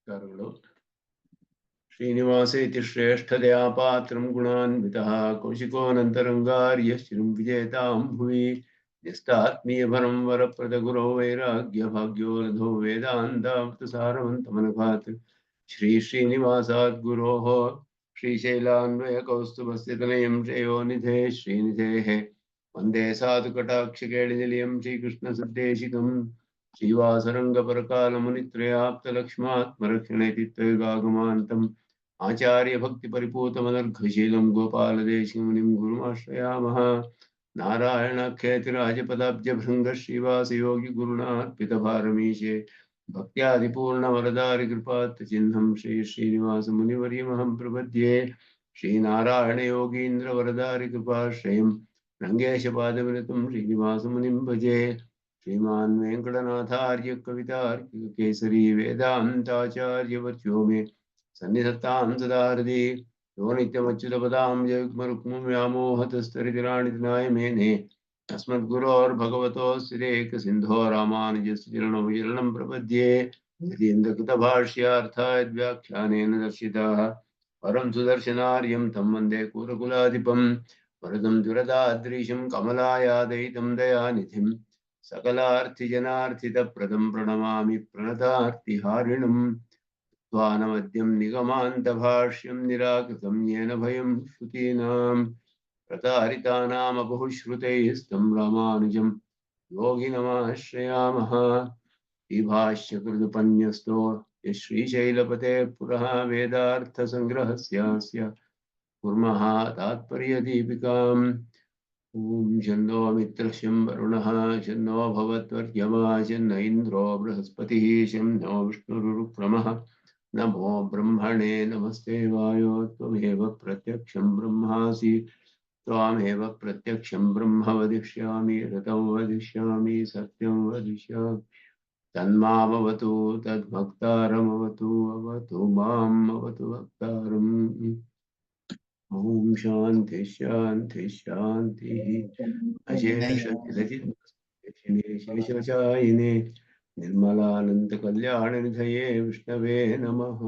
ನಮಸ್ಕಾರಗಳು. ಶ್ರೀನಿವಾಸೇತಿ ಶ್ರೇಷ್ಠದಯಾ ಪಾತ್ರಂ ಗುಣಾನ್ವಿತಃ ಕೌಶಿಕೋನಂತರಂಗಾರ್ಯ ಶ್ರೀಂ ವಿಜೇತಾಂ ಭುವಿ ನ್ಯಸ್ತಾತ್ಮೀಯಭರಂ ವರಪ್ರದ ಗುರೋ ವೈರಾಗ್ಯ ಭಾಗ್ಯೋ ರಥೋ ವೇದಾಂತಾಮೃತಸಾರವಂತಮನಘಾತ್ ಶ್ರೀ ಶ್ರೀನಿವಾಸಾದ್ ಗುರೋಃ ಶ್ರೀಶೈಲಾನ್ವಯ ಕೌಸ್ತುಭಸ್ಯತನಯಂ ಶ್ರೇಯೋನಿಧೇ ಶ್ರೀನಿಧೇಃ ವಂದೇ ಸಾಧುಕಟಾಕ್ಷಕೇಳಿನಿಲಯಂ ಶ್ರೀಕೃಷ್ಣ ಸದ್ದೇಶಿಕಂ ಶ್ರೀವಾಸರಂಗಪರಕಾಲಮುನಿತ್ರಯಾಪ್ತಲಕ್ಷ್ಮಾತ್ಮರಕ್ಷಣೇತಿ ತ್ವೈಗಾಗಮಾन्तम् आचार्यभक्तिपरिपूतमनर्घशीलं गोपालदेशिकमुनिं गुरुमाश्रयामः। नारायणाख्यतिराजपदाब्जभृङ्गश्रीवासयोगिगुरुणार्पितभारमीशे भक्त्यादिपूर्णवरदारिकृपात्तचिह्नं श्री श्रीनिवासमुनिवर्यमहं प्रपद्ये। श्रीनारायणयोगीन्द्रवरदारिकृपाश्रयं रङ्गेशपादविरतं श्रीनिवासमुनिं भजे। श्रीमान् वेङ्कटनाथार्य कवितार्किककेसरी वेदान्ताचार्यवर्यो मे सन्निधत्तां सदा हृदि यो नित्यमच्युतपदाम्बुजयुग्मरुक्मव्यामोहतस्तरितराणितनाय मेने अस्मद्गुरोर्भगवतोऽस्य देकसिन्धो रामानुजस्य चरणौ विचरणं प्रपद्ये। यदीन्द्रकृतभाष्यार्थाय व्याख्यानेन दर्शिताः परं सुदर्शनार्यं तं वन्दे कुलकुलाधिपं वरदं दुरदाद्रीशं कमलायादयितं दयानिधिं सकलार्थिजनार्थितप्रदं प्रणमामि प्रणतार्तिहारिणम्। त्वानमद्यं निगमान्तभाष्यं निराकृतं येन भयं श्रुतीनां प्रतारितानामबहुश्रुतैस्तं रामानुजं योगिनमाश्रयामः। विभाष्यकृतपन्यस्तो श्रीशैलपते पुरः वेदार्थसङ्ग्रहस्यास्य कुर्मः तात्पर्यदीपिकाम्। ॐ शन्नो मित्रशं वरुणः शन्नो भवत्वर्यमा शन्न इन्द्रो बृहस्पतिः शन्नो विष्णुरुक्रमः। नमो ब्रह्मणे नमस्ते वायो त्वमेव प्रत्यक्षं ब्रह्मासि त्वामेव प्रत्यक्षं ब्रह्म वदिष्यामि ऋतं वदिष्यामि सत्यं वदिष्यामि तन्मामवतु तद्भक्तारमवतु अवतु माम् अवतु भक्तारम्। ॐ शान्ति शान्ति शान्तिः। शेषचायिने निर्मलानन्दकल्याणनिधये विष्णवे नमः।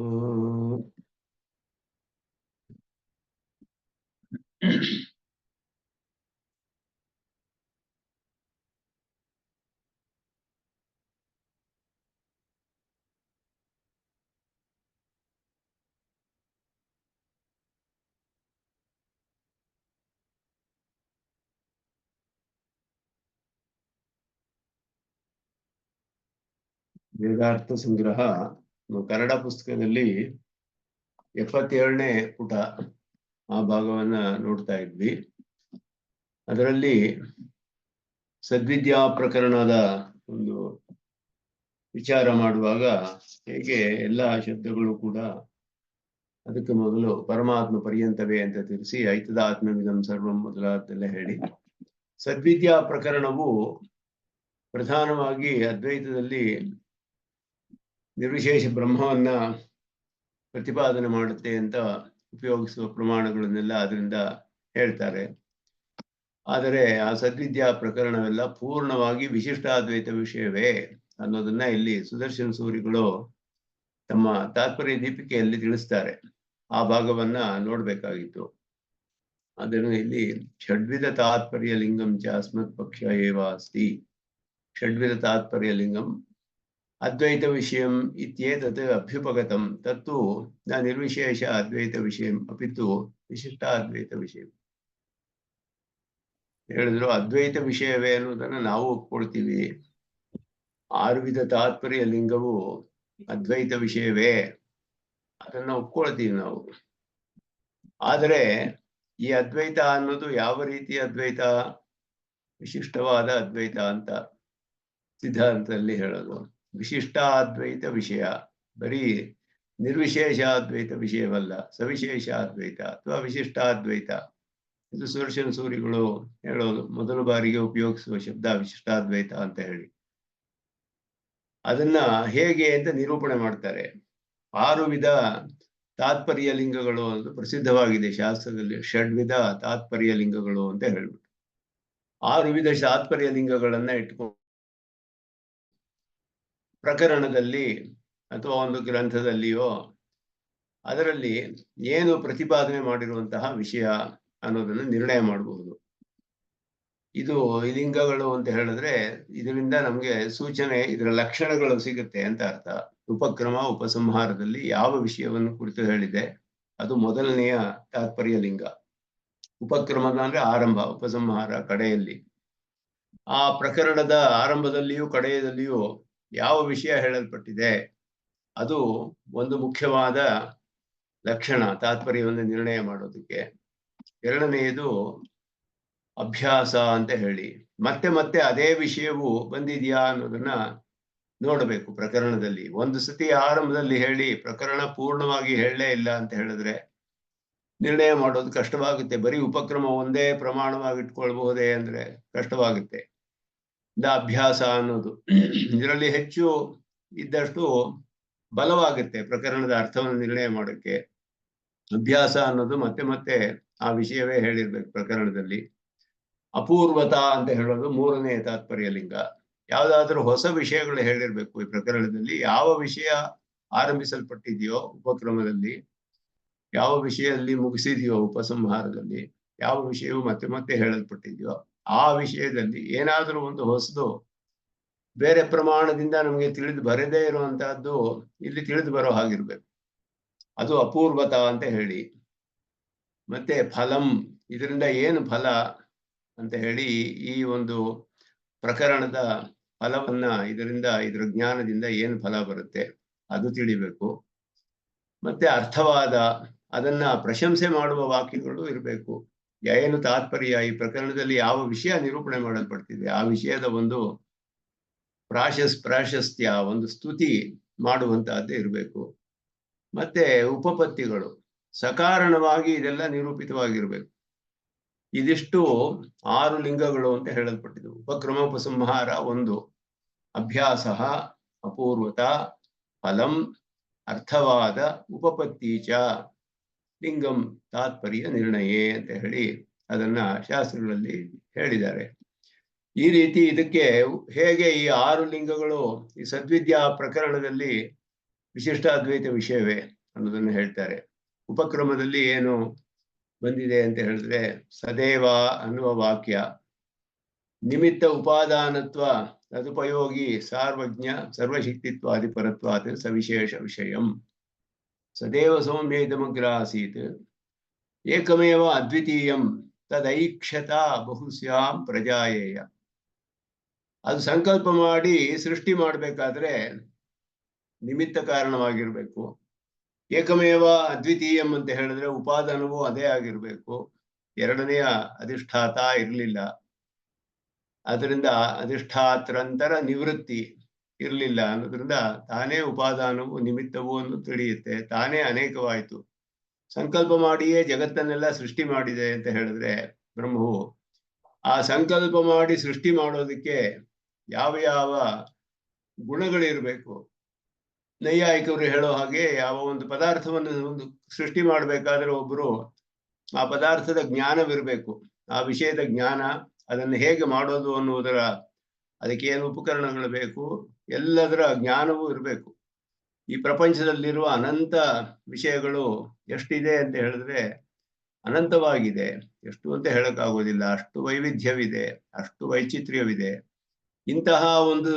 ವೇದಾರ್ಥ ಸಂಗ್ರಹ ಕನ್ನಡ ಪುಸ್ತಕದಲ್ಲಿ 77ನೇ ಪುಟ ಆ ಭಾಗವನ್ನ ನೋಡ್ತಾ ಇದ್ವಿ. ಅದರಲ್ಲಿ ಸದ್ವಿದ್ಯಾ ಪ್ರಕರಣದ ಒಂದು ವಿಚಾರ ಮಾಡುವಾಗ ಹೇಗೆ ಎಲ್ಲ ಶಬ್ದಗಳು ಕೂಡ ಅದಕ್ಕೆ ಮೊದಲು ಪರಮಾತ್ಮ ಪರ್ಯಂತವೇ ಅಂತ ತಿಳಿಸಿ ಐತದಾತ್ಮವಿದಂ ಸರ್ವಂ ಮೊದಲಾದೆಲ್ಲ ಹೇಳಿ, ಸದ್ವಿದ್ಯಾ ಪ್ರಕರಣವು ಪ್ರಧಾನವಾಗಿ ಅದ್ವೈತದಲ್ಲಿ ನಿರ್ವಿಶೇಷ ಬ್ರಹ್ಮವನ್ನ ಪ್ರತಿಪಾದನೆ ಮಾಡುತ್ತೆ ಅಂತ ಉಪಯೋಗಿಸುವ ಪ್ರಮಾಣಗಳನ್ನೆಲ್ಲ ಅದರಿಂದ ಹೇಳ್ತಾರೆ. ಆದರೆ ಆ ಸದ್ವಿದ್ಯಾ ಪ್ರಕರಣವೆಲ್ಲ ಪೂರ್ಣವಾಗಿ ವಿಶಿಷ್ಟಾದ್ವೈತ ವಿಷಯವೇ ಅನ್ನೋದನ್ನ ಇಲ್ಲಿ ಸುದರ್ಶನ ಸೂರಿಗಳು ತಮ್ಮ ತಾತ್ಪರ್ಯ ದೀಪಿಕೆಯಲ್ಲಿ ತಿಳಿಸ್ತಾರೆ. ಆ ಭಾಗವನ್ನ ನೋಡ್ಬೇಕಾಗಿತ್ತು. ಅದನ್ನು ಇಲ್ಲಿ ಷಡ್ವಿಧ ತಾತ್ಪರ್ಯ ಲಿಂಗಂ ಚ ಅಸ್ಮತ್ ಪಕ್ಷ ಏವ ಅಸ್ತಿ. ಷಡ್ವಿಧ ತಾತ್ಪರ್ಯ ಲಿಂಗಂ ಅದ್ವೈತ ವಿಷಯಂ ಇತ್ಯೇತತ್ ಅಭ್ಯುಪಗತಂ ತತ್ತು ನ ನಿರ್ವಿಶೇಷ ಅದ್ವೈತ ವಿಷಯಂ ಅಪಿತು ವಿಶಿಷ್ಟಾದ್ವೈತ ವಿಷಯ ಹೇಳಿದ್ರು. ಅದ್ವೈತ ವಿಷಯವೇ ಅನ್ನೋದನ್ನ ನಾವು ಒಪ್ಕೊಳ್ತೀವಿ. 6 ವಿಧ ತಾತ್ಪರ್ಯ ಲಿಂಗವು ಅದ್ವೈತ ವಿಷಯವೇ, ಅದನ್ನ ಒಪ್ಕೊಳ್ತೀವಿ ನಾವು. ಆದರೆ ಈ ಅದ್ವೈತ ಅನ್ನೋದು ಯಾವ ರೀತಿಯ ಅದ್ವೈತ? ವಿಶಿಷ್ಟವಾದ ಅದ್ವೈತ ಅಂತ ಸಿದ್ಧಾಂತದಲ್ಲಿ ಹೇಳೋದು. ವಿಶಿಷ್ಟಾದ್ವೈತ ವಿಷಯ ಬರೀ ನಿರ್ವಿಶೇಷ ಅದ್ವೈತ ವಿಷಯವಲ್ಲ, ಸವಿಶೇಷ ಅದ್ವೈತ ಅಥವಾ ವಿಶಿಷ್ಟಾದ್ವೈತ. ಇದು ಸುದರ್ಶನ ಸೂರಿಗಳು ಹೇಳೋದು ಮೊದಲ ಬಾರಿಗೆ ಉಪಯೋಗಿಸುವ ಶಬ್ದ ವಿಶಿಷ್ಟಾದ್ವೈತ ಅಂತ ಹೇಳಿ. ಅದನ್ನ ಹೇಗೆ ಅಂತ ನಿರೂಪಣೆ ಮಾಡ್ತಾರೆ. 6 ವಿಧ ತಾತ್ಪರ್ಯ ಲಿಂಗಗಳು ಅಂತ ಪ್ರಸಿದ್ಧವಾಗಿದೆ ಶಾಸ್ತ್ರದಲ್ಲಿ. ಷಡ್ವಿಧ ತಾತ್ಪರ್ಯ ಲಿಂಗಗಳು ಅಂತ ಹೇಳ್ಬಿಟ್ಟು 6 ವಿಧ ತಾತ್ಪರ್ಯ ಲಿಂಗಗಳನ್ನ ಇಟ್ಕೊಂಡು ಪ್ರಕರಣದಲ್ಲಿ ಅಥವಾ ಒಂದು ಗ್ರಂಥದಲ್ಲಿಯೋ ಅದರಲ್ಲಿ ಏನು ಪ್ರತಿಪಾದನೆ ಮಾಡಿರುವಂತಹ ವಿಷಯ ಅನ್ನೋದನ್ನು ನಿರ್ಣಯ ಮಾಡಬಹುದು. ಇದು ಈ ಲಿಂಗಗಳು ಅಂತ ಹೇಳಿದ್ರೆ ಇದರಿಂದ ನಮ್ಗೆ ಸೂಚನೆ, ಇದರ ಲಕ್ಷಣಗಳು ಸಿಗುತ್ತೆ ಅಂತ ಅರ್ಥ. ಉಪಕ್ರಮ ಉಪಸಂಹಾರದಲ್ಲಿ ಯಾವ ವಿಷಯವನ್ನು ಕುರಿತು ಹೇಳಿದೆ ಅದು ಮೊದಲನೆಯ ತಾತ್ಪರ್ಯ ಲಿಂಗ. ಉಪಕ್ರಮದ ಅಂದ್ರೆ ಆರಂಭ, ಉಪಸಂಹಾರ ಕಡೆಯಲ್ಲಿ. ಆ ಪ್ರಕರಣದ ಆರಂಭದಲ್ಲಿಯೂ ಕಡೆಯದಲ್ಲಿಯೂ ಯಾವ ವಿಷಯ ಹೇಳಲ್ಪಟ್ಟಿದೆ ಅದು ಒಂದು ಮುಖ್ಯವಾದ ಲಕ್ಷಣ ತಾತ್ಪರ್ಯವನ್ನು ನಿರ್ಣಯ ಮಾಡೋದಕ್ಕೆ. ಎರಡನೆಯದು ಅಭ್ಯಾಸ ಅಂತ ಹೇಳಿ ಮತ್ತೆ ಮತ್ತೆ ಅದೇ ವಿಷಯವು ಬಂದಿದೆಯಾ ಅನ್ನೋದನ್ನ ನೋಡಬೇಕು ಪ್ರಕರಣದಲ್ಲಿ. ಒಂದು ಸತಿ ಆರಂಭದಲ್ಲಿ ಹೇಳಿ ಪ್ರಕರಣ ಪೂರ್ಣವಾಗಿ ಹೇಳಲೇ ಇಲ್ಲ ಅಂತ ಹೇಳಿದ್ರೆ ನಿರ್ಣಯ ಮಾಡೋದು ಕಷ್ಟವಾಗುತ್ತೆ. ಬರೀ ಉಪಕ್ರಮ ಒಂದೇ ಪ್ರಮಾಣವಾಗಿ ಇಟ್ಕೊಳ್ಬಹುದೇ ಅಂದ್ರೆ ಕಷ್ಟವಾಗುತ್ತೆ. ಅಭ್ಯಾಸ ಅನ್ನೋದು ಇದರಲ್ಲಿ ಹೆಚ್ಚು ಇದ್ದಷ್ಟು ಬಲವಾಗುತ್ತೆ ಪ್ರಕರಣದ ಅರ್ಥವನ್ನು ನಿರ್ಣಯ ಮಾಡೋಕ್ಕೆ. ಅಭ್ಯಾಸ ಅನ್ನೋದು ಮತ್ತೆ ಮತ್ತೆ ಆ ವಿಷಯವೇ ಹೇಳಿರ್ಬೇಕು ಪ್ರಕರಣದಲ್ಲಿ. ಅಪೂರ್ವತಾ ಅಂತ ಹೇಳೋದು ಮೂರನೇ ತಾತ್ಪರ್ಯ ಲಿಂಗ. ಯಾವ್ದಾದ್ರೂ ಹೊಸ ವಿಷಯಗಳು ಹೇಳಿರ್ಬೇಕು ಈ ಪ್ರಕರಣದಲ್ಲಿ. ಯಾವ ವಿಷಯ ಆರಂಭಿಸಲ್ಪಟ್ಟಿದೆಯೋ ಉಪಕ್ರಮದಲ್ಲಿ, ಯಾವ ವಿಷಯದಲ್ಲಿ ಮುಗಿಸಿದೆಯೋ ಉಪಸಂಹಾರದಲ್ಲಿ, ಯಾವ ವಿಷಯವು ಮತ್ತೆ ಮತ್ತೆ ಹೇಳಲ್ಪಟ್ಟಿದೆಯೋ ಆ ವಿಷಯದಲ್ಲಿ ಏನಾದರೂ ಒಂದು ಹೊಸದು ಬೇರೆ ಪ್ರಮಾಣದಿಂದ ನಮಗೆ ತಿಳಿದು ಬರದೇ ಇರುವಂತಹದ್ದು ಇಲ್ಲಿ ತಿಳಿದು ಬರೋ ಹಾಗಿರ್ಬೇಕು. ಅದು ಅಪೂರ್ವತಾ ಅಂತ ಹೇಳಿ. ಮತ್ತೆ ಫಲಂ, ಇದರಿಂದ ಏನು ಫಲ ಅಂತ ಹೇಳಿ ಈ ಒಂದು ಪ್ರಕರಣದ ಫಲವನ್ನ ಇದರಿಂದ ಇದರ ಜ್ಞಾನದಿಂದ ಏನು ಫಲ ಬರುತ್ತೆ ಅದು ತಿಳಿಬೇಕು. ಮತ್ತೆ ಅರ್ಥವಾದ, ಅದನ್ನ ಪ್ರಶಂಸೆ ಮಾಡುವ ವಾಕ್ಯಗಳು ಇರಬೇಕು. ಏನು ತಾತ್ಪರ್ಯ, ಈ ಪ್ರಕರಣದಲ್ಲಿ ಯಾವ ವಿಷಯ ನಿರೂಪಣೆ ಮಾಡಲ್ಪಡ್ತಿದೆ ಆ ವಿಷಯದ ಒಂದು ಪ್ರಾಶಸ್ತ್ಯ, ಒಂದು ಸ್ತುತಿ ಮಾಡುವಂತಹದ್ದೇ ಇರಬೇಕು. ಮತ್ತೆ ಉಪಪತ್ತಿಗಳು ಸಕಾರಣವಾಗಿ ಇದೆಲ್ಲ ನಿರೂಪಿತವಾಗಿರ್ಬೇಕು. ಇದಿಷ್ಟು 6 ಲಿಂಗಗಳು ಅಂತ ಹೇಳಲ್ಪಟ್ಟಿದ್ದು. ಉಪಕ್ರಮ ಉಪಸಂಹಾರ 1, ಅಭ್ಯಾಸ, ಅಪೂರ್ವತ, ಫಲಂ, ಅರ್ಥವಾದ, ಉಪಪತ್ತೀಚ, ಲಿಂಗಂ ತಾತ್ಪರ್ಯ ನಿರ್ಣಯೇ ಅಂತ ಹೇಳಿ ಅದನ್ನ ಶಾಸ್ತ್ರಗಳಲ್ಲಿ ಹೇಳಿದ್ದಾರೆ. ಈ ರೀತಿ ಇದಕ್ಕೆ ಹೇಗೆ ಈ 6 ಲಿಂಗಗಳು ಈ ಸದ್ವಿದ್ಯಾ ಪ್ರಕರಣದಲ್ಲಿ ವಿಶಿಷ್ಟ ಅದ್ವೈತ ವಿಷಯವೇ ಅನ್ನೋದನ್ನು ಹೇಳ್ತಾರೆ. ಉಪಕ್ರಮದಲ್ಲಿ ಏನು ಬಂದಿದೆ ಅಂತ ಹೇಳಿದ್ರೆ ಸದೇವ ಅನ್ನುವ ವಾಕ್ಯ, ನಿಮಿತ್ತ ಉಪಾದಾನತ್ವ ತದುಪಯೋಗಿ ಸಾರ್ವಜ್ಞ ಸರ್ವಶಕ್ತಿತ್ವಾದಿಪರತ್ವಾತ್ ಸವಿಶೇಷ ವಿಷಯಂ ಸದೇವ ಸೌಮ್ಯೈದಮಗ್ರ ಆಸೀತ್ ಏಕಮೇವ ಅದ್ವಿತೀಯಂ ತದೈಕ್ಷತಾ ಬಹುಸ್ಯಾಂ ಪ್ರಜಾಯೇಯ. ಅದು ಸಂಕಲ್ಪ ಮಾಡಿ ಸೃಷ್ಟಿ ಮಾಡಬೇಕಾದ್ರೆ ನಿಮಿತ್ತ ಕಾರಣವಾಗಿರ್ಬೇಕು. ಏಕಮೇವ ಅದ್ವಿತೀಯಂ ಅಂತ ಹೇಳಿದ್ರೆ ಉಪಾದಾನವೂ ಅದೇ ಆಗಿರ್ಬೇಕು. ಎರಡನೆಯ ಅಧಿಷ್ಠಾತ ಇರಲಿಲ್ಲ, ಅದರಿಂದ ಅಧಿಷ್ಠಾತ್ರಂತರ ನಿವೃತ್ತಿ ಇರಲಿಲ್ಲ ಅನ್ನೋದ್ರಿಂದ ತಾನೇ ಉಪಾದಾನವು ನಿಮಿತ್ತವು ಅನ್ನು ತಿಳಿಯುತ್ತೆ. ತಾನೇ ಅನೇಕವಾಯಿತು. ಸಂಕಲ್ಪ ಮಾಡಿಯೇ ಜಗತ್ತನ್ನೆಲ್ಲ ಸೃಷ್ಟಿ ಮಾಡಿದೆ ಅಂತ ಹೇಳಿದ್ರೆ ಬ್ರಹ್ಮವು ಆ ಸಂಕಲ್ಪ ಮಾಡಿ ಸೃಷ್ಟಿ ಮಾಡೋದಕ್ಕೆ ಯಾವ ಯಾವ ಗುಣಗಳಿರ್ಬೇಕು. ನೈಯಾಯಿಕರು ಹೇಳೋ ಹಾಗೆ ಯಾವ ಒಂದು ಪದಾರ್ಥವನ್ನು ಒಂದು ಸೃಷ್ಟಿ ಮಾಡಬೇಕಾದ್ರೆ ಒಬ್ಬರು ಆ ಪದಾರ್ಥದ ಜ್ಞಾನವಿರಬೇಕು, ಆ ವಿಷಯದ ಜ್ಞಾನ, ಅದನ್ನು ಹೇಗೆ ಮಾಡೋದು ಅನ್ನುವುದರ, ಅದಕ್ಕೆ ಏನು ಉಪಕರಣಗಳು ಬೇಕು, ಎಲ್ಲದರ ಜ್ಞಾನವೂ ಇರಬೇಕು. ಈ ಪ್ರಪಂಚದಲ್ಲಿರುವ ಅನಂತ ವಿಷಯಗಳು ಎಷ್ಟಿದೆ ಅಂತ ಹೇಳಿದ್ರೆ ಅನಂತವಾಗಿದೆ. ಎಷ್ಟು ಅಂತ ಹೇಳಕ್ಕಾಗೋದಿಲ್ಲ. ಅಷ್ಟು ವೈವಿಧ್ಯವಿದೆ, ಅಷ್ಟು ವೈಚಿತ್ರ್ಯವಿದೆ. ಇಂತಹ ಒಂದು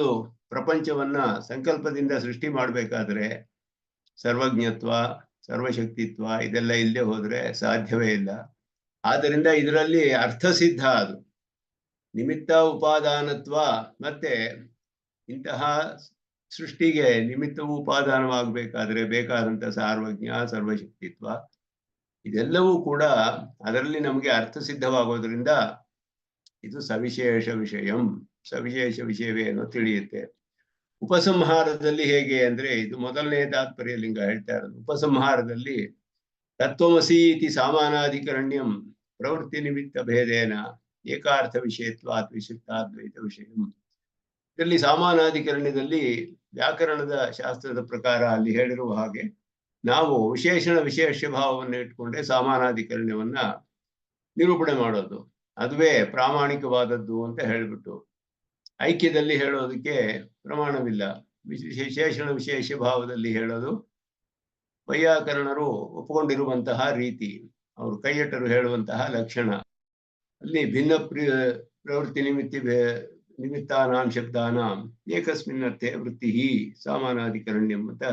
ಪ್ರಪಂಚವನ್ನ ಸಂಕಲ್ಪದಿಂದ ಸೃಷ್ಟಿ ಮಾಡಬೇಕಾದ್ರೆ ಸರ್ವಜ್ಞತ್ವ ಸರ್ವಶಕ್ತಿತ್ವ ಇದೆಲ್ಲ ಇಲ್ಲದೆ ಹೋದ್ರೆ ಸಾಧ್ಯವೇ ಇಲ್ಲ. ಆದ್ದರಿಂದ ಇದರಲ್ಲಿ ಅರ್ಥಸಿದ್ಧ ಅದು ನಿಮಿತ್ತ ಉಪಾದಾನತ್ವ. ಮತ್ತೆ ಇಂತಹ ಸೃಷ್ಟಿಗೆ ನಿಮಿತ್ತವೂ ಉಪಾದಾನವಾಗಬೇಕಾದ್ರೆ ಬೇಕಾದಂತ ಸಾರ್ವಜ್ಞ ಸರ್ವಶಕ್ತಿತ್ವ ಇದೆಲ್ಲವೂ ಕೂಡ ಅದರಲ್ಲಿ ನಮಗೆ ಅರ್ಥಸಿದ್ಧವಾಗೋದ್ರಿಂದ ಇದು ಸವಿಶೇಷ ವಿಷಯಂ, ಸವಿಶೇಷ ವಿಷಯವೇ ಅನ್ನೋ ತಿಳಿಯುತ್ತೆ. ಉಪಸಂಹಾರದಲ್ಲಿ ಹೇಗೆ ಅಂದ್ರೆ ಇದು ಮೊದಲನೇ ತಾತ್ಪರ್ಯ ಲಿಂಗ ಹೇಳ್ತಾ ಇರೋದು. ಉಪಸಂಹಾರದಲ್ಲಿ ತತ್ವಮಸಿ ಇತಿ ಸಾಮಾನಾಧಿಕರಣ್ಯಂ ಪ್ರವೃತ್ತಿ ನಿಮಿತ್ತ ಭೇದೇನ ಏಕಾರ್ಥ ವಿಷಯತ್ವಾತ್ ವಿಶಿಷ್ಟಾದ್ವೈತ ವಿಷಯಂ. ಇದರಲ್ಲಿ ಸಾಮಾನಾಧಿಕರಣ್ಯದಲ್ಲಿ ವ್ಯಾಕರಣದ ಶಾಸ್ತ್ರದ ಪ್ರಕಾರ ಅಲ್ಲಿ ಹೇಳಿರುವ ಹಾಗೆ ನಾವು ವಿಶೇಷಣ ವಿಶೇಷ ಭಾವವನ್ನು ಇಟ್ಕೊಂಡೆ ಸಾಮಾನಾಧಿಕರಣ್ಯವನ್ನ ನಿರೂಪಣೆ ಮಾಡೋದು. ಅದುವೇ ಪ್ರಾಮಾಣಿಕವಾದದ್ದು ಅಂತ ಹೇಳಿಬಿಟ್ಟು ಐಕ್ಯದಲ್ಲಿ ಹೇಳೋದಕ್ಕೆ ಪ್ರಮಾಣವಿಲ್ಲ. ವಿಶೇಷಣ ವಿಶೇಷ ಭಾವದಲ್ಲಿ ಹೇಳೋದು ವೈಯಾಕರಣರು ಒಪ್ಪಿಕೊಂಡಿರುವಂತಹ ರೀತಿ, ಅವರು ಕೈಯಟರು ಹೇಳುವಂತಹ ಲಕ್ಷಣ. ಅಲ್ಲಿ ಭಿನ್ನ ಪ್ರವೃತ್ತಿ ನಿಮಿತ್ತಾನಾಂ ಶಬ್ದಾನಾಂ ಏಕಸ್ಮಿನ್ನರ್ಥೆ ವೃತ್ತಿ ಸಾಮಾನಾಧಿಕರಣ್ಯಂ ಅಂತ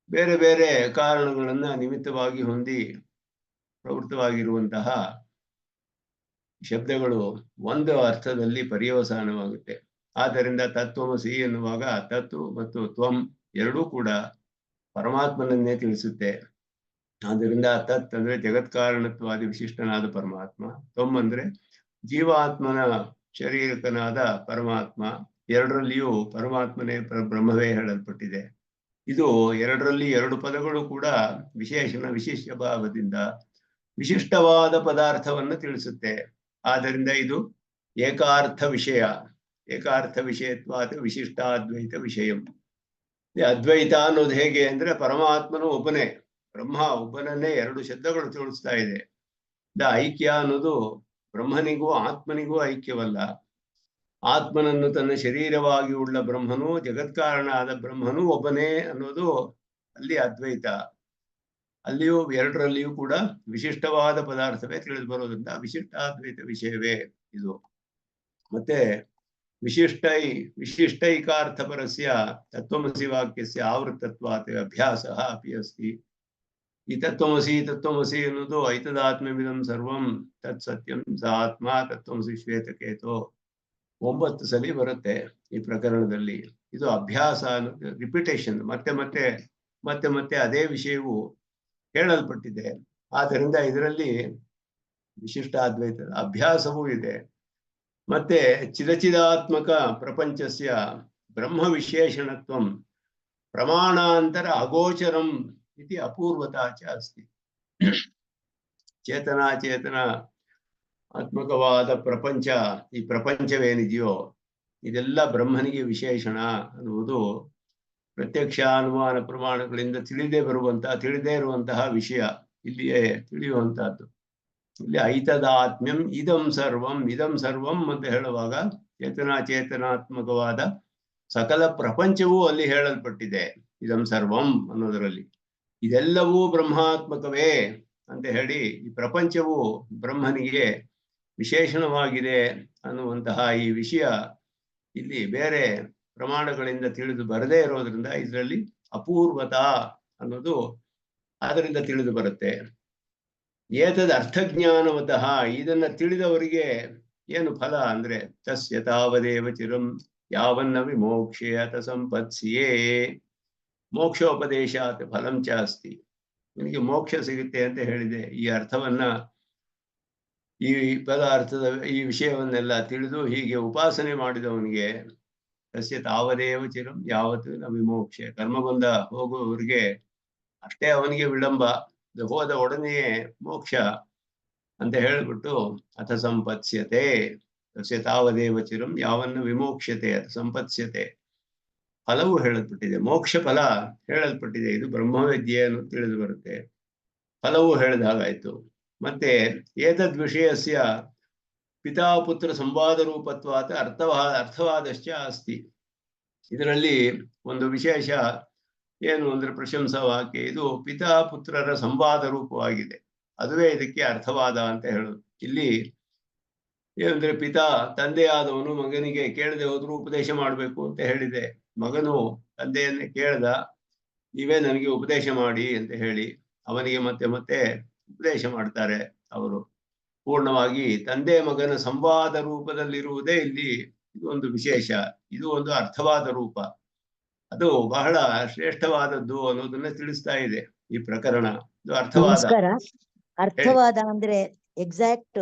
ಬೇರೆ ಬೇರೆ ಕಾರಣಗಳನ್ನ ನಿಮಿತ್ತವಾಗಿ ಹೊಂದಿ ಪ್ರವೃತ್ತವಾಗಿರುವಂತಹ ಶಬ್ದಗಳು ಒಂದು ಅರ್ಥದಲ್ಲಿ ಪರ್ಯವಸಾನವಾಗುತ್ತೆ. ಆದ್ದರಿಂದ ತತ್ವಮಸಿ ಎನ್ನುವಾಗ ತತ್ವ ಮತ್ತು ತ್ವಂ ಎರಡೂ ಕೂಡ ಪರಮಾತ್ಮನನ್ನೇ ತಿಳಿಸುತ್ತೆ. ಆದ್ದರಿಂದ ತತ್ ಅಂದ್ರೆ ಜಗತ್ಕಾರಣತ್ವಾದಿ ವಿಶಿಷ್ಟನಾದ ಪರಮಾತ್ಮ, ತ್ವಂ ಅಂದ್ರೆ ಜೀವಾತ್ಮನ ಶರೀರಕನಾದ ಪರಮಾತ್ಮ. ಎರಡರಲ್ಲಿಯೂ ಪರಮಾತ್ಮನೇ ಬ್ರಹ್ಮವೇ ಹೇಳಲ್ಪಟ್ಟಿದೆ. ಇದು ಎರಡರಲ್ಲಿ ಎರಡು ಪದಗಳು ಕೂಡ ವಿಶೇಷಣ ವಿಶಿಷ್ಟ ಭಾವದಿಂದ ವಿಶಿಷ್ಟವಾದ ಪದಾರ್ಥವನ್ನು ತಿಳಿಸುತ್ತೆ. ಆದ್ದರಿಂದ ಇದು ಏಕಾರ್ಥ ವಿಷಯ. ಏಕಾರ್ಥ ವಿಷಯತ್ವಾದ ವಿಶಿಷ್ಟಾದ್ವೈತ ವಿಷಯಂ. ಅದ್ವೈತ ಅನ್ನೋದು ಹೇಗೆ ಅಂದ್ರೆ ಪರಮಾತ್ಮನು ಒಬ್ಬನೇ, ಬ್ರಹ್ಮ ಒಬ್ಬನನ್ನೇ ಎರಡು ಶಬ್ದಗಳು ತಿಳಿಸ್ತಾ ಇದೆ. ಐಕ್ಯ ಅನ್ನೋದು ಬ್ರಹ್ಮನಿಗೂ ಆತ್ಮನಿಗೂ ಐಕ್ಯವಲ್ಲ. ಆತ್ಮನನ್ನು ತನ್ನ ಶರೀರವಾಗಿ ಉಳ್ಳ ಬ್ರಹ್ಮನು, ಜಗತ್ಕಾರಣ ಆದ ಬ್ರಹ್ಮನು ಒಬ್ಬನೇ ಅನ್ನೋದು ಅಲ್ಲಿ ಅದ್ವೈತ. ಅಲ್ಲಿಯೂ ಎರಡರಲ್ಲಿಯೂ ಕೂಡ ವಿಶಿಷ್ಟವಾದ ಪದಾರ್ಥವೇ ತಿಳಿದು ಬರೋದ್ರಿಂದ ವಿಶಿಷ್ಟಾದ್ವೈತ ವಿಷಯವೇ ಇದು. ಮತ್ತೆ ವಿಶಿಷ್ಟೈಕಾರ್ಥಪರಸ್ಯ ತತ್ವಮಸಿ ವಾಕ್ಯಸ್ಯ ಆವೃತ್ತತ್ವಾತ್ ಅಭ್ಯಾಸ ಅಪಿ ಅಸ್ತಿ. ಈ ತತ್ವಮಸಿ ಅನ್ನೋದು ಐತದಾತ್ಮ್ಯಮಿದಂ ಸರ್ವಂ ತತ್ ಸತ್ಯಂ ಸ ಆತ್ಮ ತತ್ವಮಸಿ ಶ್ವೇತಕೇತೋ 9 ಸಲ ಬರುತ್ತೆ ಈ ಪ್ರಕರಣದಲ್ಲಿ. ಇದು ಅಭ್ಯಾಸ ಅನ್ನೋದು ರಿಪಿಟೇಷನ್, ಮತ್ತೆ ಅದೇ ವಿಷಯವು ಹೇಳಲ್ಪಟ್ಟಿದೆ. ಆದ್ದರಿಂದ ಇದರಲ್ಲಿ ವಿಶಿಷ್ಟಾದ್ವೈತದ ಅಭ್ಯಾಸವೂ ಇದೆ. ಮತ್ತೆ ಚಿದಚಿದಾತ್ಮಕ ಪ್ರಪಂಚಸ್ಯ ಬ್ರಹ್ಮ ವಿಶೇಷಣತ್ವಂ ಪ್ರಮಾಣಾಂತರ ಅಗೋಚರಂ ಇತಿ ಅಪೂರ್ವತಾ ಚ ಅಸ್ತಿ. ಚೇತನ ಆತ್ಮಕವಾದ ಪ್ರಪಂಚ, ಈ ಪ್ರಪಂಚವೇನಿದೆಯೋ ಇದೆಲ್ಲ ಬ್ರಹ್ಮನಿಗೆ ವಿಶೇಷಣ ಅನ್ನುವುದು ಪ್ರತ್ಯಕ್ಷ ಅನುಮಾನ ಪ್ರಮಾಣಗಳಿಂದ ತಿಳಿದೇ ಇರುವಂತಹ ವಿಷಯ ಇಲ್ಲಿಯೇ ತಿಳಿಯುವಂತಹದ್ದು. ಇಲ್ಲಿ ಐತದಾತ್ಮ್ಯಂ ಇದಂ ಸರ್ವಂ ಅಂತ ಹೇಳುವಾಗ ಚೇತನಾತ್ಮಕವಾದ ಸಕಲ ಪ್ರಪಂಚವೂ ಅಲ್ಲಿ ಹೇಳಲ್ಪಟ್ಟಿದೆ. ಇದಂ ಸರ್ವಂ ಅನ್ನೋದರಲ್ಲಿ ಇದೆಲ್ಲವೂ ಬ್ರಹ್ಮಾತ್ಮಕವೇ ಅಂತ ಹೇಳಿ ಈ ಪ್ರಪಂಚವು ಬ್ರಹ್ಮನಿಗೆ ವಿಶೇಷಣವಾಗಿದೆ ಅನ್ನುವಂತಹ ಈ ವಿಷಯ ಇಲ್ಲಿ ಬೇರೆ ಪ್ರಮಾಣಗಳಿಂದ ತಿಳಿದು ಬರದೇ ಇರೋದ್ರಿಂದ ಇದರಲ್ಲಿ ಅಪೂರ್ವತಾ ಅನ್ನೋದು ಅದರಿಂದ ತಿಳಿದು ಬರುತ್ತೆ. ಏತದ್ ಅರ್ಥಜ್ಞಾನವತಃ ಇದನ್ನ ತಿಳಿದವರಿಗೆ ಏನು ಫಲ ಅಂದ್ರೆ ತಸ್ಯ ತಾವದೇವ ಚಿರಂ ಯಾವನ್ನ ವಿಮೋಕ್ಷೇಯತ ಸಂಪತ್ಸಿಯೇ ಮೋಕ್ಷೋಪದೇಶಾತ್ ಫಲಂ ಚ ಅಸ್ತಿ. ನಿನಗೆ ಮೋಕ್ಷ ಸಿಗುತ್ತೆ ಅಂತ ಹೇಳಿದೆ. ಈ ಅರ್ಥವನ್ನ, ಈ ಪದಾರ್ಥದ ಈ ವಿಷಯವನ್ನೆಲ್ಲ ತಿಳಿದು ಹೀಗೆ ಉಪಾಸನೆ ಮಾಡಿದವನಿಗೆ ತಸ್ಯ ತಾವದೇವ ಚಿರಂ ಯಾವತ್ತು ನ ವಿಮೋಕ್ಷೆ. ಕರ್ಮಬಂಧ ಹೋಗುವವರಿಗೆ ಅಷ್ಟೇ ಅವನಿಗೆ ವಿಳಂಬ, ಹೋದ ಒಡನೆಯೇ ಮೋಕ್ಷ ಅಂತ ಹೇಳಿಬಿಟ್ಟು ಅಥ ಸಂಪತ್ಸ್ಯತೆ. ತಸ್ಯ ತಾವದೇವ ಚಿರಂ ಯಾವನ್ನ ವಿಮೋಕ್ಷತೆ ಅಥ ಸಂಪತ್ಸ್ಯತೆ. ಫಲವು ಹೇಳಲ್ಪಟ್ಟಿದೆ, ಮೋಕ್ಷ ಫಲ ಹೇಳಲ್ಪಟ್ಟಿದೆ. ಇದು ಬ್ರಹ್ಮವಿದ್ಯೆ ಅನ್ನೋದು ತಿಳಿದು ಬರುತ್ತೆ. ಫಲವು ಹೇಳಿದ ಹಾಗಾಯ್ತು. ಮತ್ತೆ ಏತದ್ ವಿಷಯಸ್ಯ ಪಿತಾಪುತ್ರ ಸಂವಾದ ರೂಪತ್ವಾತ ಅರ್ಥವಾದಶ್ಚ ಅಸ್ತಿ. ಇದರಲ್ಲಿ ಒಂದು ವಿಶೇಷ ಏನು ಅಂದ್ರೆ ಪ್ರಶಂಸಾ ವಾಕ್ಯ. ಇದು ಪಿತಾಪುತ್ರರ ಸಂವಾದ ರೂಪವಾಗಿದೆ. ಅದುವೇ ಇದಕ್ಕೆ ಅರ್ಥವಾದ ಅಂತ ಹೇಳೋದು. ಇಲ್ಲಿ ಏನಂದ್ರೆ ತಂದೆಯಾದವನು ಮಗನಿಗೆ ಕೇಳದೆ ಹೋದ್ರು ಉಪದೇಶ ಮಾಡಬೇಕು ಅಂತ ಹೇಳಿದೆ. ಮಗನು ತಂದೆಯನ್ನೇ ಕೇಳ್ದ, ನೀವೇ ನನಗೆ ಉಪದೇಶ ಮಾಡಿ ಅಂತ ಹೇಳಿ ಅವನಿಗೆ ಮತ್ತೆ ಉಪದೇಶ ಮಾಡ್ತಾರೆ ಅವರು. ಪೂರ್ಣವಾಗಿ ತಂದೆ ಮಗನ ಸಂವಾದ ರೂಪದಲ್ಲಿರುವುದೇ ಇಲ್ಲಿ ಇದು ಒಂದು ವಿಶೇಷ. ಇದು ಒಂದು ಅರ್ಥವಾದ ರೂಪ. ಅದು ಬಹಳ ಶ್ರೇಷ್ಠವಾದದ್ದು ಅನ್ನೋದನ್ನ ತಿಳಿಸ್ತಾ ಇದೆ ಈ ಪ್ರಕರಣ. ಇದು ಅರ್ಥವಾದ ಅಂದ್ರೆ ಎಕ್ಸಾಕ್ಟ್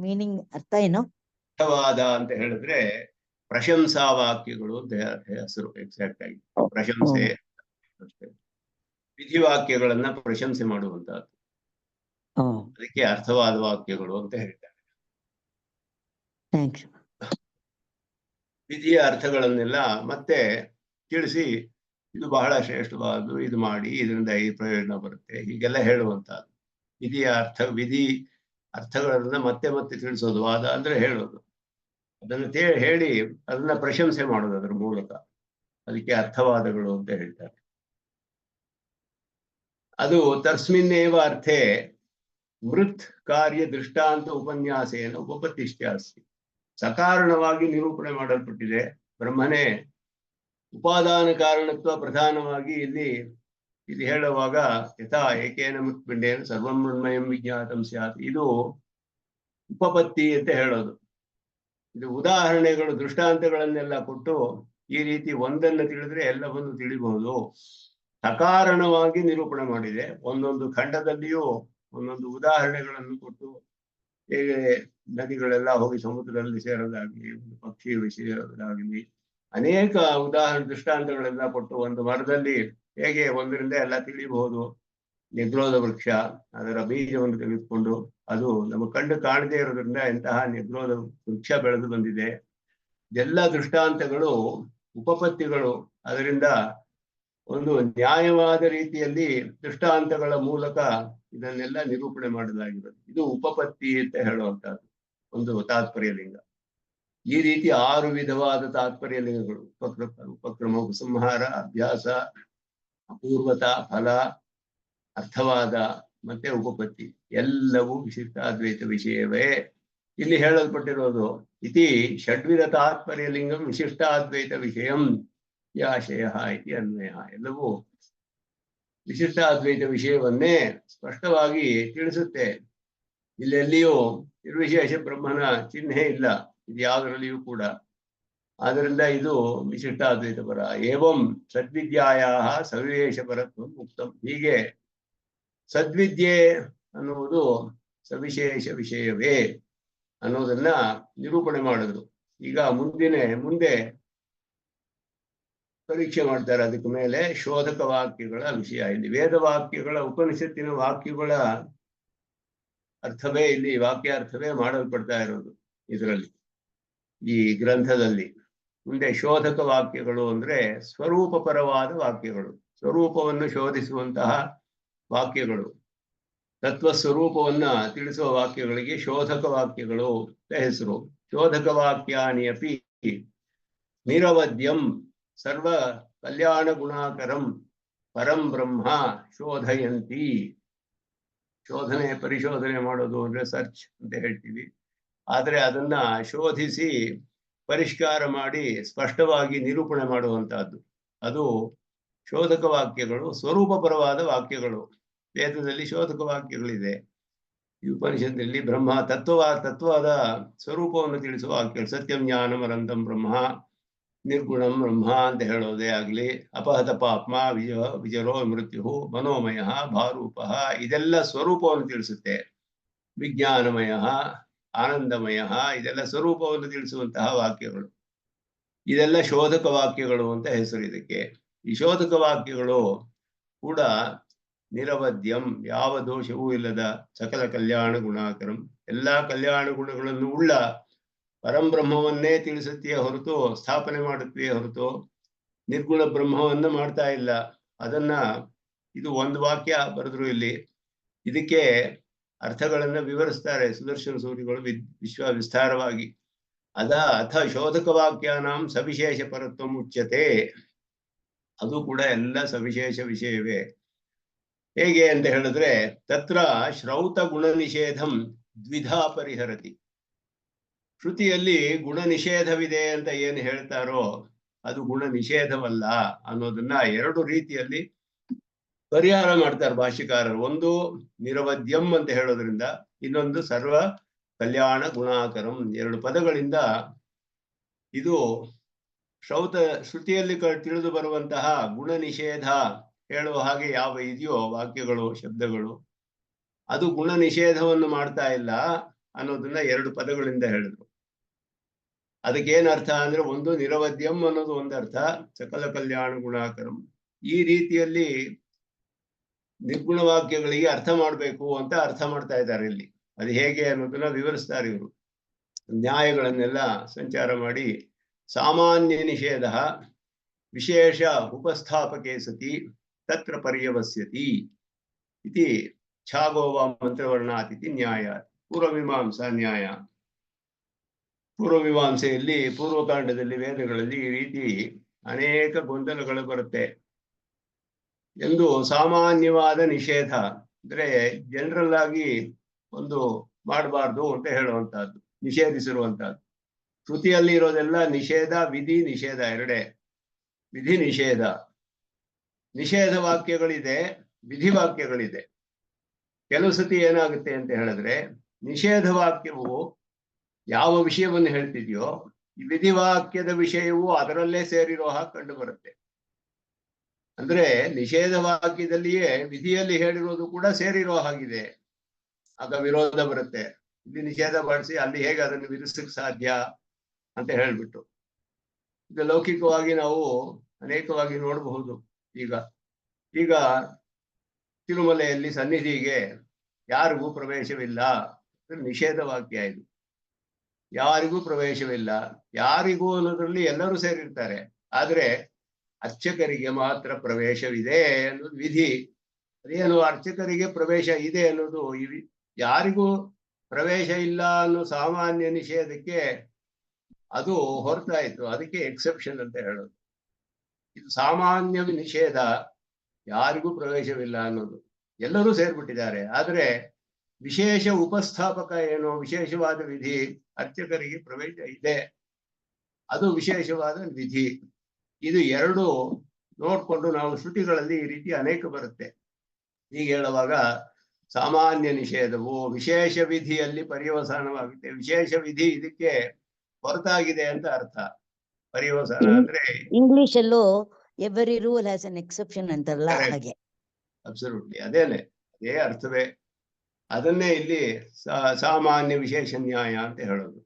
ಮೀನಿಂಗ್ ಅರ್ಥ ಏನು? ಅರ್ಥವಾದ ಅಂತ ಹೇಳಿದ್ರೆ ಪ್ರಶಂಸಾ ವಾಕ್ಯಗಳು ಅಂತ ಹೆಸರು. ಎಕ್ಸಾಕ್ಟ್ ಆಗಿ ಪ್ರಶಂಸೆ, ವಿಧಿವಾಕ್ಯಗಳನ್ನ ಪ್ರಶಂಸೆ ಮಾಡುವಂತಹದ್ದು. ಅದಕ್ಕೆ ಅರ್ಥವಾದ ವಾಕ್ಯಗಳು ಅಂತ ಹೇಳ್ತಾರೆ. ವಿಧಿಯ ಅರ್ಥಗಳನ್ನೆಲ್ಲ ಮತ್ತೆ ತಿಳಿಸಿ ಇದು ಬಹಳ ಶ್ರೇಷ್ಠವಾದ್ದು, ಇದು ಮಾಡಿ ಇದರಿಂದ ಈ ಪ್ರಯೋಜನ ಬರುತ್ತೆ, ಹೀಗೆಲ್ಲ ಹೇಳುವಂತಹದ್ದು. ವಿಧಿ ಅರ್ಥಗಳನ್ನ ಮತ್ತೆ ತಿಳಿಸೋದು. ವಾದ ಅಂದ್ರೆ ಹೇಳೋದು, ಅದನ್ನ ಹೇಳಿ ಅದನ್ನ ಪ್ರಶಂಸೆ ಮಾಡೋದು ಅದರ ಮೂಲಕ. ಅದಕ್ಕೆ ಅರ್ಥವಾದಗಳು ಅಂತ ಹೇಳ್ತಾರೆ. ಅದು ತಸ್ಮಿನ್ನೇವ ಅರ್ಥೆ ಮೃತ್ ಕಾರ್ಯ ದೃಷ್ಟಾಂತ ಉಪನ್ಯಾಸೇನ ಉಪಪತ್ತಿಷ್ಟ್ಯಾಸ್ತಿ. ಸಕಾರಣವಾಗಿ ನಿರೂಪಣೆ ಮಾಡಲ್ಪಟ್ಟಿದೆ. ಬ್ರಹ್ಮನೇ ಉಪಾದಾನ ಕಾರಣತ್ವ ಪ್ರಧಾನವಾಗಿ ಇಲ್ಲಿ ಹೇಳುವಾಗ ಯಥಾ ಏಕೇನ ಮೃತ್ಪಿಂಡೇನ ಸರ್ವಂ ಮೃಣ್ಮಯಂ ವಿಜ್ಞಾತಂ ಸ್ಯಾತ್, ಇದು ಉಪಪತ್ತಿ ಅಂತ ಹೇಳೋದು. ಇದು ಉದಾಹರಣೆಗಳು ದೃಷ್ಟಾಂತಗಳನ್ನೆಲ್ಲ ಕೊಟ್ಟು ಈ ರೀತಿ ಒಂದನ್ನು ತಿಳಿದ್ರೆ ಎಲ್ಲವನ್ನು ತಿಳಿಬಹುದು. ಸಕಾರಣವಾಗಿ ನಿರೂಪಣೆ ಮಾಡಿದೆ. ಒಂದೊಂದು ಖಂಡದಲ್ಲಿಯೂ ಒಂದೊಂದು ಉದಾಹರಣೆಗಳನ್ನು ಕೊಟ್ಟು, ಹೇಗೆ ನದಿಗಳೆಲ್ಲ ಹೋಗಿ ಸಮುದ್ರದಲ್ಲಿ ಸೇರೋದಾಗ್ಲಿ, ಒಂದು ಪಕ್ಷಿ ವಿಷಯದಾಗಲಿ, ಅನೇಕ ಉದಾಹರಣೆ ದೃಷ್ಟಾಂತಗಳೆಲ್ಲ ಕೊಟ್ಟು ಒಂದು ಮರದಲ್ಲಿ ಹೇಗೆ ಒಂದರಿಂದ ಎಲ್ಲ ತಿಳಿಯಬಹುದು. ನೆಗ್ರೋಧ ವೃಕ್ಷ, ಅದರ ಬೀಜವನ್ನು ತೆಗೆದುಕೊಂಡು ಅದು ನಮ್ಮ ಕಣ್ಣು ಕಾಣದೇ ಇರೋದ್ರಿಂದ ಎಂತಹ ನೆಗ್ರೋಧ ವೃಕ್ಷ ಬೆಳೆದು ಬಂದಿದೆ. ಎಲ್ಲ ದೃಷ್ಟಾಂತಗಳು ಉಪಪತ್ತಿಗಳು. ಅದರಿಂದ ಒಂದು ನ್ಯಾಯವಾದ ರೀತಿಯಲ್ಲಿ ದೃಷ್ಟಾಂತಗಳ ಮೂಲಕ ಇದನ್ನೆಲ್ಲ ನಿರೂಪಣೆ ಮಾಡಲಾಗಿರೋದು. ಇದು ಉಪಪತ್ತಿ ಅಂತ ಹೇಳುವಂತಹದ್ದು ಒಂದು ತಾತ್ಪರ್ಯ ಲಿಂಗ. ಈ ರೀತಿ 6 ವಿಧವಾದ ತಾತ್ಪರ್ಯ ಲಿಂಗಗಳು: ಉಪಕ್ರಮ, ಉಪಸಂಹಾರ, ಅಭ್ಯಾಸ, ಅಪೂರ್ವತ, ಫಲ, ಅರ್ಥವಾದ ಮತ್ತೆ ಉಪಪತ್ತಿ. ಎಲ್ಲವೂ ವಿಶಿಷ್ಟಾದ್ವೈತ ವಿಷಯವೇ. ಇಲ್ಲಿ ಹೇಳಲ್ಪಟ್ಟಿರೋದು ಇತಿ ಷಡ್ವಿಧ ತಾತ್ಪರ್ಯ ಲಿಂಗಂ ವಿಶಿಷ್ಟಾದ್ವೈತ ವಿಷಯಂ ಯಾಶಯ ಇತಿ ಅನ್ವಯ. ಎಲ್ಲವೂ ವಿಶಿಷ್ಟಾದ್ವೈತ ವಿಷಯವನ್ನೇ ಸ್ಪಷ್ಟವಾಗಿ ತಿಳಿಸುತ್ತೆ. ಇಲ್ಲೆಲ್ಲಿಯೂ ನಿರ್ವಿಶೇಷ ಬ್ರಹ್ಮನ ಚಿಹ್ನೆ ಇಲ್ಲ ಇದು ಯಾವುದರಲ್ಲಿಯೂ ಕೂಡ. ಆದ್ದರಿಂದ ಇದು ವಿಶಿಷ್ಟಾದ್ವೈತ ಪರ. ಏವಂ ಸದ್ವಿದ್ಯಾಯ ಸವಿಶೇಷ ಪರತ್ವ ಮುಕ್ತಂ. ಹೀಗೆ ಸದ್ವಿದ್ಯೆ ಅನ್ನುವುದು ಸವಿಶೇಷ ವಿಷಯವೇ ಅನ್ನೋದನ್ನ ನಿರೂಪಣೆ ಮಾಡಿದ್ರು. ಈಗ ಮುಂದೆ ಪರೀಕ್ಷೆ ಮಾಡ್ತಾರೆ. ಅದಕ್ಕೆ ಮೇಲೆ ಶೋಧಕ ವಾಕ್ಯಗಳ ವಿಷಯ. ಇಲ್ಲಿ ವೇದ ವಾಕ್ಯಗಳ, ಉಪನಿಷತ್ತಿನ ವಾಕ್ಯಗಳ ಅರ್ಥವೇ, ಇಲ್ಲಿ ವಾಕ್ಯಾರ್ಥವೇ ಮಾಡಲ್ಪಡ್ತಾ ಇರೋದು ಇದರಲ್ಲಿ, ಈ ಗ್ರಂಥದಲ್ಲಿ. ಮುಂದೆ ಶೋಧಕ ವಾಕ್ಯಗಳು ಅಂದ್ರೆ ಸ್ವರೂಪಪರವಾದ ವಾಕ್ಯಗಳು, ಸ್ವರೂಪವನ್ನು ಶೋಧಿಸುವಂತಹ ವಾಕ್ಯಗಳು, ತತ್ವ ಸ್ವರೂಪವನ್ನ ತಿಳಿಸುವ ವಾಕ್ಯಗಳಿಗೆ ಶೋಧಕ ವಾಕ್ಯಗಳು ಅಂತ ಹೆಸರು. ಶೋಧಕ ವಾಕ್ಯಾನಿ ಅಪಿ ನಿರವದ್ಯಂ ಸರ್ವ ಕಲ್ಯಾಣ ಗುಣಾಕರಂ ಪರಂ ಬ್ರಹ್ಮ ಶೋಧಯಂತಿ. ಪರಿಶೋಧನೆ ಮಾಡೋದು ಅಂದ್ರೆ ಸರ್ಚ್ ಅಂತ ಹೇಳ್ತೀವಿ. ಆದ್ರೆ ಅದನ್ನ ಶೋಧಿಸಿ ಪರಿಷ್ಕಾರ ಮಾಡಿ ಸ್ಪಷ್ಟವಾಗಿ ನಿರೂಪಣೆ ಮಾಡುವಂತಹದ್ದು ಅದು ಶೋಧಕ ವಾಕ್ಯಗಳು. ಸ್ವರೂಪಪರವಾದ ವಾಕ್ಯಗಳು, ವೇದದಲ್ಲಿ ಶೋಧಕ ವಾಕ್ಯಗಳಿದೆ. ಈ ಉಪನಿಷತ್ತಿನಲ್ಲಿ ಬ್ರಹ್ಮ ತತ್ವದ ಸ್ವರೂಪವನ್ನು ತಿಳಿಸುವ ವಾಕ್ಯಗಳು. ಸತ್ಯಂ ಜ್ಞಾನಂ ಅನಂತಂ ಬ್ರಹ್ಮ, ನಿರ್ಗುಣಂ ಬ್ರಹ್ಮ ಅಂತ ಹೇಳೋದೇ ಆಗ್ಲಿ, ಅಪಹತ ಪಾಪ್ಮ ವಿಜರೋ ಮೃತ್ಯು, ಮನೋಮಯ ಭಾರೂಪ, ಇದೆಲ್ಲ ಸ್ವರೂಪವನ್ನು ತಿಳಿಸುತ್ತೆ. ವಿಜ್ಞಾನಮಯ, ಆನಂದಮಯ, ಇದೆಲ್ಲ ಸ್ವರೂಪವನ್ನು ತಿಳಿಸುವಂತಹ ವಾಕ್ಯಗಳು. ಇದೆಲ್ಲ ಶೋಧಕ ವಾಕ್ಯಗಳು ಅಂತ ಹೆಸರು ಇದಕ್ಕೆ. ಈ ಶೋಧಕ ವಾಕ್ಯಗಳು ಕೂಡ ನಿರವದ್ಯಂ, ಯಾವ ದೋಷವೂ ಇಲ್ಲದ, ಸಕಲ ಕಲ್ಯಾಣ ಗುಣಾಕರಂ, ಎಲ್ಲಾ ಕಲ್ಯಾಣ ಗುಣಗಳನ್ನು ಉಳ್ಳ ಪರಂಬ್ರಹ್ಮವನ್ನೇ ತಿಳಿಸುತ್ತೆಯೇ ಹೊರತು, ಸ್ಥಾಪನೆ ಮಾಡುತ್ತೆಯೇ ಹೊರತು ನಿರ್ಗುಣ ಬ್ರಹ್ಮವನ್ನ ಮಾಡ್ತಾ ಇಲ್ಲ. ಅದನ್ನ ಇದು ಒಂದು ವಾಕ್ಯ ಬರೆದ್ರು ಇಲ್ಲಿ. ಇದಕ್ಕೆ ಅರ್ಥಗಳನ್ನ ವಿವರಿಸ್ತಾರೆ ಸುದರ್ಶನ ಸೂರಿಗಳು ವಿಸ್ತಾರವಾಗಿ. ಅಥ ಶೋಧಕ ವಾಕ್ಯಾನಾಂ ಸವಿಶೇಷ ಪರತ್ವ ಉಚ್ಯತೆ. ಅದು ಕೂಡ ಎಲ್ಲ ಸವಿಶೇಷ ವಿಷಯವೇ. ಹೇಗೆ ಅಂತ ಹೇಳಿದ್ರೆ, ತತ್ರ ಶ್ರೌತ ಗುಣ ನಿಷೇಧಂ ದ್ವಿಧಾ ಪರಿಹರತಿ. ಶ್ರುತಿಯಲ್ಲಿ ಗುಣ ನಿಷೇಧವಿದೆ ಅಂತ ಏನು ಹೇಳ್ತಾರೋ ಅದು ಗುಣ ನಿಷೇಧವಲ್ಲ ಅನ್ನೋದನ್ನ 2 ರೀತಿಯಲ್ಲಿ ಪರಿಹಾರ ಮಾಡ್ತಾರೆ ಭಾಷ್ಯಕಾರರು. ಒಂದು ನಿರವದ್ಯಂ ಅಂತ ಹೇಳೋದ್ರಿಂದ, ಇನ್ನೊಂದು ಸರ್ವ ಕಲ್ಯಾಣ ಗುಣಾಕರಂ. 2 ಪದಗಳಿಂದ ಇದು ಶ್ರುತಿಯಲ್ಲಿ ತಿಳಿದು ಬರುವಂತಹ ಗುಣ ನಿಷೇಧ ಹೇಳುವ ಹಾಗೆ ಯಾವ ಇದೆಯೋ ವಾಕ್ಯಗಳು, ಶಬ್ದಗಳು, ಅದು ಗುಣ ನಿಷೇಧವನ್ನು ಮಾಡ್ತಾ ಇಲ್ಲ ಅನ್ನೋದನ್ನ 2 ಪದಗಳಿಂದ ಹೇಳಿದ್ರು. ಅದಕ್ಕೇನ್ ಅರ್ಥ ಅಂದ್ರೆ, ಒಂದು ನಿರವದ್ಯಂ ಅನ್ನೋದು ಒಂದು ಅರ್ಥ, ಸಕಲ ಕಲ್ಯಾಣ ಗುಣಾಕರಂ. ಈ ರೀತಿಯಲ್ಲಿ ನಿರ್ಗುಣ ವಾಕ್ಯಗಳಿಗೆ ಅರ್ಥ ಮಾಡ್ಬೇಕು ಅಂತ ಅರ್ಥ ಮಾಡ್ತಾ ಇದ್ದಾರೆ ಇಲ್ಲಿ. ಅದು ಹೇಗೆ ಅನ್ನೋದನ್ನ ವಿವರಿಸ್ತಾರೆ ಇವರು. ನ್ಯಾಯಗಳನ್ನೆಲ್ಲ ಸಂಚಾರ ಮಾಡಿ, ಸಾಮಾನ್ಯ ನಿಷೇಧ ವಿಶೇಷ ಉಪಸ್ಥಾಪಕೆ ಸತಿ ತತ್ರ ಪರ್ಯವಸ್ಯತಿ ಇತಿ ಛಾಗೋವ ಮಂತ್ರವರ್ಣಾತಿಥಿ ನ್ಯಾಯ. ಪೂರ್ವಮೀಮಾಂಸಾ ನ್ಯಾಯ. ಪೂರ್ವಮೀಮಾಂಸೆಯಲ್ಲಿ, ಪೂರ್ವಕಾಂಡದಲ್ಲಿ, ವೇದಗಳಲ್ಲಿ ಈ ರೀತಿ ಅನೇಕ ಗೊಂದಲಗಳು ಬರುತ್ತೆ. ಎಂದು ಸಾಮಾನ್ಯವಾದ ನಿಷೇಧ ಅಂದ್ರೆ ಜನರಲ್ ಆಗಿ ಒಂದು ಮಾಡಬಾರ್ದು ಅಂತ ಹೇಳುವಂತಹದ್ದು, ನಿಷೇಧಿಸಿರುವಂತಹದ್ದು. ಶ್ರುತಿಯಲ್ಲಿ ಇರೋದೆಲ್ಲ ನಿಷೇಧ, ವಿಧಿ, ನಿಷೇಧ ಎರಡೇ. ವಿಧಿ ನಿಷೇಧ, ನಿಷೇಧ ವಾಕ್ಯಗಳಿದೆ, ವಿಧಿ ವಾಕ್ಯಗಳಿದೆ. ಕೆಲವು ಸತಿ ಏನಾಗುತ್ತೆ ಅಂತ ಹೇಳಿದ್ರೆ, ನಿಷೇಧ ವಾಕ್ಯವು ಯಾವ ವಿಷಯವನ್ನು ಹೇಳ್ತಿದ್ಯೋ ಈ ವಿಧಿ ವಾಕ್ಯದ ವಿಷಯವು ಅದರಲ್ಲೇ ಸೇರಿರೋ ಹಾಗೆ ಕಂಡು ಬರುತ್ತೆ. ಅಂದ್ರೆ ನಿಷೇಧ ವಾಕ್ಯದಲ್ಲಿಯೇ ವಿಧಿಯಲ್ಲಿ ಹೇಳಿರೋದು ಕೂಡ ಸೇರಿರೋ ಹಾಗಿದೆ. ಆಗ ವಿರೋಧ ಬರುತ್ತೆ. ಇಲ್ಲಿ ನಿಷೇಧ ಮಾಡಿಸಿ ಅಲ್ಲಿ ಹೇಗೆ ಅದನ್ನು ವಿಧಿಸಕ್ಕೆ ಸಾಧ್ಯ ಅಂತ ಹೇಳ್ಬಿಟ್ಟು. ಇದು ಲೌಕಿಕವಾಗಿ ನಾವು ಅನೇಕವಾಗಿ ನೋಡಬಹುದು. ಈಗ ತಿರುಮಲೆಯಲ್ಲಿ ಸನ್ನಿಧಿಗೆ ಯಾರಿಗೂ ಪ್ರವೇಶವಿಲ್ಲ, ನಿಷೇಧ ವಾಕ್ಯ ಇದು. ಯಾರಿಗೂ ಪ್ರವೇಶವಿಲ್ಲ, ಯಾರಿಗೂ ಅನ್ನೋದ್ರಲ್ಲಿ ಎಲ್ಲರೂ ಸೇರಿರ್ತಾರೆ. ಆದ್ರೆ ಅರ್ಚಕರಿಗೆ ಮಾತ್ರ ಪ್ರವೇಶವಿದೆ ಅನ್ನೋದು ವಿಧಿ. ಅದೇನು ಅರ್ಚಕರಿಗೆ ಪ್ರವೇಶ ಇದೆ ಅನ್ನೋದು ಯಾರಿಗೂ ಪ್ರವೇಶ ಇಲ್ಲ ಅನ್ನೋ ಸಾಮಾನ್ಯ ನಿಷೇಧಕ್ಕೆ ಅದು ಹೊರತಾಯ್ತು. ಅದಕ್ಕೆ ಎಕ್ಸೆಪ್ಷನ್ ಅಂತ ಹೇಳೋದು. ಇದು ಸಾಮಾನ್ಯ ನಿಷೇಧ, ಯಾರಿಗೂ ಪ್ರವೇಶವಿಲ್ಲ ಅನ್ನೋದು. ಎಲ್ಲರೂ ಸೇರ್ಬಿಟ್ಟಿದ್ದಾರೆ. ಆದ್ರೆ ವಿಶೇಷ ಉಪಸ್ಥಾಪಕ ಏನೋ ವಿಶೇಷವಾದ ವಿಧಿ, ಅರ್ಚಕರಿಗೆ ಪ್ರವೇಶ ಇದೆ, ಅದು ವಿಶೇಷವಾದ ವಿಧಿ. ಇದು ಎರಡು ನೋಡ್ಕೊಂಡು ನಾವು ಶ್ರುತಿಗಳಲ್ಲಿ ಈ ರೀತಿ ಅನೇಕ ಬರುತ್ತೆ. ಹೀಗೆ ಹೇಳುವಾಗ ಸಾಮಾನ್ಯ ನಿಷೇಧವು ವಿಶೇಷ ವಿಧಿಯಲ್ಲಿ ಪರ್ಯವಸಾನವಾಗುತ್ತೆ. ವಿಶೇಷ ವಿಧಿ ಇದಕ್ಕೆ ಹೊರತಾಗಿದೆ ಅಂತ ಅರ್ಥ. ಪರ್ಯವಸಾನ ಅಂದ್ರೆ ಇಂಗ್ಲಿಷ್ ಅಲ್ಲೂ every rule has an exception ಅಂತಾರಲ್ಲ ಹಾಗೆ. ಅಬ್ಸಲ್ಯೂಟ್ಲಿ ಅದೇ ಅರ್ಥವೇ. ಅದನ್ನೇ ಇಲ್ಲಿ ಸಾಮಾನ್ಯ ವಿಶೇಷ ನ್ಯಾಯ ಅಂತ ಹೇಳೋದು.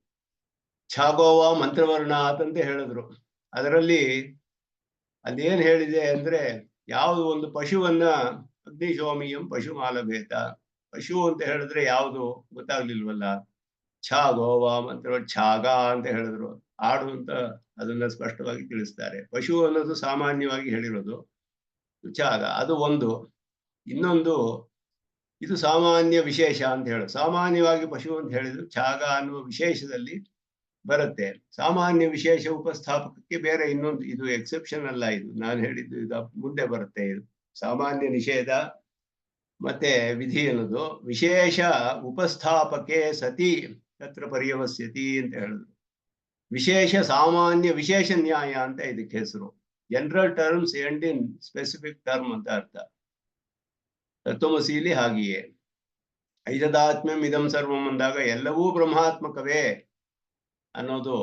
ಛಾಗೋವ ಮಂತ್ರವರ್ಣಾತ್ ಅಂತ ಹೇಳಿದ್ರು. ಅದರಲ್ಲಿ ಅದೇನ್ ಹೇಳಿದೆ ಅಂದ್ರೆ, ಯಾವುದು ಒಂದು ಪಶುವನ್ನ ಅಗ್ನಿಶೋಮಿಯಂ ಪಶು ಮಾಲಭೇತ, ಪಶು ಅಂತ ಹೇಳಿದ್ರೆ ಯಾವುದು ಗೊತ್ತಾಗ್ಲಿಲ್ವಲ್ಲ. ಛಾಗೋವ ಮಂತ್ರ ಛಾಗ ಅಂತ ಹೇಳಿದ್ರು. ಆಡು ಅಂತ ಅದನ್ನ ಸ್ಪಷ್ಟವಾಗಿ ತಿಳಿಸ್ತಾರೆ. ಪಶು ಅನ್ನೋದು ಸಾಮಾನ್ಯವಾಗಿ ಹೇಳಿರೋದು, ಛಾಗ ಅದು ಒಂದು. ಇನ್ನೊಂದು ಇದು ಸಾಮಾನ್ಯ ವಿಶೇಷ ಅಂತ ಹೇಳೋದು. ಸಾಮಾನ್ಯವಾಗಿ ಪಶು ಅಂತ ಹೇಳಿದ್ರು ಛಾಗ ಅನ್ನುವ ವಿಶೇಷದಲ್ಲಿ ಬರುತ್ತೆ. ಸಾಮಾನ್ಯ ವಿಶೇಷ ಉಪಸ್ಥಾಪಕಕ್ಕೆ ಬೇರೆ ಇನ್ನೊಂದು, ಇದು ಎಕ್ಸೆಪ್ಷನ್ ಅಲ್ಲ, ಇದು ನಾನು ಹೇಳಿದ್ದು ಇದು ಮುಂದೆ ಬರುತ್ತೆ. ಇದು ಸಾಮಾನ್ಯ ನಿಷೇಧ ಮತ್ತೆ ವಿಧಿ ಅನ್ನೋದು ವಿಶೇಷ ಉಪಸ್ಥಾಪಕೆ ಸತಿ ತತ್ರ ಪರ್ಯವಸ್ಯತಿ ಅಂತ ಹೇಳಿದ್ರು. ವಿಶೇಷ ಸಾಮಾನ್ಯ ವಿಶೇಷ ನ್ಯಾಯ ಅಂತ ಇದಕ್ಕೆ ಹೆಸರು. ಜನರಲ್ ಟರ್ಮ್ಸ್ ಎಂಡ್ ಇನ್ ಸ್ಪೆಸಿಫಿಕ್ ಟರ್ಮ್ ಅಂತ ಅರ್ಥ. ತತ್ವಮಸಿಲಿ ಹಾಗೆಯೇ ಐದದಾತ್ಮ್ಯಂ ಇದಂ ಸರ್ವಂ ಅಂದಾಗ ಎಲ್ಲವೂ ಬ್ರಹ್ಮಾತ್ಮಕವೇ ಅನ್ನೋದು,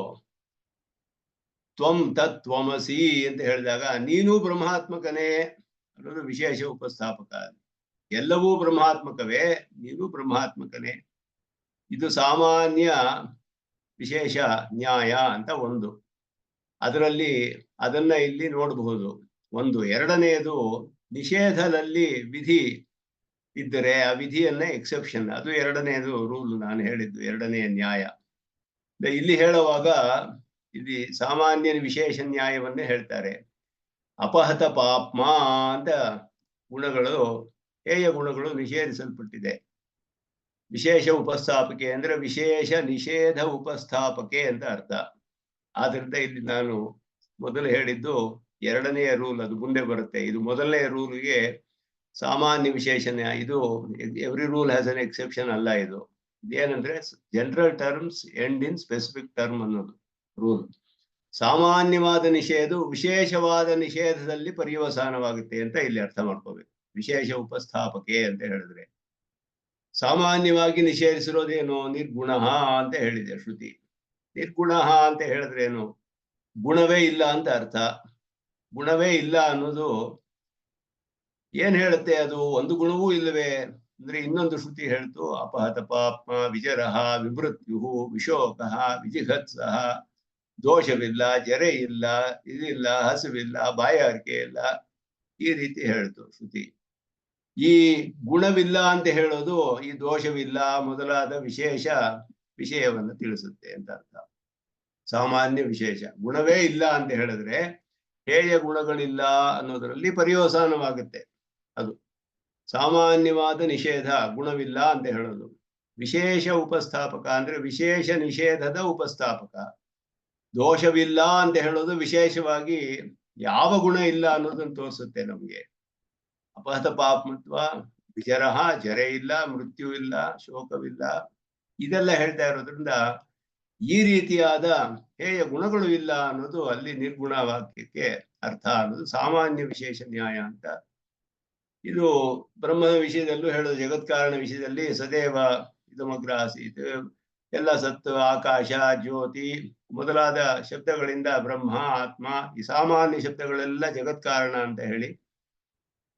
ತ್ವಂ ತತ್ವಮಸಿ ಅಂತ ಹೇಳಿದಾಗ ನೀನು ಬ್ರಹ್ಮಾತ್ಮಕನೇ ಅನ್ನೋದು ವಿಶೇಷ ಉಪಸ್ಥಾಪಕ. ಎಲ್ಲವೂ ಬ್ರಹ್ಮಾತ್ಮಕವೇ, ನೀನು ಬ್ರಹ್ಮಾತ್ಮಕನೇ. ಇದು ಸಾಮಾನ್ಯ ವಿಶೇಷ ನ್ಯಾಯ ಅಂತ ಒಂದು. ಅದರಲ್ಲಿ ಅದನ್ನ ಇಲ್ಲಿ ನೋಡಬಹುದು. ಒಂದು. ಎರಡನೆಯದು ನಿಷೇಧದಲ್ಲಿ ವಿಧಿ ಇದ್ದರೆ ಆ ವಿಧಿಯನ್ನ ಎಕ್ಸೆಪ್ಷನ್, ಅದು ಎರಡನೆಯದು ರೂಲ್. ನಾನು ಹೇಳಿದ್ದು ಎರಡನೆಯ ನ್ಯಾಯ. ಇಲ್ಲಿ ಹೇಳುವಾಗ ಇಲ್ಲಿ ಸಾಮಾನ್ಯ ವಿಶೇಷ ನ್ಯಾಯವನ್ನೇ ಹೇಳ್ತಾರೆ. ಅಪಹತ ಪಾಪ್ಮ ಅಂತ ಗುಣಗಳು, ಹೇಯ ಗುಣಗಳು ನಿಷೇಧಿಸಲ್ಪಟ್ಟಿದೆ. ವಿಶೇಷ ಉಪಸ್ಥಾಪಕೆ ಅಂದ್ರೆ ವಿಶೇಷ ನಿಷೇಧ ಉಪಸ್ಥಾಪಕೆ ಅಂತ ಅರ್ಥ. ಆದ್ರಿಂದ ಇಲ್ಲಿ ನಾನು ಮೊದಲು ಹೇಳಿದ್ದು ಎರಡನೆಯ ರೂಲ್, ಅದು ಮುಂದೆ ಬರುತ್ತೆ. ಇದು ಮೊದಲನೆಯ ರೂಲ್ಗೆ ಸಾಮಾನ್ಯ ವಿಶೇಷ ನ್ಯಾಯ. ಇದು every rule has an exception ಅಲ್ಲ. ಇದು ಏನಂದ್ರೆ ಜನರಲ್ ಟರ್ಮ್ಸ್ ಎಂಡ್ ಇನ್ ಸ್ಪೆಸಿಫಿಕ್ ಟರ್ಮ್ ಅನ್ನೋದು ರೂಲ್. ಸಾಮಾನ್ಯವಾದ ನಿಷೇಧ ವಿಶೇಷವಾದ ನಿಷೇಧದಲ್ಲಿ ಪರ್ಯವಸಾನವಾಗುತ್ತೆ ಅಂತ ಇಲ್ಲಿ ಅರ್ಥ ಮಾಡ್ಕೋಬೇಕು. ವಿಶೇಷ ಉಪಸ್ಥಾಪಕೆ ಅಂತ ಹೇಳಿದ್ರೆ ಸಾಮಾನ್ಯವಾಗಿ ನಿಷೇಧಿಸಿರೋದೇನು, ನಿರ್ಗುಣ ಅಂತ ಹೇಳಿದೆ ಶ್ರುತಿ. ನಿರ್ಗುಣ ಅಂತ ಹೇಳಿದ್ರೇನು, ಗುಣವೇ ಇಲ್ಲ ಅಂತ ಅರ್ಥ. ಗುಣವೇ ಇಲ್ಲ ಅನ್ನೋದು ಏನ್ ಹೇಳುತ್ತೆ, ಅದು ಒಂದು ಗುಣವೂ ಇಲ್ಲವೇ ಅಂದ್ರೆ ಇನ್ನೊಂದು ಶ್ರುತಿ ಹೇಳ್ತು, ಅಪಹತ ಪಾಪ್ಮ ವಿಜರಹ ವಿಮೃತ್ಯು ವಿಶೋಕಃ ವಿಜಿಘತ್ಸಹ, ದೋಷವಿಲ್ಲ, ಜರೆ ಇಲ್ಲ, ಇದಿಲ್ಲ, ಹಸುವಿಲ್ಲ, ಬಾಯಾರಿಕೆ ಇಲ್ಲ, ಈ ರೀತಿ ಹೇಳ್ತು ಶ್ರುತಿ. ಈ ಗುಣವಿಲ್ಲ ಅಂತ ಹೇಳೋದು ಈ ದೋಷವಿಲ್ಲ ಮೊದಲಾದ ವಿಶೇಷ ವಿಷಯವನ್ನು ತಿಳಿಸುತ್ತೆ ಅಂತ ಅರ್ಥ. ಸಾಮಾನ್ಯ ವಿಶೇಷ. ಗುಣವೇ ಇಲ್ಲ ಅಂತ ಹೇಳಿದ್ರೆ ಹೇಯ ಗುಣಗಳಿಲ್ಲ ಅನ್ನೋದರಲ್ಲಿ ಪರ್ಯವಸಾನವಾಗುತ್ತೆ. ಅದು ಸಾಮಾನ್ಯವಾದ ನಿಷೇಧ, ಗುಣವಿಲ್ಲ ಅಂತ ಹೇಳೋದು. ವಿಶೇಷ ಉಪಸ್ಥಾಪಕ ಅಂದ್ರೆ ವಿಶೇಷ ನಿಷೇಧದ ಉಪಸ್ಥಾಪಕ. ದೋಷವಿಲ್ಲ ಅಂತ ಹೇಳೋದು ವಿಶೇಷವಾಗಿ ಯಾವ ಗುಣ ಇಲ್ಲ ಅನ್ನೋದನ್ನ ತೋರಿಸುತ್ತೆ ನಮ್ಗೆ. ಅಪಹತ ಪಾಪಮತ್ವ, ವಿಜರಹ, ಜರೆ ಇಲ್ಲ, ಮೃತ್ಯು ಇಲ್ಲ, ಶೋಕವಿಲ್ಲ, ಇದೆಲ್ಲ ಹೇಳ್ತಾ ಇರೋದ್ರಿಂದ ಈ ರೀತಿಯಾದ ಹೇಯ ಗುಣಗಳು ಇಲ್ಲ ಅನ್ನೋದು ಅಲ್ಲಿ ನಿರ್ಗುಣ ವಾಕ್ಯಕ್ಕೆ ಅರ್ಥ ಅನ್ನೋದು ಸಾಮಾನ್ಯ ವಿಶೇಷ ನ್ಯಾಯ ಅಂತ. ಇದು ಬ್ರಹ್ಮನ ವಿಷಯದಲ್ಲೂ ಹೇಳೋದು, ಜಗತ್ಕಾರಣ ವಿಷಯದಲ್ಲಿ ಸದೇವ ಇದಮಗ್ರ ಆಸೀತ್, ಎಲ್ಲ ಸತ್ತು, ಆಕಾಶ, ಜ್ಯೋತಿ ಮೊದಲಾದ ಶಬ್ದಗಳಿಂದ ಬ್ರಹ್ಮ, ಆತ್ಮ, ಈ ಸಾಮಾನ್ಯ ಶಬ್ದಗಳೆಲ್ಲ ಜಗತ್ಕಾರಣ ಅಂತ ಹೇಳಿ,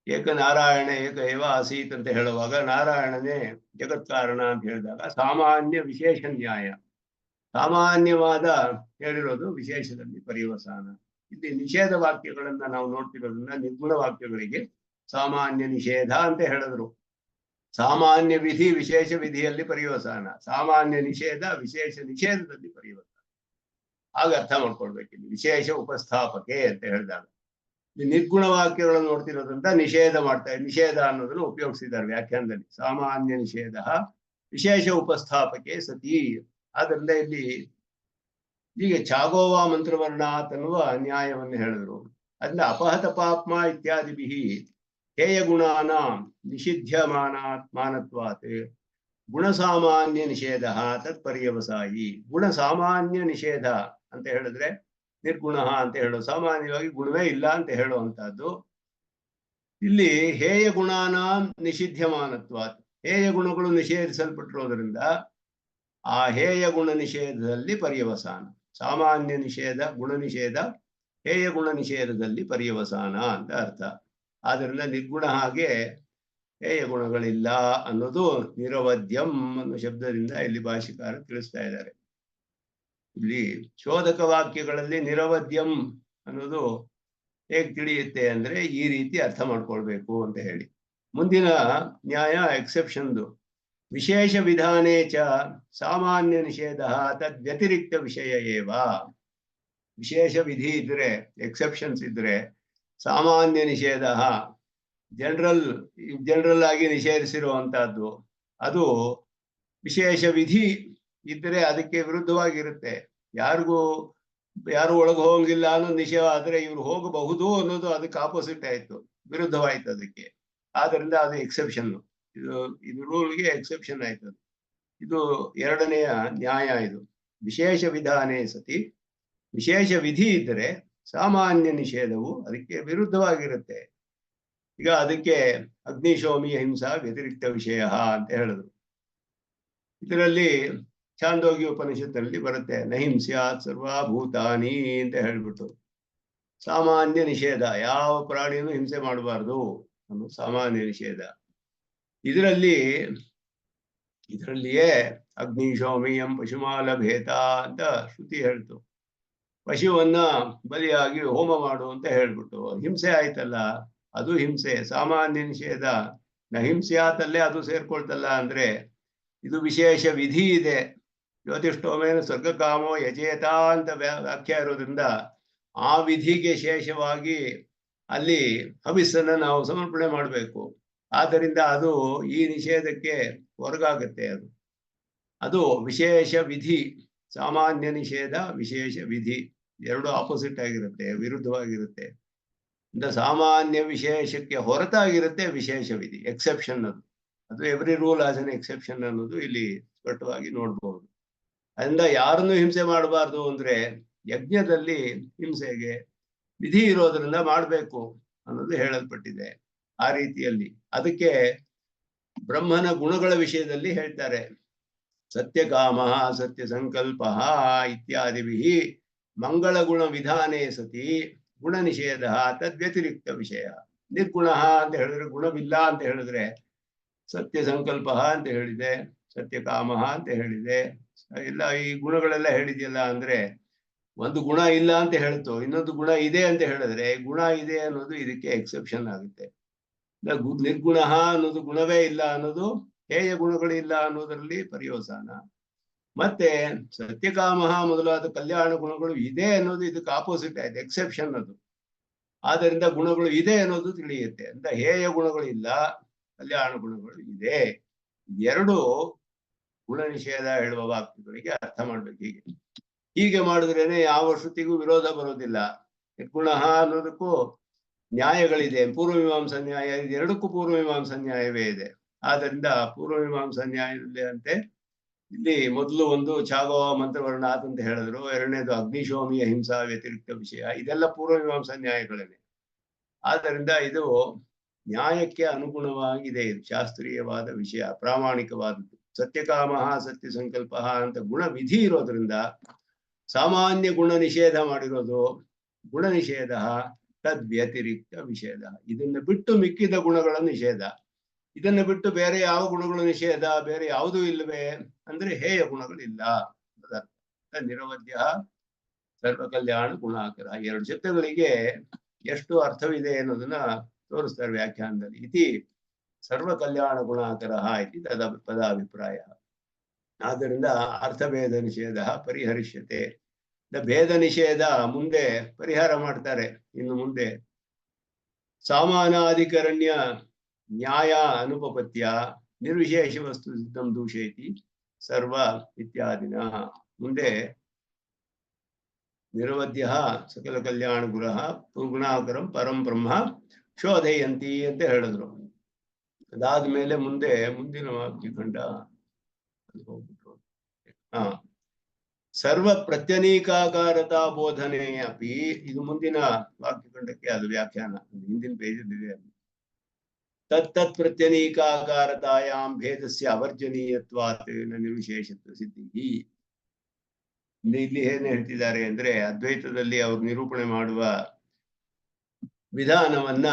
ಏಕ ನಾರಾಯಣ ಏಕ ಏವ ಆಸೀತ್ ಅಂತ ಹೇಳುವಾಗ ನಾರಾಯಣನೇ ಜಗತ್ಕಾರಣ ಅಂತ ಹೇಳಿದಾಗ ಸಾಮಾನ್ಯ ವಿಶೇಷ ನ್ಯಾಯ, ಸಾಮಾನ್ಯವಾದ ಹೇಳಿರೋದು ವಿಶೇಷದಲ್ಲಿ ಪರ್ಯವಸಾನ. ಇಲ್ಲಿ ನಿಷೇಧ ವಾಕ್ಯಗಳನ್ನ ನಾವು ನೋಡ್ತಿರೋದ್ರಿಂದ ನಿರ್ಗುಣ ವಾಕ್ಯಗಳಿಗೆ ಸಾಮಾನ್ಯ ನಿಷೇಧ ಅಂತ ಹೇಳಿದ್ರು. ಸಾಮಾನ್ಯ ವಿಧಿ ವಿಶೇಷ ವಿಧಿಯಲ್ಲಿ ಪರ್ಯವಸಾನ, ಸಾಮಾನ್ಯ ನಿಷೇಧ ವಿಶೇಷ ನಿಷೇಧದಲ್ಲಿ ಪರ್ಯವಸಾನ. ಹಾಗ ಅರ್ಥ ಮಾಡ್ಕೊಳ್ಬೇಕು. ಇಲ್ಲಿ ವಿಶೇಷ ಉಪಸ್ಥಾಪಕೆ ಅಂತ ಹೇಳಿದಾಗ ಈ ನಿರ್ಗುಣ ವಾಕ್ಯಗಳನ್ನು ನೋಡ್ತಿರೋದ್ರಿಂದ ನಿಷೇಧ ಮಾಡ್ತಾರೆ, ನಿಷೇಧ ಅನ್ನೋದನ್ನು ಉಪಯೋಗಿಸಿದ್ದಾರೆ ವ್ಯಾಖ್ಯಾನದಲ್ಲಿ. ಸಾಮಾನ್ಯ ನಿಷೇಧ ವಿಶೇಷ ಉಪಸ್ಥಾಪಕೆ ಸತಿ. ಆದ್ರಿಂದ ಇಲ್ಲಿ ಹೀಗೆ ಚಾಗೋವಾ ಮಂತ್ರವರ್ಣಾತ್ ಅನ್ನುವ ನ್ಯಾಯವನ್ನು ಹೇಳಿದ್ರು. ಅದನ್ನ ಅಪಹತ ಪಾಪ್ಮ ಇತ್ಯಾದಿಭಿ ಹೇಯ ಗುಣಾನ ನಿಷಿಧ್ಯಮಾನಾತ್ ಮಾನತ್ವಾತ್ ಗುಣ ಸಾಮಾನ್ಯ ನಿಷೇಧ ತತ್ ಪರ್ಯವಸಾಯಿ. ಗುಣ ಸಾಮಾನ್ಯ ನಿಷೇಧ ಅಂತ ಹೇಳಿದ್ರೆ ನಿರ್ಗುಣ ಅಂತ ಹೇಳೋದು, ಸಾಮಾನ್ಯವಾಗಿ ಗುಣವೇ ಇಲ್ಲ ಅಂತ ಹೇಳುವಂತಹದ್ದು. ಇಲ್ಲಿ ಹೇಯ ಗುಣಾನ ನಿಷಿಧ್ಯಮಾನತ್ವಾತ್, ಹೇಯ ಗುಣಗಳು ನಿಷೇಧಿಸಲ್ಪಟ್ಟಿರೋದ್ರಿಂದ ಆ ಹೇಯ ಗುಣ ನಿಷೇಧದಲ್ಲಿ ಪರ್ಯವಸಾನ. ಸಾಮಾನ್ಯ ನಿಷೇಧ ಗುಣ ನಿಷೇಧ, ಹೇಯ ಗುಣ ನಿಷೇಧದಲ್ಲಿ ಪರ್ಯವಸಾನ ಅಂತ ಅರ್ಥ. ಆದ್ದರಿಂದ ನಿರ್ಗುಣ ಹಾಗೆ ಹೇಯ ಗುಣಗಳಿಲ್ಲ ಅನ್ನೋದು ನಿರವದ್ಯಂ ಅನ್ನೋ ಶಬ್ದದಿಂದ ಇಲ್ಲಿ ಭಾಷಿಕಾರ ತಿಳಿಸ್ತಾ ಇದ್ದಾರೆ. ಇಲ್ಲಿ ಶೋಧಕ ವಾಕ್ಯಗಳಲ್ಲಿ ನಿರವದ್ಯಂ ಅನ್ನೋದು ಹೇಗೆ ತಿಳಿಯುತ್ತೆ ಅಂದ್ರೆ ಈ ರೀತಿ ಅರ್ಥ ಮಾಡ್ಕೊಳ್ಬೇಕು ಅಂತ ಹೇಳಿ. ಮುಂದಿನ ನ್ಯಾಯ ಎಕ್ಸೆಪ್ಷನ್ದು. ವಿಶೇಷ ವಿಧಾನೇ ಚ ಸಾಮಾನ್ಯ ನಿಷೇಧ ತದ್ ವ್ಯತಿರಿಕ್ತ ವಿಷಯ ಏವ. ವಿಶೇಷ ವಿಧಿ ಇದ್ರೆ, ಎಕ್ಸೆಪ್ಷನ್ಸ್ ಇದ್ರೆ, ಸಾಮಾನ್ಯ ನಿಷೇಧ ಜನರಲ್ ಆಗಿ ನಿಷೇಧಿಸಿರುವಂತಹದ್ದು, ಅದು ವಿಶೇಷ ವಿಧಿ ಇದ್ರೆ ಅದಕ್ಕೆ ವಿರುದ್ಧವಾಗಿರುತ್ತೆ. ಯಾರು ಒಳಗೆ ಹೋಗಂಗಿಲ್ಲ ಅನ್ನೋದು ನಿಷೇಧ ಆದ್ರೆ ಇವ್ರು ಹೋಗಬಹುದು ಅನ್ನೋದು ಅದಕ್ಕೆ ಆಪೋಸಿಟ್ ಆಯ್ತು, ವಿರುದ್ಧವಾಯ್ತು ಅದಕ್ಕೆ. ಆದ್ರಿಂದ ಅದು ಎಕ್ಸೆಪ್ಷನ್. ಇದು ರೂಲ್ಗೆ ಎಕ್ಸೆಪ್ಷನ್ ಆಯ್ತು. ಇದು ಎರಡನೆಯ ನ್ಯಾಯ. ಇದು ವಿಶೇಷ ವಿಧಾನೇ ಸತಿ, ವಿಶೇಷ ವಿಧಿ ಇದ್ದರೆ ಸಾಮಾನ್ಯ ನಿಷೇಧವು ಅದಕ್ಕೆ ವಿರುದ್ಧವಾಗಿರುತ್ತೆ. ಈಗ ಅದಕ್ಕೆ ಅಗ್ನಿಶೋಮಿ ಹಿಂಸಾ ವ್ಯತಿರಿಕ್ತ ವಿಷಯ ಅಂತ ಹೇಳಿದ್ರು. ಇದರಲ್ಲಿ ಛಾಂದೋಗ್ಯ ಉಪನಿಷತ್ತಲ್ಲಿ ಬರುತ್ತೆ, ನಹಿಂಸ್ಯಾತ್ ಸರ್ವಭೂತಾನಿ ಅಂತ ಹೇಳ್ಬಿಟ್ಟು ಸಾಮಾನ್ಯ ನಿಷೇಧ, ಯಾವ ಪ್ರಾಣಿಯನ್ನು ಹಿಂಸೆ ಮಾಡಬಾರ್ದು ಅನ್ನೋ ಸಾಮಾನ್ಯ ನಿಷೇಧ. ಇದರಲ್ಲಿಯೇ ಅಗ್ನಿಶೋಮಿಯಂ ಪಶುಮಾಲಭೇತ ಅಂತ ಶ್ರುತಿ ಹೇಳ್ತು. ಪಶುವನ್ನ ಬಲಿಯಾಗಿ ಹೋಮ ಮಾಡು ಅಂತ ಹೇಳ್ಬಿಟ್ಟು ಹಿಂಸೆ ಆಯ್ತಲ್ಲ, ಅದು ಹಿಂಸೆ. ಸಾಮಾನ್ಯ ನಿಷೇಧ ನಹಿಂಸ್ಯಾತಲ್ಲೇ ಅದು ಸೇರ್ಕೊಳ್ತಲ್ಲ. ಅಂದ್ರೆ ಇದು ವಿಶೇಷ ವಿಧಿ ಇದೆ. ಜ್ಯೋತಿಷ್ಠೋಮೇನ ಸ್ವರ್ಗಕಾಮೋ ಯಜೇತ ಅಂತ ವ್ಯಾಖ್ಯಾ ಇರೋದ್ರಿಂದ ಆ ವಿಧಿಗೆ ಶೇಷವಾಗಿ ಅಲ್ಲಿ ಹವಿಸ್ಸನ್ನ ನಾವು ಸಮರ್ಪಣೆ ಮಾಡಬೇಕು. ಆದ್ದರಿಂದ ಅದು ಈ ನಿಷೇಧಕ್ಕೆ ಹೊರಗಾಗುತ್ತೆ. ಅದು ವಿಶೇಷ ವಿಧಿ. ಸಾಮಾನ್ಯ ನಿಷೇಧ ವಿಶೇಷ ವಿಧಿ ಎರಡು ಆಪೋಸಿಟ್ ಆಗಿರುತ್ತೆ, ವಿರುದ್ಧವಾಗಿರುತ್ತೆ. ಸಾಮಾನ್ಯ ವಿಶೇಷಕ್ಕೆ ಹೊರತಾಗಿರುತ್ತೆ ವಿಶೇಷ ವಿಧಿ, ಎಕ್ಸೆಪ್ಷನ್. ಅದು every rule as N exception ಅನ್ನೋದು ಇಲ್ಲಿ ಸ್ಪಷ್ಟವಾಗಿ ನೋಡ್ಬಹುದು. ಅದರಿಂದ ಯಾರನ್ನು ಹಿಂಸೆ ಮಾಡಬಾರ್ದು ಅಂದ್ರೆ ಯಜ್ಞದಲ್ಲಿ ಹಿಂಸೆಗೆ ವಿಧಿ ಇರೋದ್ರಿಂದ ಮಾಡಬೇಕು ಅನ್ನೋದು ಹೇಳಲ್ಪಟ್ಟಿದೆ. ಆ ರೀತಿಯಲ್ಲಿ ಅದಕ್ಕೆ ಬ್ರಹ್ಮನ ಗುಣಗಳ ವಿಷಯದಲ್ಲಿ ಹೇಳ್ತಾರೆ, ಸತ್ಯಕಾಮ ಸತ್ಯ ಸಂಕಲ್ಪ ಇತ್ಯಾದಿಭಿ ಮಂಗಳ ಗುಣ ವಿಧಾನೇ ಸತಿ ಗುಣ ನಿಷೇಧ ತದ್ವ್ಯತಿರಿಕ್ತ ವಿಷಯ. ನಿರ್ಗುಣ ಅಂತ ಹೇಳಿದ್ರೆ ಗುಣವಿಲ್ಲ ಅಂತ ಹೇಳಿದ್ರೆ, ಸತ್ಯ ಸಂಕಲ್ಪ ಅಂತ ಹೇಳಿದೆ, ಸತ್ಯಕಾಮ ಅಂತ ಹೇಳಿದೆ, ಎಲ್ಲ ಈ ಗುಣಗಳೆಲ್ಲ ಹೇಳಿದೆಯಲ್ಲ. ಅಂದ್ರೆ ಒಂದು ಗುಣ ಇಲ್ಲ ಅಂತ ಹೇಳ್ತು, ಇನ್ನೊಂದು ಗುಣ ಇದೆ ಅಂತ ಹೇಳಿದ್ರೆ ಗುಣ ಇದೆ ಅನ್ನೋದು ಇದಕ್ಕೆ ಎಕ್ಸೆಪ್ಷನ್ ಆಗುತ್ತೆ. ನಿರ್ಗುಣ ಅನ್ನೋದು ಗುಣವೇ ಇಲ್ಲ ಅನ್ನೋದು, ಹೇಯ ಗುಣಗಳಿಲ್ಲ ಅನ್ನೋದರಲ್ಲಿ ಪರ್ಯವಸಾನ. ಮತ್ತೆ ಸತ್ಯಕಾಮ ಮೊದಲಾದ ಕಲ್ಯಾಣ ಗುಣಗಳು ಇದೆ ಅನ್ನೋದು ಇದಕ್ಕೆ ಆಪೋಸಿಟ್ ಆಯ್ತು, ಎಕ್ಸೆಪ್ಷನ್ ಅದು. ಆದ್ದರಿಂದ ಗುಣಗಳು ಇದೆ ಅನ್ನೋದು ತಿಳಿಯುತ್ತೆ. ಅಂತ ಹೇಯ ಗುಣಗಳು ಇಲ್ಲ, ಕಲ್ಯಾಣ ಗುಣಗಳು ಇದೆ. ಎರಡು ಗುಣ ನಿಷೇಧ ಹೇಳುವ ವಾಕ್ಯಗಳಿಗೆ ಅರ್ಥ ಮಾಡ್ಬೇಕು. ಹೀಗೆ ಮಾಡಿದ್ರೇನೆ ಯಾವ ಶ್ರುತಿಗೂ ವಿರೋಧ ಬರೋದಿಲ್ಲ. ನಿರ್ಗುಣ ಅನ್ನೋದಕ್ಕೂ ನ್ಯಾಯಗಳಿದೆ. ಪೂರ್ವಮೀಮಾಂಸಾ ನ್ಯಾಯ, ಇದೆರಡಕ್ಕೂ ಪೂರ್ವಮೀಮಾಂಸಾ ನ್ಯಾಯವೇ ಇದೆ. ಆದ್ದರಿಂದ ಪೂರ್ವಮೀಮಾಂಸಾ ನ್ಯಾಯದಲ್ಲಿ ಅಂತೆ ಇಲ್ಲಿ ಮೊದಲು ಒಂದು ಛಾಗೋ ಮಂತ್ರವರ್ಣಾತ್ ಅಂತ ಹೇಳಿದ್ರು, ಎರಡನೇದು ಅಗ್ನಿಶೋಮಿಯ ಹಿಂಸಾ ವ್ಯತಿರಿಕ್ತ ವಿಷಯ, ಇದೆಲ್ಲ ಪೂರ್ವಮೀಮಾಂಸಾ ನ್ಯಾಯಗಳೇನೆ. ಆದ್ದರಿಂದ ಇದು ನ್ಯಾಯಕ್ಕೆ ಅನುಗುಣವಾಗಿದೆ. ಇದು ಶಾಸ್ತ್ರೀಯವಾದ ವಿಷಯ, ಪ್ರಾಮಾಣಿಕವಾದದ್ದು. ಸತ್ಯಕಾಮ ಸತ್ಯ ಸಂಕಲ್ಪ ಅಂತ ಗುಣ ವಿಧಿ ಇರೋದ್ರಿಂದ ಸಾಮಾನ್ಯ ಗುಣ ನಿಷೇಧ ಮಾಡಿರೋದು ಗುಣ ನಿಷೇಧ ತದ್ವ್ಯತಿರಿಕ್ತ ನಿಷೇಧ. ಇದನ್ನು ಬಿಟ್ಟು ಮಿಕ್ಕಿದ ಗುಣಗಳ ನಿಷೇಧ. ಇದನ್ನು ಬಿಟ್ಟು ಬೇರೆ ಯಾವ ಗುಣಗಳು ನಿಷೇಧ, ಬೇರೆ ಯಾವುದೂ ಇಲ್ಲವೇ ಅಂದ್ರೆ ಹೇಯ ಗುಣಗಳಿಲ್ಲ. ನಿರವಧ್ಯ ಸರ್ವಕಲ್ಯಾಣ ಗುಣಾಕರ. ಎರಡು ಶಬ್ದಗಳಿಗೆ ಎಷ್ಟು ಅರ್ಥವಿದೆ ಅನ್ನೋದನ್ನ ತೋರಿಸ್ತಾರೆ ವ್ಯಾಖ್ಯಾನದಲ್ಲಿ. ಇತಿ ಸರ್ವಕಲ್ಯಾಣ ಗುಣಾಕರ ಇತಿ ಪದಾಭಿಪ್ರಾಯ. ಆದ್ದರಿಂದ ಅರ್ಥಭೇದ ನಿಷೇಧ ಪರಿಹರಿಷ್ಯತೆ. ಭೇದ ನಿಷೇಧ ಮುಂದೆ ಪರಿಹಾರ ಮಾಡ್ತಾರೆ. ಇನ್ನು ಮುಂದೆ ಸಾಮಾನಾಧಿಕರಣ್ಯ ನ್ಯಾಯ ಅನುಪಪತ್ಯ ನಿರ್ವಿಶೇಷ ವಸ್ತು ಸಿದ್ಧಂ ದೂಷಯತಿ ಸರ್ವ ಇತ್ಯಾದಿನ. ಮುಂದೆ ನಿರವಧ್ಯ ಸಕಲ ಕಲ್ಯಾಣ ಗುಣಾಕರಂ ಪರಂ ಬ್ರಹ್ಮ ಶೋಧಯಂತಿ ಅಂತ ಹೇಳಿದ್ರು. ಅದಾದ್ಮೇಲೆ ಮುಂದೆ ಮುಂದಿನ ವಾಕ್ಯಖಂಡ ಸರ್ವ ಪ್ರತ್ಯನೀಕಾಕಾರತಾ ಬೋಧನೆ ಅಪಿ. ಇದು ಮುಂದಿನ ವಾಕ್ಯಖಂಡಕ್ಕೆ ಅದು ವ್ಯಾಖ್ಯಾನ ಹಿಂದಿನ ಪೇಜಲ್ಲಿ ಇದೆ. ತತ್ತತ್ ಪ್ರತ್ಯನೀಕಾಕಾರತಾಯಾಂ ಭೇದಸ್ಯ ಅವರ್ಜನೀಯತ್ವಾತ್ ನಿರ್ವಿಶೇಷತ್ವ ಸಿದ್ಧಿ. ಇಲ್ಲಿ ಏನ್ ಹೇಳ್ತಿದ್ದಾರೆ ಅಂದ್ರೆ, ಅದ್ವೈತದಲ್ಲಿ ಅವ್ರು ನಿರೂಪಣೆ ಮಾಡುವ ವಿಧಾನವನ್ನ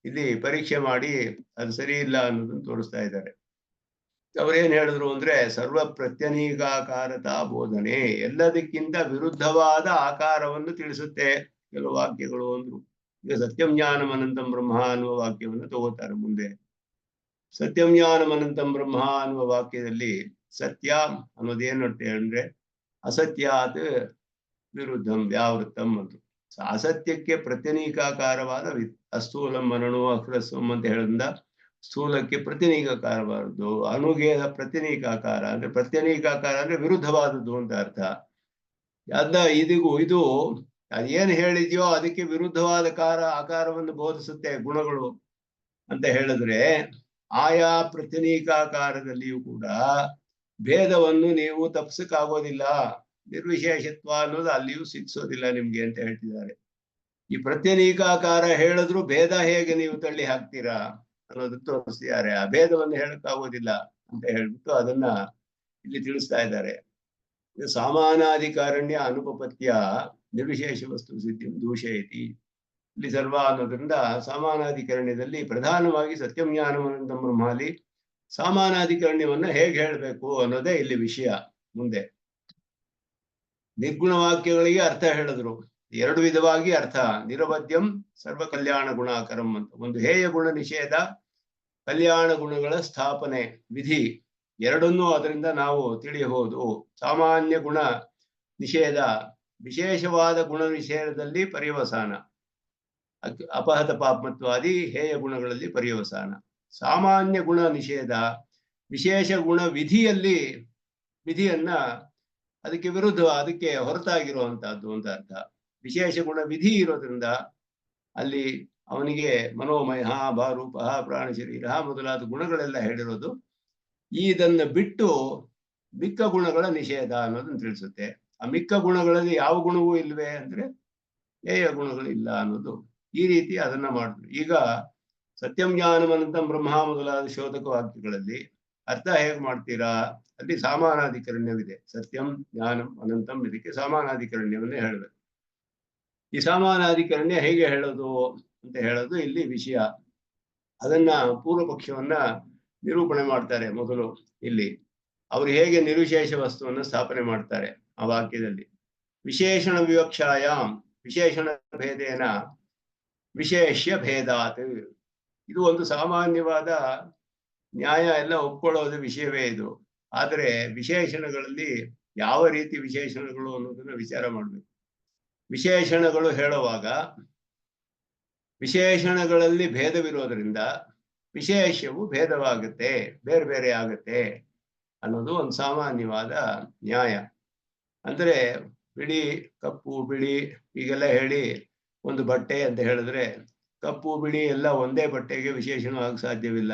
ಇಲ್ಲಿ ಪರೀಕ್ಷೆ ಮಾಡಿ ಅದು ಸರಿ ಇಲ್ಲ ಅನ್ನೋದನ್ನ ತೋರಿಸ್ತಾ ಇದ್ದಾರೆ. ಅವ್ರೇನ್ ಹೇಳಿದ್ರು ಅಂದ್ರೆ, ಸರ್ವ ಪ್ರತ್ಯನೀಕಾಕಾರತಾ ಬೋಧನೆ ಎಲ್ಲದಕ್ಕಿಂತ ವಿರುದ್ಧವಾದ ಆಕಾರವನ್ನು ತಿಳಿಸುತ್ತೆ ಕೆಲವು ವಾಕ್ಯಗಳು ಅಂದ್ರು. ಈಗ ಸತ್ಯಂ ಜ್ಞಾನಂ ಅನಂತಂ ಬ್ರಹ್ಮ ಅನ್ನುವ ವಾಕ್ಯವನ್ನು ತಗೋತಾರೆ ಮುಂದೆ. ಸತ್ಯಂ ಜ್ಞಾನಂ ಅನಂತಂ ಬ್ರಹ್ಮ ಅನ್ನುವ ವಾಕ್ಯದಲ್ಲಿ ಸತ್ಯ ಅನ್ನೋದೇನು ಅಂತ ಹೇಳಿದ್ರೆ ಅಸತ್ಯಾತ್ ವಿರುದ್ಧಂ ವ್ಯಾವೃತ್ತಂ ಅಂತ. ಅಸತ್ಯಕ್ಕೆ ಪ್ರತ್ಯನೀಕಾಕಾರವಾದ ಅಸ್ಥೂಲಂ ಮನಣು ಅಹ್ರಸ್ವಂ ಅಂತ ಹೇಳಿದ್ರಿಂದ ಸ್ಥೂಲಕ್ಕೆ ಪ್ರತ್ಯನೀಕಾಕಾರವಾದದ್ದು, ಅಣುಗೆ ಪ್ರತ್ಯನೀಕಾಕಾರ ಅಂದ್ರೆ ಪ್ರತ್ಯನೀಕಾಕಾರ ಅಂದ್ರೆ ವಿರುದ್ಧವಾದದ್ದು ಅಂತ ಅರ್ಥ. ಅದ ಇದು ಅದೇನು ಹೇಳಿದ್ಯೋ ಅದಕ್ಕೆ ವಿರುದ್ಧವಾದ ಆಕಾರವನ್ನು ಬೋಧಿಸುತ್ತೆ ಗುಣಗಳು ಅಂತ ಹೇಳಿದ್ರೆ, ಆಯಾ ಪ್ರತ್ಯನೀಕಾಕಾರದಲ್ಲಿಯೂ ಕೂಡ ಭೇದವನ್ನು ನೀವು ತಪ್ಪಿಸಕ್ಕಾಗೋದಿಲ್ಲ. ನಿರ್ವಿಶೇಷತ್ವ ಅನ್ನೋದು ಅಲ್ಲಿಯೂ ಸಿಕ್ಸೋದಿಲ್ಲ ನಿಮ್ಗೆ ಅಂತ ಹೇಳ್ತಿದ್ದಾರೆ. ಈ ಪ್ರತ್ಯನೀಕಾಕಾರ ಹೇಳಿದ್ರು ಭೇದ ಹೇಗೆ ನೀವು ತಳ್ಳಿ ಹಾಕ್ತೀರಾ ಅನ್ನೋದು ತೋರಿಸ್ತಿದ್ದಾರೆ. ಆ ಭೇದವನ್ನು ಹೇಳಕ್ಕಾಗೋದಿಲ್ಲ ಅಂತ ಹೇಳ್ಬಿಟ್ಟು ಅದನ್ನ ಇಲ್ಲಿ ತಿಳಿಸ್ತಾ ಇದ್ದಾರೆ. ಸಾಮಾನಾಧಿಕಾರಣ್ಯ ಅನುಪಪತ್ಯ ನಿರ್ವಿಶೇಷ ವಸ್ತು ಸಿದ್ಧಿ ದೂಷಯತಿ. ಇಲ್ಲಿ ಸರ್ವ ಅನ್ನೋದ್ರಿಂದ ಸಾಮಾನಾಧಿಕರಣ್ಯದಲ್ಲಿ ಪ್ರಧಾನವಾಗಿ ಸತ್ಯಂ ಜ್ಞಾನಂ ಬ್ರಹ್ಮಾಲಿ ಸಾಮಾನಾಧಿಕರಣ್ಯವನ್ನ ಹೇಗೆ ಹೇಳಬೇಕು ಅನ್ನೋದೇ ಇಲ್ಲಿ ವಿಷಯ. ಮುಂದೆ ನಿರ್ಗುಣ ವಾಕ್ಯಗಳಿಗೆ ಅರ್ಥ ಹೇಳಿದ್ರು. ಎರಡು ವಿಧವಾಗಿ ಅರ್ಥ. ನಿರವಧ್ಯಂ ಸರ್ವ ಕಲ್ಯಾಣ ಗುಣಾಕರಂ ಅಂತ. ಒಂದು ಹೇಯ ಗುಣ ನಿಷೇಧ, ಕಲ್ಯಾಣ ಗುಣಗಳ ಸ್ಥಾಪನೆ ವಿಧಿ, ಎರಡನ್ನೂ ಅದರಿಂದ ನಾವು ತಿಳಿಯಬಹುದು. ಸಾಮಾನ್ಯ ಗುಣ ನಿಷೇಧ, ವಿಶೇಷವಾದ ಗುಣ ನಿಷೇಧದಲ್ಲಿ ಪರ್ಯವಸಾನ. ಅಪಹತ ಪಾಪತ್ವಾದಿ ಹೇಯ ಗುಣಗಳಲ್ಲಿ ಪರ್ಯವಸಾನ. ಸಾಮಾನ್ಯ ಗುಣ ನಿಷೇಧ, ವಿಶೇಷ ಗುಣ ವಿಧಿಯನ್ನ ಅದಕ್ಕೆ ವಿರುದ್ಧ, ಅದಕ್ಕೆ ಹೊರತಾಗಿರುವಂತಹದ್ದು ಅಂತ ಅರ್ಥ. ವಿಶೇಷ ಗುಣ ವಿಧಿ ಇರೋದ್ರಿಂದ ಅಲ್ಲಿ ಅವನಿಗೆ ಮನೋಮಯ ಭಾರೂಪ ಪ್ರಾಣ ಶರೀರ ಮೊದಲಾದ ಗುಣಗಳೆಲ್ಲ ಹೇಳಿರೋದು. ಇದನ್ನ ಬಿಟ್ಟು ಮಿಕ್ಕ ಗುಣಗಳ ನಿಷೇಧ ಅನ್ನೋದನ್ನ ತಿಳಿಸುತ್ತೆ. ಆ ಮಿಕ್ಕ ಗುಣಗಳಲ್ಲಿ ಯಾವ ಗುಣವೂ ಇಲ್ವೇ ಅಂದ್ರೆ ಹೇಯ ಗುಣಗಳಿಲ್ಲ ಅನ್ನೋದು. ಈ ರೀತಿ ಅದನ್ನ ಮಾಡಿದ್ರು. ಈಗ ಸತ್ಯಂ ಜ್ಞಾನಂ ಅನಂತಂ ಬ್ರಹ್ಮ ಮೊದಲಾದ ಶೋಧಕ ವಾಕ್ಯಗಳಲ್ಲಿ ಅರ್ಥ ಹೇಗೆ ಮಾಡ್ತೀರಾ? ಅಲ್ಲಿ ಸಾಮಾನಾಧಿಕರಣ್ಯವಿದೆ. ಸತ್ಯಂ ಜ್ಞಾನಂ ಅನಂತಂ ಇದಕ್ಕೆ ಸಾಮಾನಾಧಿಕರಣ್ಯವನ್ನೇ ಹೇಳಬೇಕು. ಈ ಸಾಮಾನಾಧಿಕರಣ್ಯ ಹೇಗೆ ಹೇಳೋದು ಅಂತ ಹೇಳೋದು ಇಲ್ಲಿ ವಿಷಯ. ಅದನ್ನ ಪೂರ್ವ ಪಕ್ಷವನ್ನ ನಿರೂಪಣೆ ಮಾಡ್ತಾರೆ. ಮೊದಲು ಇಲ್ಲಿ ಅವರು ಹೇಗೆ ನಿರ್ವಿಶೇಷ ವಸ್ತುವನ್ನು ಸ್ಥಾಪನೆ ಮಾಡ್ತಾರೆ ಆ ವಾಕ್ಯದಲ್ಲಿ. ವಿಶೇಷಣ ವಿವಕ್ಷಾಯಾಂ ವಿಶೇಷಣ ಭೇದೇನ ವಿಶೇಷ್ಯ ಭೇದಾತ್. ಇದು ಒಂದು ಸಾಮಾನ್ಯವಾದ ನ್ಯಾಯ, ಎಲ್ಲ ಒಪ್ಕೊಳ್ಳೋದು ವಿಷಯವೇ ಇದು. ಆದರೆ ವಿಶೇಷಣಗಳಲ್ಲಿ ಯಾವ ರೀತಿ ವಿಶೇಷಣಗಳು ಅನ್ನೋದನ್ನ ವಿಚಾರ ಮಾಡ್ಬೇಕು. ವಿಶೇಷಣಗಳು ಹೇಳುವಾಗ ವಿಶೇಷಣಗಳಲ್ಲಿ ಭೇದವಿರೋದ್ರಿಂದ ವಿಶೇಷವು ಭೇದವಾಗುತ್ತೆ, ಬೇರೆ ಬೇರೆ ಆಗುತ್ತೆ ಅನ್ನೋದು ಒಂದು ಸಾಮಾನ್ಯವಾದ ನ್ಯಾಯ. ಅಂದ್ರೆ ಬಿಳಿ ಕಪ್ಪು ಬಿಳಿ ಹೀಗೆಲ್ಲ ಹೇಳಿ ಒಂದು ಬಟ್ಟೆ ಅಂತ ಹೇಳಿದ್ರೆ ಕಪ್ಪು ಬಿಳಿ ಎಲ್ಲ ಒಂದೇ ಬಟ್ಟೆಗೆ ವಿಶೇಷಣವಾಗಿ ಸಾಧ್ಯವಿಲ್ಲ.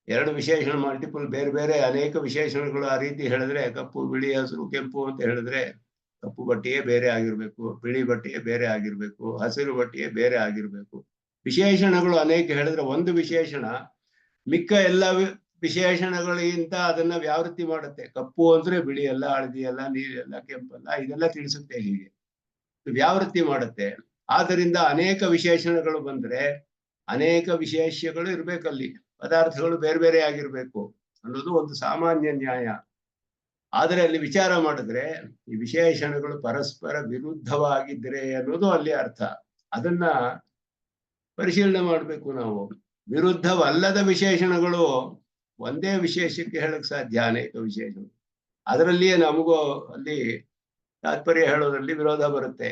ಎರಡು ವಿಶೇಷಣ ಮಲ್ಟಿಪಲ್ ಬೇರೆ ಬೇರೆ ಅನೇಕ ವಿಶೇಷಣಗಳು ಆ ರೀತಿ ಹೇಳಿದ್ರೆ ಕಪ್ಪು ಬಿಳಿ ಹಸಿರು ಕೆಂಪು ಅಂತ ಹೇಳಿದ್ರೆ ಕಪ್ಪು ಬಟ್ಟೆಯೇ ಬೇರೆ ಆಗಿರ್ಬೇಕು, ಬಿಳಿ ಬಟ್ಟೆಯೇ ಬೇರೆ ಆಗಿರ್ಬೇಕು, ಹಸಿರು ಬಟ್ಟೆಯೇ ಬೇರೆ ಆಗಿರ್ಬೇಕು. ವಿಶೇಷಣಗಳು ಅನೇಕ ಹೇಳಿದ್ರೆ ಒಂದು ವಿಶೇಷಣ ಮಿಕ್ಕ ಎಲ್ಲ ವಿಶೇಷಣಗಳಿಗಿಂತ ಅದನ್ನ ವ್ಯಾವೃತ್ತಿ ಮಾಡುತ್ತೆ. ಕಪ್ಪು ಅಂದ್ರೆ ಬಿಳಿ ಅಲ್ಲ, ಹಳದಿ ಅಲ್ಲ, ನೀರೆಲ್ಲ, ಕೆಂಪಲ್ಲ, ಇದೆಲ್ಲ ತಿಳಿಸುತ್ತೆ. ಹೀಗೆ ವ್ಯಾವೃತ್ತಿ ಮಾಡುತ್ತೆ. ಆದ್ದರಿಂದ ಅನೇಕ ವಿಶೇಷಣಗಳು ಬಂದ್ರೆ ಅನೇಕ ವಿಶೇಷ್ಯಗಳು ಇರ್ಬೇಕಲ್ಲಿ, ಪದಾರ್ಥಗಳು ಬೇರೆ ಬೇರೆ ಆಗಿರ್ಬೇಕು ಅನ್ನೋದು ಒಂದು ಸಾಮಾನ್ಯ ನ್ಯಾಯ. ಆದರೆ ಅಲ್ಲಿ ವಿಚಾರ ಮಾಡಿದ್ರೆ ಈ ವಿಶೇಷಣಗಳು ಪರಸ್ಪರ ವಿರುದ್ಧವಾಗಿದ್ರೆ ಅನ್ನೋದು ಅಲ್ಲಿ ಅರ್ಥ. ಅದನ್ನ ಪರಿಶೀಲನೆ ಮಾಡ್ಬೇಕು ನಾವು. ವಿರುದ್ಧವಲ್ಲದ ವಿಶೇಷಣಗಳು ಒಂದೇ ವಿಶೇಷಕ್ಕೆ ಹೇಳಕ್ ಸಾಧ್ಯ, ಅನೇಕ ವಿಶೇಷಣಗಳು. ಅದರಲ್ಲಿಯೇ ನಮಗೂ ಅಲ್ಲಿ ತಾತ್ಪರ್ಯ ಹೇಳೋದ್ರಲ್ಲಿ ವಿರೋಧ ಬರುತ್ತೆ.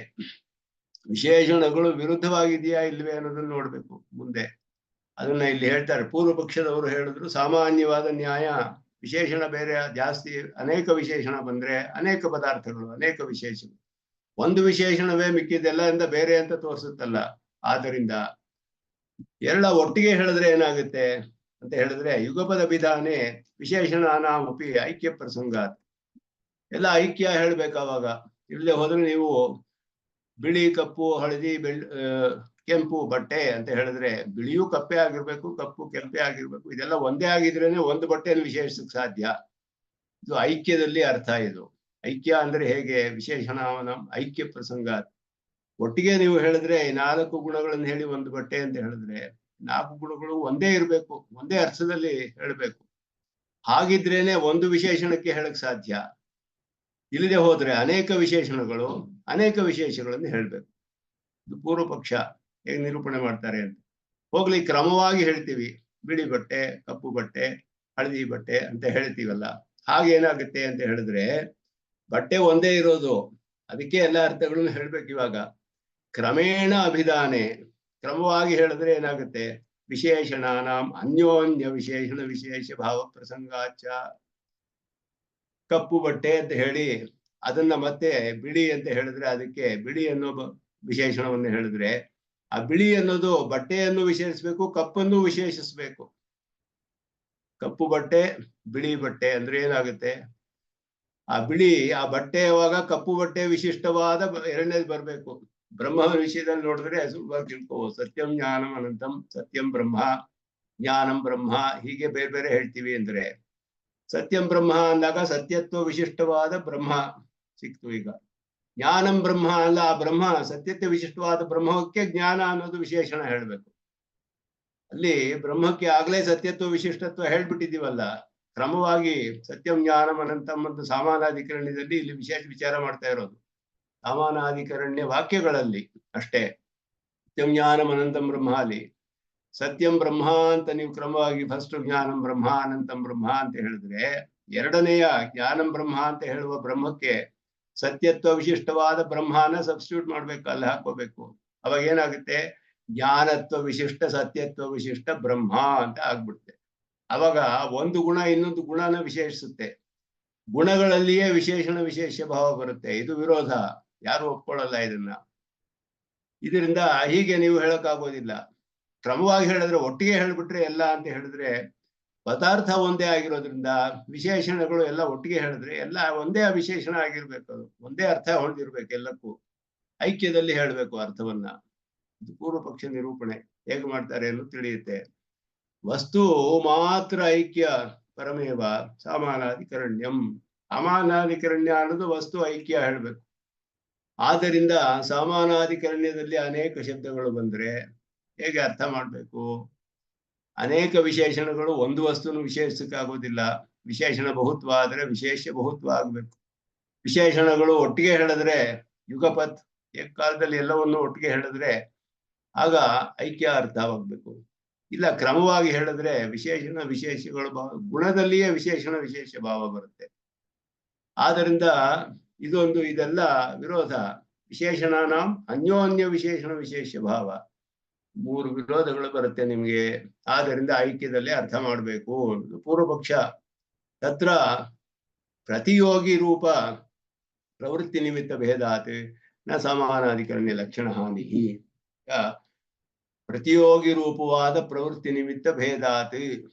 ವಿಶೇಷಣಗಳು ವಿರುದ್ಧವಾಗಿದೆಯಾ ಇಲ್ವೇ ಅನ್ನೋದನ್ನ ನೋಡ್ಬೇಕು ಮುಂದೆ. ಅದನ್ನ ಇಲ್ಲಿ ಹೇಳ್ತಾರೆ. ಪೂರ್ವ ಪಕ್ಷದವರು ಹೇಳಿದ್ರು ಸಾಮಾನ್ಯವಾದ ನ್ಯಾಯ ವಿಶೇಷಣ ಬೇರೆ ಜಾಸ್ತಿ, ಅನೇಕ ವಿಶೇಷಣ ಬಂದ್ರೆ ಅನೇಕ ಪದಾರ್ಥಗಳು, ಅನೇಕ ವಿಶೇಷಗಳು. ಒಂದು ವಿಶೇಷಣವೇ ಮಿಕ್ಕಿದೆಲ್ಲ ಇಂದ ಬೇರೆ ಅಂತ ತೋರಿಸುತ್ತಲ್ಲ. ಆದ್ದರಿಂದ ಎಲ್ಲ ಒಟ್ಟಿಗೆ ಹೇಳಿದ್ರೆ ಏನಾಗುತ್ತೆ ಅಂತ ಹೇಳಿದ್ರೆ ಯುಗಪದ ವಿಧಾನೆ ವಿಶೇಷಣಾನಾಮಪಿ ಐಕ್ಯ ಪ್ರಸಂಗ. ಎಲ್ಲ ಐಕ್ಯ ಹೇಳ್ಬೇಕು ಅವಾಗ. ಇಲ್ಲದೆ ಹೋದ್ರೆ ನೀವು ಬಿಳಿ ಕಪ್ಪು ಹಳದಿ ಕೆಂಪು ಬಟ್ಟೆ ಅಂತ ಹೇಳಿದ್ರೆ ಬಿಳಿಯೂ ಕಪ್ಪೆ ಆಗಿರ್ಬೇಕು, ಕಪ್ಪು ಕೆಂಪೆ ಆಗಿರ್ಬೇಕು. ಇದೆಲ್ಲ ಒಂದೇ ಆಗಿದ್ರೇನೆ ಒಂದು ಬಟ್ಟೆಯನ್ನು ವಿಶೇಷಿಸಕ್ಕೆ ಸಾಧ್ಯ. ಇದು ಐಕ್ಯದಲ್ಲಿ ಅರ್ಥ. ಇದು ಐಕ್ಯ ಅಂದ್ರೆ ಹೇಗೆ? ವಿಶೇಷಣಾವನ ಐಕ್ಯ ಪ್ರಸಂಗ. ಒಟ್ಟಿಗೆ ನೀವು ಹೇಳಿದ್ರೆ 4 ಗುಣಗಳನ್ನು ಹೇಳಿ ಒಂದು ಬಟ್ಟೆ ಅಂತ ಹೇಳಿದ್ರೆ 4 ಗುಣಗಳು ಒಂದೇ ಇರ್ಬೇಕು, ಒಂದೇ ಅರ್ಥದಲ್ಲಿ ಹೇಳ್ಬೇಕು. ಹಾಗಿದ್ರೇನೆ ಒಂದು ವಿಶೇಷಣಕ್ಕೆ ಹೇಳಕ್ ಸಾಧ್ಯ. ಇಲ್ಲದೆ ಹೋದ್ರೆ ಅನೇಕ ವಿಶೇಷಣಗಳು ಅನೇಕ ವಿಶೇಷಗಳನ್ನು ಹೇಳ್ಬೇಕು. ಇದು ಪೂರ್ವ ಪಕ್ಷ ಹೇಗೆ ನಿರೂಪಣೆ ಮಾಡ್ತಾರೆ ಅಂತ. ಹೋಗ್ಲಿ, ಕ್ರಮವಾಗಿ ಹೇಳ್ತೀವಿ. ಬಿಳಿ ಬಟ್ಟೆ, ಕಪ್ಪು ಬಟ್ಟೆ, ಹಳದಿ ಬಟ್ಟೆ ಅಂತ ಹೇಳ್ತೀವಲ್ಲ. ಹಾಗೇನಾಗುತ್ತೆ ಅಂತ ಹೇಳಿದ್ರೆ ಬಟ್ಟೆ ಒಂದೇ ಇರೋದು, ಅದಕ್ಕೆ ಎಲ್ಲ ಅರ್ಥಗಳನ್ನು ಹೇಳ್ಬೇಕು. ಇವಾಗ ಕ್ರಮೇಣ ಅಭಿಧಾನೆ, ಕ್ರಮವಾಗಿ ಹೇಳಿದ್ರೆ ಏನಾಗುತ್ತೆ? ವಿಶೇಷಣಾನಾಂ ಅನ್ಯೋನ್ಯ ವಿಶೇಷಣ ವಿಶೇಷ ಭಾವ ಪ್ರಸಂಗಾಚ. ಕಪ್ಪು ಬಟ್ಟೆ ಅಂತ ಹೇಳಿ ಅದನ್ನ ಮತ್ತೆ ಬಿಳಿ ಅಂತ ಹೇಳಿದ್ರೆ ಅದಕ್ಕೆ ಬಿಳಿ ಅನ್ನೋ ವಿಶೇಷಣವನ್ನು ಹೇಳಿದ್ರೆ ಆ ಬಿಳಿ ಅನ್ನೋದು ಬಟ್ಟೆಯನ್ನು ವಿಶೇಷಿಸ್ಬೇಕು, ಕಪ್ಪನ್ನು ವಿಶೇಷಿಸ್ಬೇಕು. ಕಪ್ಪು ಬಟ್ಟೆ ಬಿಳಿ ಬಟ್ಟೆ ಅಂದ್ರೆ ಏನಾಗುತ್ತೆ? ಆ ಬಿಳಿ ಆ ಬಟ್ಟೆ ಯಾವಾಗ ಕಪ್ಪು ಬಟ್ಟೆ ವಿಶಿಷ್ಟವಾದ ಎರಡನೇದು ಬರ್ಬೇಕು. ಬ್ರಹ್ಮನ ವಿಷಯದಲ್ಲಿ ನೋಡಿದ್ರೆ ಸುಲಭವಾಗಿ ತಿಳ್ಕೋಬಹುದು. ಸತ್ಯಂ ಜ್ಞಾನಂ ಅನಂತಂ, ಸತ್ಯಂ ಬ್ರಹ್ಮ, ಜ್ಞಾನಂ ಬ್ರಹ್ಮ, ಹೀಗೆ ಬೇರೆ ಬೇರೆ ಹೇಳ್ತೀವಿ. ಅಂದ್ರೆ ಸತ್ಯಂ ಬ್ರಹ್ಮ ಅಂದಾಗ ಸತ್ಯತ್ವ ವಿಶಿಷ್ಟವಾದ ಬ್ರಹ್ಮ ಸಿಕ್ತು. ಈಗ ಜ್ಞಾನಂ ಬ್ರಹ್ಮ ಅಲ್ಲ, ಆ ಬ್ರಹ್ಮ ಸತ್ಯತ್ವ ವಿಶಿಷ್ಟವಾದ ಬ್ರಹ್ಮಕ್ಕೆ ಜ್ಞಾನ ಅನ್ನೋದು ವಿಶೇಷಣ ಹೇಳ್ಬೇಕು. ಅಲ್ಲಿ ಬ್ರಹ್ಮಕ್ಕೆ ಆಗ್ಲೇ ಸತ್ಯತ್ವ ವಿಶಿಷ್ಟತ್ವ ಹೇಳ್ಬಿಟ್ಟಿದೀವಲ್ಲ. ಕ್ರಮವಾಗಿ ಸತ್ಯಂ ಜ್ಞಾನಂ ಅನಂತಂ ಅಂತ ಸಾಮಾನಾಧಿಕರಣ್ಯದಲ್ಲಿ ಇಲ್ಲಿ ವಿಶೇಷ ವಿಚಾರ ಮಾಡ್ತಾ ಇರೋದು. ಸಾಮಾನಾಧಿಕರಣ್ಯ ವಾಕ್ಯಗಳಲ್ಲಿ ಅಷ್ಟೇ. ಸತ್ಯಂ ಜ್ಞಾನಂ ಅನಂತಂ ಬ್ರಹ್ಮ ಅಲ್ಲಿ ಸತ್ಯಂ ಬ್ರಹ್ಮ ಅಂತ ನೀವು ಕ್ರಮವಾಗಿ ಫಸ್ಟ್ ಜ್ಞಾನಂ ಬ್ರಹ್ಮ ಅನಂತಂ ಬ್ರಹ್ಮ ಅಂತ ಹೇಳಿದ್ರೆ ಎರಡನೆಯ ಜ್ಞಾನಂ ಬ್ರಹ್ಮ ಅಂತ ಹೇಳುವ ಬ್ರಹ್ಮಕ್ಕೆ ಸತ್ಯತ್ವ ವಿಶಿಷ್ಟವಾದ ಬ್ರಹ್ಮನ ಸಬ್ಸ್ಟಿಟ್ಯೂಟ್ ಮಾಡ್ಬೇಕು, ಅಲ್ಲಿ ಹಾಕೋಬೇಕು. ಅವಾಗ ಏನಾಗುತ್ತೆ? ಜ್ಞಾನತ್ವ ವಿಶಿಷ್ಟ ಸತ್ಯತ್ವ ವಿಶಿಷ್ಟ ಬ್ರಹ್ಮ ಅಂತ ಆಗ್ಬಿಡುತ್ತೆ. ಅವಾಗ ಒಂದು ಗುಣ ಇನ್ನೊಂದು ಗುಣನ ವಿಶೇಷಿಸುತ್ತೆ. ಗುಣಗಳಲ್ಲಿಯೇ ವಿಶೇಷಣ ವಿಶೇಷ ಭಾವ ಬರುತ್ತೆ. ಇದು ವಿರೋಧ, ಯಾರು ಒಪ್ಕೊಳ್ಳಲ್ಲ ಇದನ್ನ. ಇದರಿಂದ ಹೀಗೆ ನೀವು ಹೇಳಕ್ಕಾಗೋದಿಲ್ಲ. ಕ್ರಮವಾಗಿ ಹೇಳಿದ್ರೆ ಒಟ್ಟಿಗೆ ಹೇಳ್ಬಿಟ್ರೆ ಎಲ್ಲ ಅಂತ ಹೇಳಿದ್ರೆ ಪದಾರ್ಥ ಒಂದೇ ಆಗಿರೋದ್ರಿಂದ ವಿಶೇಷಣಗಳು ಎಲ್ಲ ಒಟ್ಟಿಗೆ ಹೇಳಿದ್ರೆ ಎಲ್ಲ ಒಂದೇ ವಿಶೇಷಣ ಆಗಿರ್ಬೇಕು. ಅದು ಒಂದೇ ಅರ್ಥ ಹೊಂದಿರ್ಬೇಕು. ಎಲ್ಲಕ್ಕೂ ಐಕ್ಯದಲ್ಲಿ ಹೇಳ್ಬೇಕು ಅರ್ಥವನ್ನ. ಇದು ಪೂರ್ವ ಪಕ್ಷ ನಿರೂಪಣೆ ಹೇಗೆ ಮಾಡ್ತಾರೆ ಅನ್ನೋದು ತಿಳಿಯುತ್ತೆ. ವಸ್ತು ಮಾತ್ರ ಐಕ್ಯ ಪರಮೇವ ಸಮಾನಾಧಿಕರಣ್ಯಂ. ಸಮಾನಾಧಿಕರಣ್ಯ ಅನ್ನೋದು ವಸ್ತು ಐಕ್ಯ ಹೇಳ್ಬೇಕು. ಆದ್ದರಿಂದ ಸಮಾನಾಧಿಕರಣ್ಯದಲ್ಲಿ ಅನೇಕ ಶಬ್ದಗಳು ಬಂದ್ರೆ ಹೇಗೆ ಅರ್ಥ ಮಾಡ್ಬೇಕು? ಅನೇಕ ವಿಶೇಷಣಗಳು ಒಂದು ವಸ್ತುನು ವಿಶೇಷಿಸಕ್ಕಾಗೋದಿಲ್ಲ. ವಿಶೇಷಣ ಬಹುತ್ವ ಆದ್ರೆ ವಿಶೇಷ ಬಹುತ್ವ ಆಗ್ಬೇಕು. ವಿಶೇಷಣಗಳು ಒಟ್ಟಿಗೆ ಹೇಳಿದ್ರೆ ಯುಗಪತ್ ಏಕಕಾಲದಲ್ಲಿ ಎಲ್ಲವನ್ನು ಒಟ್ಟಿಗೆ ಹೇಳಿದ್ರೆ ಆಗ ಐಕ್ಯ ಅರ್ಥವಾಗ್ಬೇಕು. ಇಲ್ಲ, ಕ್ರಮವಾಗಿ ಹೇಳಿದ್ರೆ ವಿಶೇಷಣ ವಿಶೇಷಗಳು ಗುಣದಲ್ಲಿಯೇ ವಿಶೇಷಣ ವಿಶೇಷ ಭಾವ ಬರುತ್ತೆ. ಆದ್ದರಿಂದ ಇದೆಲ್ಲ ವಿರೋಧ. ವಿಶೇಷಣಾನಾಂ ಅನ್ಯೋನ್ಯ ವಿಶೇಷಣ ವಿಶೇಷ ಭಾವ, 3 ವಿರೋಧಗಳು ಬರುತ್ತೆ ನಿಮ್ಗೆ. ಆದ್ದರಿಂದ ಐಕ್ಯದಲ್ಲಿ ಅರ್ಥ ಮಾಡ್ಬೇಕು. ಪೂರ್ವ ಪಕ್ಷ. ತತ್ರ ಪ್ರತಿಯೋಗಿ ರೂಪ ಪ್ರವೃತ್ತಿ ನಿಮಿತ್ತ ಭೇದಾತ್ ನ ಸಮಾನಾಧಿಕರಣ್ಯ ಲಕ್ಷಣ ಹಾನಿ. ಪ್ರತಿಯೋಗಿ ರೂಪವಾದ ಪ್ರವೃತ್ತಿ ನಿಮಿತ್ತ ಭೇದಾತ್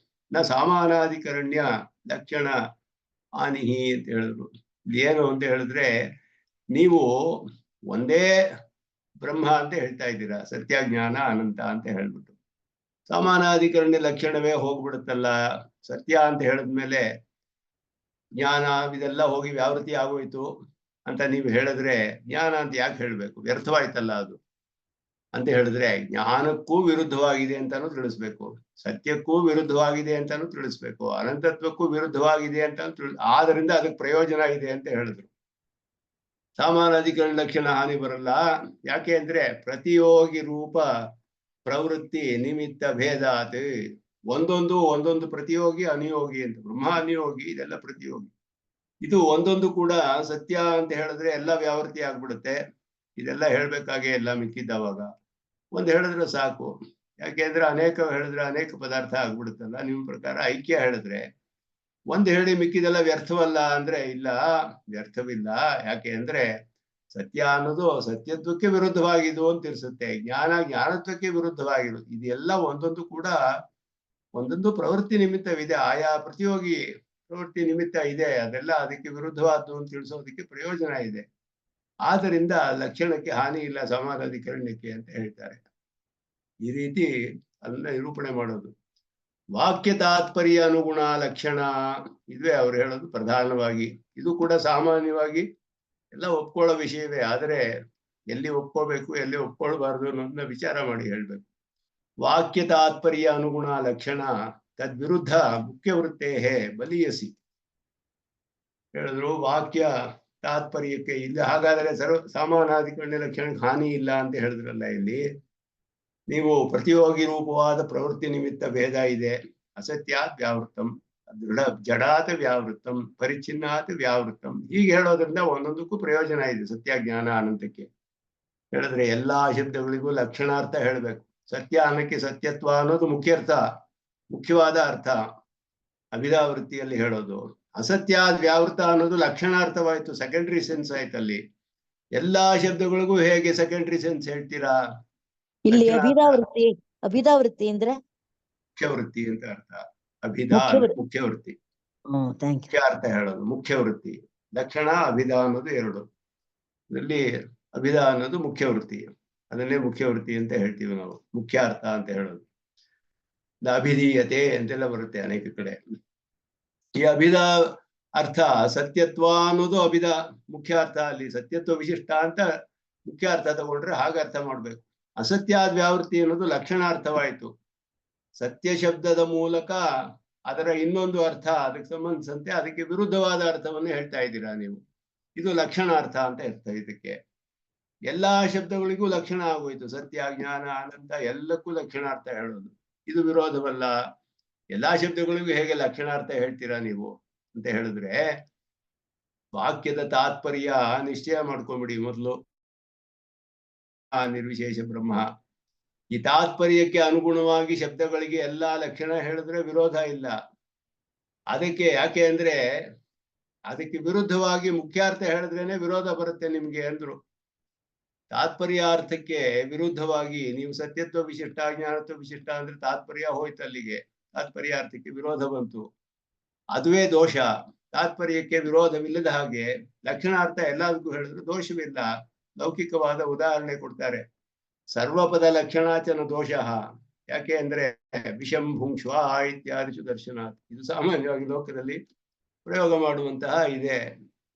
ನ ಸಾಮಾನಾಧಿಕರಣ್ಯ ಲಕ್ಷಣ ಹಾನಿಹಿ ಅಂತ ಹೇಳಿದ್ರು. ಏನು ಅಂತ ಹೇಳಿದ್ರೆ, ನೀವು ಒಂದೇ ಬ್ರಹ್ಮ ಅಂತ ಹೇಳ್ತಾ ಇದ್ದೀರಾ, ಸತ್ಯ ಜ್ಞಾನ ಅನಂತ ಅಂತ ಹೇಳ್ಬಿಟ್ಟು ಸಮಾನಾಧಿಕರಣ್ಯ ಲಕ್ಷಣವೇ ಹೋಗ್ಬಿಡುತ್ತಲ್ಲ. ಸತ್ಯ ಅಂತ ಹೇಳಿದ್ಮೇಲೆ ಜ್ಞಾನ ಇದೆಲ್ಲ ಹೋಗಿ ವ್ಯಾವೃತ್ತಿ ಆಗೋಯ್ತು ಅಂತ ನೀವು ಹೇಳಿದ್ರೆ ಜ್ಞಾನ ಅಂತ ಯಾಕೆ ಹೇಳ್ಬೇಕು, ವ್ಯರ್ಥವಾಯ್ತಲ್ಲ ಅದು ಅಂತ ಹೇಳಿದ್ರೆ, ಜ್ಞಾನಕ್ಕೂ ವಿರುದ್ಧವಾಗಿದೆ ಅಂತಾನು ತಿಳಿಸ್ಬೇಕು, ಸತ್ಯಕ್ಕೂ ವಿರುದ್ಧವಾಗಿದೆ ಅಂತಾನು ತಿಳಿಸ್ಬೇಕು, ಅನಂತತ್ವಕ್ಕೂ ವಿರುದ್ಧವಾಗಿದೆ ಅಂತ ಆದ್ರಿಂದ ಅದಕ್ಕೆ ಪ್ರಯೋಜನ ಇದೆ ಅಂತ ಹೇಳಿದ್ರು. ಸಾಮಾನಾಧಿಕರಣ ಲಕ್ಷಣ ಹಾನಿ ಬರಲ್ಲ. ಯಾಕೆ ಅಂದ್ರೆ ಪ್ರತಿಯೋಗಿ ರೂಪ ಪ್ರವೃತ್ತಿ ನಿಮಿತ್ತ ಭೇದಾತ್, ಒಂದೊಂದು ಪ್ರತಿಯೋಗಿ ಅನಿಯೋಗಿ ಅಂತ, ಬ್ರಹ್ಮ ಅನಿಯೋಗಿ, ಇದೆಲ್ಲ ಪ್ರತಿಯೋಗಿ. ಇದು ಒಂದೊಂದು ಕೂಡ ಸತ್ಯ ಅಂತ ಹೇಳಿದ್ರೆ ಎಲ್ಲ ವ್ಯಾವೃತ್ತಿ ಆಗ್ಬಿಡುತ್ತೆ. ಇದೆಲ್ಲ ಹೇಳ್ಬೇಕಾಗೆ ಎಲ್ಲ ಮಿಕ್ಕಿದ್ದವಾಗ ಒಂದು ಹೇಳಿದ್ರೆ ಸಾಕು. ಯಾಕೆಂದ್ರೆ ಅನೇಕ ಹೇಳಿದ್ರೆ ಅನೇಕ ಪದಾರ್ಥ ಆಗ್ಬಿಡುತ್ತಲ್ಲ. ನಿಮ್ಮ ಪ್ರಕಾರ ಐಕ್ಯ ಹೇಳಿದ್ರೆ ಒಂದು ಹೇಳಿ ಮಿಕ್ಕಿದೆಲ್ಲ ವ್ಯರ್ಥವಲ್ಲ ಅಂದ್ರೆ ಇಲ್ಲ, ವ್ಯರ್ಥವಿಲ್ಲ. ಯಾಕೆ ಅಂದ್ರೆ ಸತ್ಯ ಅನ್ನೋದು ಸತ್ಯತ್ವಕ್ಕೆ ವಿರುದ್ಧವಾಗಿದ್ದು ಅಂತ ಇರಿಸುತ್ತೆ, ಜ್ಞಾನ ಜ್ಞಾನತ್ವಕ್ಕೆ ವಿರುದ್ಧವಾಗಿರೋದು. ಇದೆಲ್ಲ ಒಂದೊಂದು ಕೂಡ ಒಂದೊಂದು ಪ್ರವೃತ್ತಿ ನಿಮಿತ್ತವಿದೆ, ಆಯಾ ಪ್ರತಿಯೋಗಿ ಪ್ರವೃತ್ತಿ ನಿಮಿತ್ತ ಇದೆ, ಅದೆಲ್ಲ ಅದಕ್ಕೆ ವಿರುದ್ಧವಾದ್ದು ಅಂತ ತಿಳಿಸೋದಕ್ಕೆ ಪ್ರಯೋಜನ ಇದೆ. ಆದ್ದರಿಂದ ಲಕ್ಷಣಕ್ಕೆ ಹಾನಿ ಇಲ್ಲ ಸಮಾನಾಧಿಕರಣ್ಯಕ್ಕೆ ಅಂತ ಹೇಳ್ತಾರೆ. ಈ ರೀತಿ ಅದನ್ನ ನಿರೂಪಣೆ ಮಾಡೋದು. ವಾಕ್ಯ ತಾತ್ಪರ್ಯ ಅನುಗುಣ ಲಕ್ಷಣ, ಇದುವೇ ಅವ್ರು ಹೇಳೋದು ಪ್ರಧಾನವಾಗಿ. ಇದು ಕೂಡ ಸಾಮಾನ್ಯವಾಗಿ ಎಲ್ಲ ಒಪ್ಕೊಳ್ಳೋ ವಿಷಯವೇ, ಆದರೆ ಎಲ್ಲಿ ಒಪ್ಕೋಬೇಕು ಎಲ್ಲಿ ಒಪ್ಕೊಳ್ಬಾರ್ದು ಅನ್ನೋದನ್ನ ವಿಚಾರ ಮಾಡಿ ಹೇಳ್ಬೇಕು. ವಾಕ್ಯ ತಾತ್ಪರ್ಯ ಅನುಗುಣ ಲಕ್ಷಣ ತದ್ವಿರುದ್ಧ ಮುಖ್ಯ ವೃತ್ತೇ ಬಲಿಯಸಿ ಹೇಳಿದ್ರು. ವಾಕ್ಯ ತಾತ್ಪರ್ಯಕ್ಕೆ ಇಲ್ಲಿ ಹಾಗಾದರೆ ಸಾಮಾನಾಧಿಕರಣ್ಯ ಲಕ್ಷಣಕ್ಕೆ ಹಾನಿ ಇಲ್ಲ ಅಂತ ಹೇಳಿದ್ರಲ್ಲ. ಇಲ್ಲಿ ನೀವು ಪ್ರತಿಯೋಗಿ ರೂಪವಾದ ಪ್ರವೃತ್ತಿ ನಿಮಿತ್ತ ಭೇದ ಇದೆ, ಅಸತ್ಯಾತ್ ವ್ಯಾವೃತ್ತಂ, ದೃಢ ಜಡಾತ ವ್ಯಾವೃತ್ತಂ, ಪರಿಚ್ಛಿನ್ನಾತ ವ್ಯಾವೃತ್ತಂ, ಹೀಗೆ ಹೇಳೋದ್ರಿಂದ ಒಂದೊಂದಕ್ಕೂ ಪ್ರಯೋಜನ ಇದೆ. ಸತ್ಯ ಜ್ಞಾನ ಅನಂತಕ್ಕೆ ಹೇಳಿದ್ರೆ ಎಲ್ಲಾ ಶಬ್ದಗಳಿಗೂ ಲಕ್ಷಣಾರ್ಥ ಹೇಳ್ಬೇಕು. ಸತ್ಯ ಅನ್ನಕ್ಕೆ ಸತ್ಯತ್ವ ಅನ್ನೋದು ಮುಖ್ಯವಾದ ಅರ್ಥ ಅಭಿಧಾವೃತ್ತಿಯಲ್ಲಿ ಹೇಳೋದು. ಅಸತ್ಯಾದ ವ್ಯಾವೃತ ಅನ್ನೋದು ಲಕ್ಷಣಾರ್ಥವಾಯ್ತು, ಸೆಕೆಂಡರಿ ಸೆನ್ಸ್ ಆಯ್ತು. ಅಲ್ಲಿ ಎಲ್ಲಾ ಶಬ್ದಗಳಿಗೂ ಹೇಗೆ ಸೆಕೆಂಡರಿ ಸೆನ್ಸ್ ಹೇಳ್ತೀರಾ? ಇಲ್ಲಿ ಅಭಿಧಾವೃತ್ತಿ ಅಂದ್ರೆ ಮುಖ್ಯವೃತ್ತಿ ಅಂತ ಅರ್ಥ. ಮುಖ್ಯವೃತ್ತಿ ಮುಖ್ಯ ಅರ್ಥ ಹೇಳೋದು, ಮುಖ್ಯವೃತ್ತಿ. ಲಕ್ಷಣ ಅಭಿಧ ಅನ್ನೋದು ಎರಡು. ಇದರಲ್ಲಿ ಅಭಿಧ ಅನ್ನೋದು ಮುಖ್ಯವೃತ್ತಿ, ಅದನ್ನೇ ಮುಖ್ಯವೃತ್ತಿ ಅಂತ ಹೇಳ್ತೀವಿ ನಾವು, ಮುಖ್ಯ ಅರ್ಥ ಅಂತ ಹೇಳೋದು. ಅಭಿಧೀಯತೆ ಅಂತೆಲ್ಲ ಬರುತ್ತೆ ಅನೇಕ ಕಡೆ. ಈ ಅಭಿಧ ಅರ್ಥ ಸತ್ಯತ್ವ ಅನ್ನೋದು ಅಭಿಧ ಮುಖ್ಯ ಅರ್ಥ. ಅಲ್ಲಿ ಸತ್ಯತ್ವ ವಿಶಿಷ್ಟ ಅಂತ ಮುಖ್ಯ ಅರ್ಥ ತಗೊಂಡ್ರೆ ಹಾಗೆ ಅರ್ಥ ಮಾಡ್ಬೇಕು. ಅಸತ್ಯಾದ ವ್ಯಾವೃತ್ತಿ ಅನ್ನೋದು ಲಕ್ಷಣಾರ್ಥವಾಯಿತು. ಸತ್ಯ ಶಬ್ದದ ಮೂಲಕ ಅದರ ಇನ್ನೊಂದು ಅರ್ಥ ಅದಕ್ಕೆ ಸಂಬಂಧಿಸಂತೆ ಅದಕ್ಕೆ ವಿರುದ್ಧವಾದ ಅರ್ಥವನ್ನು ಹೇಳ್ತಾ ಇದ್ದೀರಾ ನೀವು, ಇದು ಲಕ್ಷಣಾರ್ಥ ಅಂತ ಅರ್ಥ. ಇದಕ್ಕೆ ಎಲ್ಲಾ ಶಬ್ದಗಳಿಗೂ ಲಕ್ಷಣ ಆಗೋಯ್ತು, ಸತ್ಯ ಜ್ಞಾನ ಅನಂತ ಎಲ್ಲಕ್ಕೂ ಲಕ್ಷಣಾರ್ಥ ಹೇಳೋದು, ಇದು ವಿರೋಧವಲ್ಲ. ಎಲ್ಲಾ ಶಬ್ದಗಳಿಗೂ ಹೇಗೆ ಲಕ್ಷಣಾರ್ಥ ಹೇಳ್ತೀರಾ ನೀವು ಅಂತ ಹೇಳಿದ್ರೆ, ವಾಕ್ಯದ ತಾತ್ಪರ್ಯ ನಿಶ್ಚಯ ಮಾಡ್ಕೊಂಬಿಡಿ ಮೊದಲು. ನಿರ್ವಿಶೇಷ ಬ್ರಹ್ಮ, ಈ ತಾತ್ಪರ್ಯಕ್ಕೆ ಅನುಗುಣವಾಗಿ ಶಬ್ದಗಳಿಗೆ ಎಲ್ಲಾ ಲಕ್ಷಣ ಹೇಳಿದ್ರೆ ವಿರೋಧ ಇಲ್ಲ. ಅದಕ್ಕೆ ಯಾಕೆ ಅಂದ್ರೆ ಅದಕ್ಕೆ ವಿರುದ್ಧವಾಗಿ ಮುಖ್ಯಾರ್ಥ ಹೇಳಿದ್ರೇನೆ ವಿರೋಧ ಬರುತ್ತೆ ನಿಮ್ಗೆ ಅಂದ್ರು. ತಾತ್ಪರ್ಯಾರ್ಥಕ್ಕೆ ವಿರುದ್ಧವಾಗಿ ನೀವು ಸತ್ಯತ್ವ ವಿಶಿಷ್ಟ ಜ್ಞಾನತ್ವ ವಿಶಿಷ್ಟ ಅಂದ್ರೆ ತಾತ್ಪರ್ಯ ಹೋಯ್ತು, ಅಲ್ಲಿಗೆ ತಾತ್ಪರ್ಯಾರ್ಥಕ್ಕೆ ವಿರೋಧ ಬಂತು, ಅದುವೇ ದೋಷ. ತಾತ್ಪರ್ಯಕ್ಕೆ ವಿರೋಧವಿಲ್ಲದ ಹಾಗೆ ಲಕ್ಷಣಾರ್ಥ ಎಲ್ಲದಕ್ಕೂ ಹೇಳಿದ್ರು ದೋಷವಿಲ್ಲ. ಲೌಕಿಕವಾದ ಉದಾಹರಣೆ ಕೊಡ್ತಾರೆ. ಸರ್ವಪದ ಲಕ್ಷಣಾಚನ ದೋಷ, ಯಾಕೆ ಅಂದ್ರೆ ವಿಷಂ ಭುಂಕ್ಷ್ವ ಇತ್ಯಾದಿಷು ದರ್ಶನಾತ್. ಇದು ಸಾಮಾನ್ಯವಾಗಿ ಲೋಕದಲ್ಲಿ ಪ್ರಯೋಗ ಮಾಡುವಂತಹ ಇದೆ.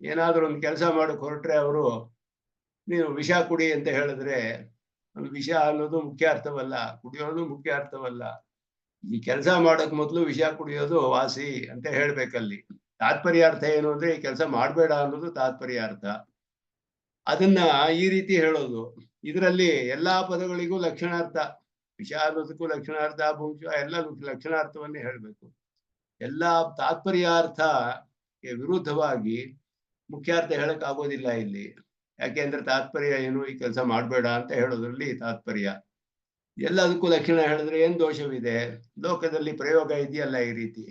ಏನಾದ್ರೂ ಒಂದು ಕೆಲಸ ಮಾಡಕ್ ಹೊರಟ್ರೆ ಅವರು ನೀವು ವಿಷ ಕುಡಿ ಅಂತ ಹೇಳಿದ್ರೆ, ಒಂದು ವಿಷ ಅನ್ನೋದು ಮುಖ್ಯ ಅರ್ಥವಲ್ಲ, ಕುಡಿಯೋದು ಮುಖ್ಯ ಅರ್ಥವಲ್ಲ. ಈ ಕೆಲಸ ಮಾಡಕ್ ಮೊದಲು ವಿಷ ಕುಡಿಯೋದು ವಾಸಿ ಅಂತ ಹೇಳ್ಬೇಕಲ್ಲಿ. ತಾತ್ಪರ್ಯಾರ್ಥ ಏನು ಅಂದ್ರೆ ಈ ಕೆಲಸ ಮಾಡ್ಬೇಡ ಅನ್ನೋದು ತಾತ್ಪರ್ಯಾರ್ಥ. ಅದನ್ನ ಈ ರೀತಿ ಹೇಳೋದು. ಇದರಲ್ಲಿ ಎಲ್ಲಾ ಪದಗಳಿಗೂ ಲಕ್ಷಣಾರ್ಥ, ವಿಷ ಅನ್ನೋದಕ್ಕೂ ಲಕ್ಷಣಾರ್ಥ, ಭುಂಶ ಎಲ್ಲ ಲಕ್ಷಣಾರ್ಥವನ್ನೇ ಹೇಳ್ಬೇಕು. ಎಲ್ಲಾ ತಾತ್ಪರ್ಯಾರ್ಥಕ್ಕೆ ವಿರುದ್ಧವಾಗಿ ಮುಖ್ಯಾರ್ಥ ಹೇಳಕ್ ಆಗೋದಿಲ್ಲ ಇಲ್ಲಿ. ಯಾಕೆಂದ್ರೆ ತಾತ್ಪರ್ಯ ಏನು, ಈ ಕೆಲಸ ಮಾಡ್ಬೇಡ ಅಂತ ಹೇಳೋದ್ರಲ್ಲಿ ತಾತ್ಪರ್ಯ. ಎಲ್ಲದಕ್ಕೂ ಲಕ್ಷಣ ಹೇಳಿದ್ರೆ ಏನ್ ದೋಷವಿದೆ? ಲೋಕದಲ್ಲಿ ಪ್ರಯೋಗ ಇದೆಯಲ್ಲ ಈ ರೀತಿ.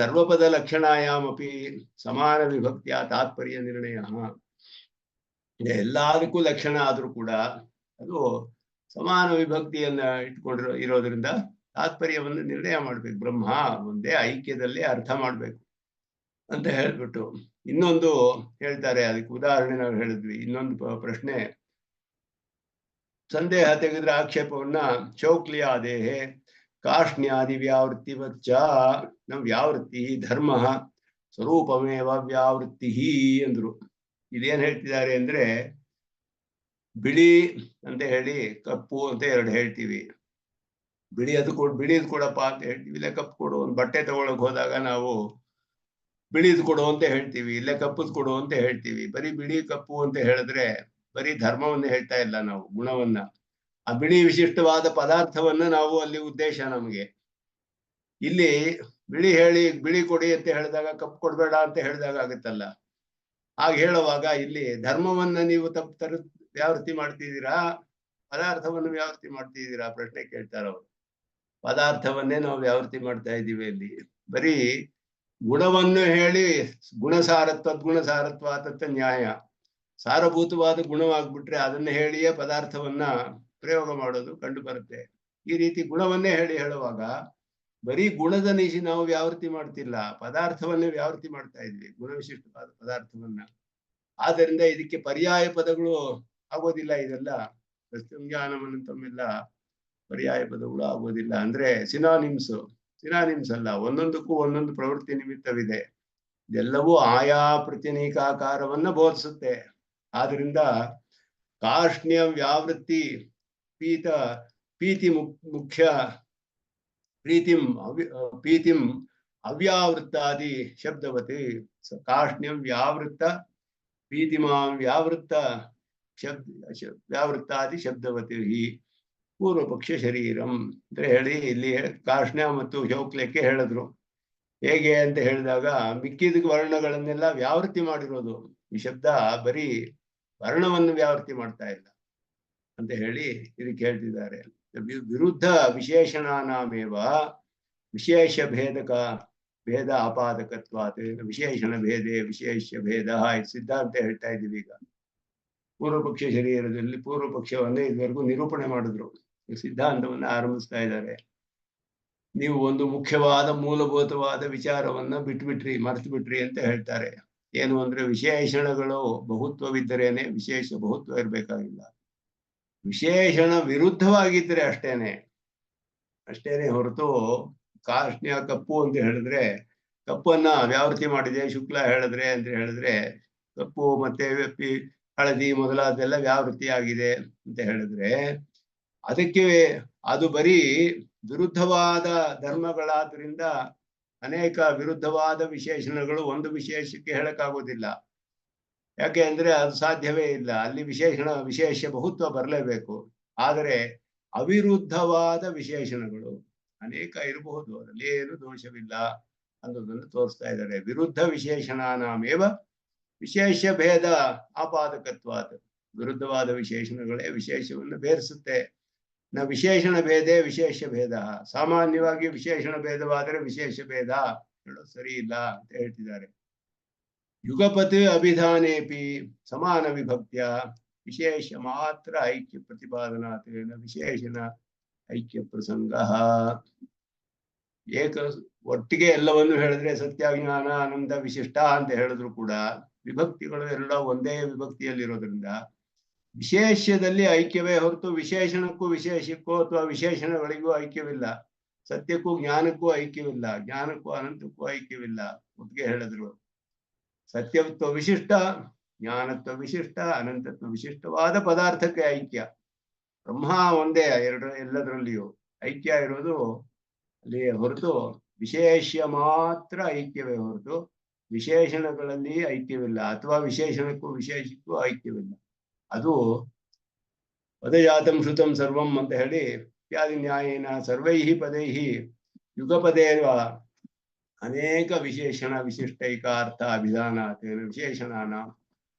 ಸರ್ವಪದ ಲಕ್ಷಣಾಯಾಮಪಿ ಸಮಾನ ವಿಭಕ್ತಿಯ ತಾತ್ಪರ್ಯ ನಿರ್ಣಯ. ಎಲ್ಲದಕ್ಕೂ ಲಕ್ಷಣ ಆದ್ರೂ ಕೂಡ ಅದು ಸಮಾನ ವಿಭಕ್ತಿಯನ್ನ ಇರೋದ್ರಿಂದ ತಾತ್ಪರ್ಯವನ್ನು ನಿರ್ಣಯ ಮಾಡ್ಬೇಕು. ಬ್ರಹ್ಮ ಒಂದೇ ಐಕ್ಯದಲ್ಲಿ ಅರ್ಥ ಮಾಡ್ಬೇಕು ಅಂತ ಹೇಳ್ಬಿಟ್ಟು ಇನ್ನೊಂದು ಹೇಳ್ತಾರೆ. ಅದಕ್ಕೆ ಉದಾಹರಣೆ ನಾವು ಹೇಳಿದ್ವಿ. ಇನ್ನೊಂದು ಪ್ರಶ್ನೆ, ಸಂದೇಹ ತೆಗೆದ್ರೆ ಆಕ್ಷೇಪವನ್ನ ಚೌಕ್ಲಿಯಾದೇಹೆ ಕಾಷ್ಣ್ಯಾದಿ ವ್ಯಾವೃತ್ತಿವಚ್ಚ ನಮ್ ವ್ಯಾವೃತ್ತಿ ಧರ್ಮ ಸ್ವರೂಪಮೇವ ವ್ಯಾವೃತ್ತಿ ಅಂದ್ರು. ಇದೇನ್ ಹೇಳ್ತಿದ್ದಾರೆ ಅಂದ್ರೆ, ಬಿಳಿ ಅಂತ ಹೇಳಿ ಕಪ್ಪು ಅಂತ ಎರಡು ಹೇಳ್ತೀವಿ. ಬಿಳಿದು ಕೊಡಪ್ಪ ಅಂತ ಹೇಳ್ತೀವಿ, ಇಲ್ಲ ಕಪ್ಪು ಕೊಡು. ಒಂದು ಬಟ್ಟೆ ತಗೊಳಕ್ ಹೋದಾಗ ನಾವು ಬಿಳಿದು ಕೊಡು ಅಂತ ಹೇಳ್ತೀವಿ, ಇಲ್ಲ ಕಪ್ಪುದ್ ಕೊಡು ಅಂತ ಹೇಳ್ತೀವಿ. ಬರೀ ಬಿಳಿ ಕಪ್ಪು ಅಂತ ಹೇಳಿದ್ರೆ ಬರೀ ಧರ್ಮವನ್ನ ಹೇಳ್ತಾ ಇಲ್ಲ, ನಾವು ಗುಣವನ್ನ, ಆ ಬಿಳಿ ವಿಶಿಷ್ಟವಾದ ಪದಾರ್ಥವನ್ನ ನಾವು ಅಲ್ಲಿ ಉದ್ದೇಶ ನಮಗೆ. ಇಲ್ಲಿ ಬಿಳಿ ಕೊಡಿ ಅಂತ ಹೇಳಿದಾಗ ಕಪ್ಪು ಕೊಡ್ಬೇಡ ಅಂತ ಹೇಳಿದಾಗ ಆಗುತ್ತಲ್ಲ. ಹಾಗೆ ಹೇಳುವಾಗ ಇಲ್ಲಿ ಧರ್ಮವನ್ನ ನೀವು ವ್ಯಾವೃತ್ತಿ ಮಾಡ್ತಿದ್ದೀರಾ, ಪದಾರ್ಥವನ್ನು ವ್ಯಾವೃತ್ತಿ ಮಾಡ್ತಿದ್ದೀರಾ ಪ್ರಶ್ನೆ ಕೇಳ್ತಾರ ಅವರು. ಪದಾರ್ಥವನ್ನೇ ನಾವು ವ್ಯಾವೃತ್ತಿ ಮಾಡ್ತಾ ಇದ್ದೀವಿ. ಇಲ್ಲಿ ಬರೀ ಗುಣವನ್ನು ಹೇಳಿ ಗುಣಸಾರತ್ವ ತತ್ವ ನ್ಯಾಯ, ಸಾರಭೂತವಾದ ಗುಣವಾಗ್ಬಿಟ್ರೆ ಅದನ್ನ ಹೇಳಿಯೇ ಪದಾರ್ಥವನ್ನ ಪ್ರಯೋಗ ಮಾಡೋದು ಕಂಡು ಬರುತ್ತೆ. ಈ ರೀತಿ ಗುಣವನ್ನೇ ಹೇಳುವಾಗ ಬರೀ ಗುಣದ ನಾವು ವ್ಯಾವೃತ್ತಿ ಮಾಡ್ತಿಲ್ಲ, ಪದಾರ್ಥವನ್ನೇ ವ್ಯಾವೃತ್ತಿ ಮಾಡ್ತಾ ಇದ್ವಿ, ಗುಣವಿಶಿಷ್ಟವಾದ ಪದಾರ್ಥವನ್ನ. ಆದ್ದರಿಂದ ಇದಕ್ಕೆ ಪರ್ಯಾಯ ಪದಗಳು ಆಗೋದಿಲ್ಲ. ಇದೆಲ್ಲ ಪ್ರತ್ಯಂಜ್ಞಾನವನ್ನಂತಮ್ಮೆಲ್ಲ ಪರ್ಯಾಯ ಪದಗಳು ಆಗೋದಿಲ್ಲ. ಅಂದ್ರೆ ಸಿನಾನಿಮ್ಸ್ ಅಲ್ಲ, ಒಂದೊಂದಕ್ಕೂ ಒಂದೊಂದು ಪ್ರವೃತ್ತಿ ನಿಮಿತ್ತವಿದೆ. ಇದೆಲ್ಲವೂ ಆಯಾ ಪ್ರತಿನಿಕಾಕಾರವನ್ನ ಬೋಧಿಸುತ್ತೆ. ಆದ್ರಿಂದ ಕಾಷ್ಣ್ಯ ವ್ಯಾವೃತ್ತಿ ಪೀತಿ ಮುಖ್ಯ ಪ್ರೀತಿಂ ಅವ್ಯಾವೃತ್ತಾದಿ ಶಬ್ದವತಿ ಕಾಷ್ಣ್ಯಂ ವ್ಯಾವೃತ್ತ ಪ್ರೀತಿಮಾಂ ವ್ಯಾವೃತ್ತಾದಿ ಶಬ್ದವತಿ ಪೂರ್ವಪಕ್ಷ ಶರೀರಂ ಅಂತ ಹೇಳಿ ಇಲ್ಲಿ ಕಾಷ್ಣ್ಯ ಮತ್ತು ಶೌಕ್ಲಕ್ಕೆ ಹೇಳಿದ್ರು. ಹೇಗೆ ಅಂತ ಹೇಳಿದಾಗ ಮಿಕ್ಕಿದ ವರ್ಣಗಳನ್ನೆಲ್ಲ ವ್ಯಾವೃತ್ತಿ ಮಾಡಿರೋದು. ಈ ಶಬ್ದ ಬರೀ ವರ್ಣವನ್ನು ವ್ಯಾವೃತ್ತಿ ಮಾಡ್ತಾ ಇಲ್ಲ ಅಂತ ಹೇಳಿ ಇದಕ್ಕೆ ಹೇಳ್ತಿದ್ದಾರೆ. ವಿರುದ್ಧ ವಿಶೇಷಣಾನಾಮೇವ ವಿಶೇಷ ಭೇದ ಅಪಾದಕತ್ವಾತ್ ವಿಶೇಷಣ ಭೇದೆ ವಿಶೇಷ ಭೇದ ಸಿದ್ಧಾಂತ ಹೇಳ್ತಾ ಇದ್ದೀವಿ. ಈಗ ಪೂರ್ವಪಕ್ಷ ಶರೀರದಲ್ಲಿ ಪೂರ್ವಪಕ್ಷವನ್ನೇ ಇದುವರೆಗೂ ನಿರೂಪಣೆ ಮಾಡಿದ್ರು, ಸಿದ್ಧಾಂತವನ್ನ ಆರಂಭಿಸ್ತಾ ಇದ್ದಾರೆ. ನೀವು ಒಂದು ಮುಖ್ಯವಾದ ಮೂಲಭೂತವಾದ ವಿಚಾರವನ್ನ ಮರೆತು ಬಿಟ್ರಿ ಅಂತ ಹೇಳ್ತಾರೆ. ಏನು ಅಂದ್ರೆ, ವಿಶೇಷಣಗಳು ಬಹುತ್ವವಿದ್ದರೇನೆ ವಿಶೇಷ ಬಹುತ್ವ ಇರ್ಬೇಕಾಗಿಲ್ಲ. ವಿಶೇಷಣ ವಿರುದ್ಧವಾಗಿದ್ರೆ ಅಷ್ಟೇನೆ ಹೊರತು, ಕಾಷ್ಣ್ಯ ಕಪ್ಪು ಅಂತ ಹೇಳಿದ್ರೆ ಕಪ್ಪನ್ನ ವ್ಯಾವೃತ್ತಿ ಮಾಡಿದೆ, ಶುಕ್ಲ ಹೇಳಿದ್ರೆ ಕಪ್ಪು ಮತ್ತೆ ಹಳದಿ ಮೊದಲಾದೆಲ್ಲ ವ್ಯಾವೃತ್ತಿ ಆಗಿದೆ ಅಂತ ಹೇಳಿದ್ರೆ ಅದಕ್ಕೆ ಅದು ಬರೀ ವಿರುದ್ಧವಾದ ಧರ್ಮಗಳಾದ್ರಿಂದ ಅನೇಕ ವಿರುದ್ಧವಾದ ವಿಶೇಷಣಗಳು ಒಂದು ವಿಶೇಷಕ್ಕೆ ಹೇಳಕ್ಕಾಗೋದಿಲ್ಲ. ಯಾಕೆ ಅಂದ್ರೆ ಅದು ಸಾಧ್ಯವೇ ಇಲ್ಲ. ಅಲ್ಲಿ ವಿಶೇಷ ಬಹುತ್ವ ಬರಲೇಬೇಕು. ಆದರೆ ಅವಿರುದ್ಧವಾದ ವಿಶೇಷಣಗಳು ಅನೇಕ ಇರಬಹುದು, ಅದರಲ್ಲಿ ಏನು ದೋಷವಿಲ್ಲ ಅನ್ನೋದನ್ನು ತೋರಿಸ್ತಾ ಇದ್ದಾರೆ. ವಿರುದ್ಧ ವಿಶೇಷಣಾನಾಮೇವ ವಿಶೇಷ ಭೇದ ಆಪಾದಕತ್ವಾತ್, ವಿರುದ್ಧವಾದ ವಿಶೇಷಣಗಳೇ ವಿಶೇಷವನ್ನು ಬೇರಿಸುತ್ತೆ. ವಿಶೇಷಣ ಭೇದೆ ವಿಶೇಷ ಭೇದ, ಸಾಮಾನ್ಯವಾಗಿ ವಿಶೇಷಣ ಭೇದವಾದರೆ ವಿಶೇಷ ಭೇದ ಹೇಳೋದು ಸರಿ ಇಲ್ಲ ಅಂತ ಹೇಳ್ತಿದ್ದಾರೆ. ಯುಗಪತ್ ಅಭಿಧಾನೇಪಿ ಸಮಾನ ವಿಭಕ್ತ್ಯ ವಿಶೇಷ ಮಾತ್ರ ಐಕ್ಯ ಪ್ರತಿಪಾದನಾತೇನ ವಿಶೇಷಣ ಐಕ್ಯ ಪ್ರಸಂಗ. ಒಟ್ಟಿಗೆ ಎಲ್ಲವನ್ನು ಹೇಳಿದ್ರೆ ಸತ್ಯ ಜ್ಞಾನ ಆನಂದ ವಿಶಿಷ್ಟ ಅಂತ ಹೇಳಿದ್ರು ಕೂಡ ವಿಭಕ್ತಿಗಳು ಎಲ್ಲ ಒಂದೇ ವಿಭಕ್ತಿಯಲ್ಲಿರೋದ್ರಿಂದ ವಿಶೇಷದಲ್ಲಿ ಐಕ್ಯವೇ ಹೊರತು ವಿಶೇಷಣಕ್ಕೂ ವಿಶೇಷಕ್ಕೂ ಅಥವಾ ವಿಶೇಷಣಗಳಿಗೂ ಐಕ್ಯವಿಲ್ಲ. ಸತ್ಯಕ್ಕೂ ಜ್ಞಾನಕ್ಕೂ ಐಕ್ಯವಿಲ್ಲ, ಜ್ಞಾನಕ್ಕೂ ಅನಂತಕ್ಕೂ ಐಕ್ಯವಿಲ್ಲ. ಒಟ್ಟಿಗೆ ಹೇಳಿದ್ರು ಸತ್ಯತ್ವ ವಿಶಿಷ್ಟ, ಜ್ಞಾನತ್ವ ವಿಶಿಷ್ಟ, ಅನಂತತ್ವ ವಿಶಿಷ್ಟವಾದ ಪದಾರ್ಥಕ್ಕೆ ಐಕ್ಯ. ಬ್ರಹ್ಮ ಒಂದೇ ಎಲ್ಲದರಲ್ಲಿಯೂ ಐಕ್ಯ ಇರೋದು ಅಲ್ಲಿ ಹೊರತು ವಿಶೇಷ ಮಾತ್ರ ಐಕ್ಯವೇ ಹೊರತು ವಿಶೇಷಣಗಳಲ್ಲಿ ಐಕ್ಯವಿಲ್ಲ, ಅಥವಾ ವಿಶೇಷಣಕ್ಕೂ ವಿಶೇಷಕ್ಕೂ ಐಕ್ಯವಿಲ್ಲ. ಅದು ಪದಜಾತಂ ಶ್ರುತಂ ಸರ್ವಂ ಅಂತ ಹೇಳಿ ಇತ್ಯಾದಿ ನ್ಯಾಯೇನ ಸರ್ವೈಹಿ ಪದೈಹಿ ಯುಗಪದೇವ ಅನೇಕ ವಿಶೇಷಣ ವಿಶಿಷ್ಟೈಕಾರ್ಥ ಅಭಿಧಾನಾತ್ ವಿಶೇಷಣಾನ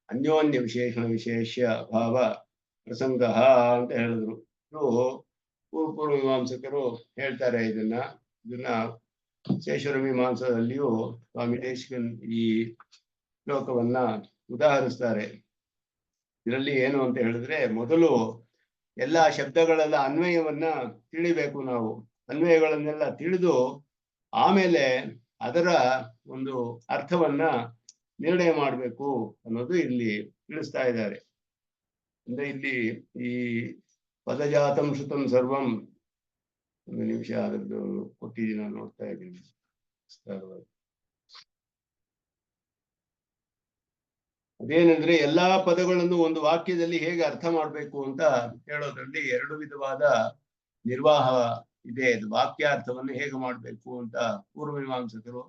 ಅನ್ಯೋನ್ಯ ವಿಶೇಷಣ ವಿಶೇಷ ಭಾವ ಪ್ರಸಂಗ ಅಂತ ಹೇಳಿದ್ರು. ಪೂರ್ವ ಮೀಮಾಂಸಕರು ಹೇಳ್ತಾರೆ ಇದನ್ನ ಶೇಷರ ಮೀಮಾಂಸದಲ್ಲಿಯೂ ಸ್ವಾಮಿ ದೇಶಿಕನ್ ಈ ಶ್ಲೋಕವನ್ನ ಉದಾಹರಿಸ್ತಾರೆ. ಇದರಲ್ಲಿ ಏನು ಅಂತ ಹೇಳಿದ್ರೆ, ಮೊದಲು ಎಲ್ಲಾ ಶಬ್ದಗಳೆಲ್ಲ ಅನ್ವಯವನ್ನ ತಿಳಿಬೇಕು ನಾವು. ಅನ್ವಯಗಳನ್ನೆಲ್ಲ ತಿಳಿದು ಆಮೇಲೆ ಅದರ ಒಂದು ಅರ್ಥವನ್ನ ನಿರ್ಣಯ ಮಾಡಬೇಕು ಅನ್ನೋದು ಇಲ್ಲಿ ತಿಳಿಸ್ತಾ ಇದ್ದಾರೆ. ಅಂದ್ರೆ ಇಲ್ಲಿ ಈ ಪದಜಾತಂ ಶ್ರುತಂ ಸರ್ವಂ, ಒಂದು ನಿಮಿಷ ಅದರದ್ದು ಕೊಟ್ಟಿದ್ದೀನಿ, ನಾನು ನೋಡ್ತಾ ಇದ್ದೀನಿ. ಅದೇನೆಂದ್ರೆ ಎಲ್ಲಾ ಪದಗಳನ್ನು ಒಂದು ವಾಕ್ಯದಲ್ಲಿ ಹೇಗೆ ಅರ್ಥ ಮಾಡಬೇಕು ಅಂತ ಹೇಳೋದ್ರಲ್ಲಿ ಎರಡು ವಿಧವಾದ ನಿರ್ವಾಹ ಇದೆ. ಅದು ವಾಕ್ಯಾರ್ಥವನ್ನು ಹೇಗೆ ಮಾಡಬೇಕು ಅಂತ ಪೂರ್ವಮೀಮಾಂಸಕರು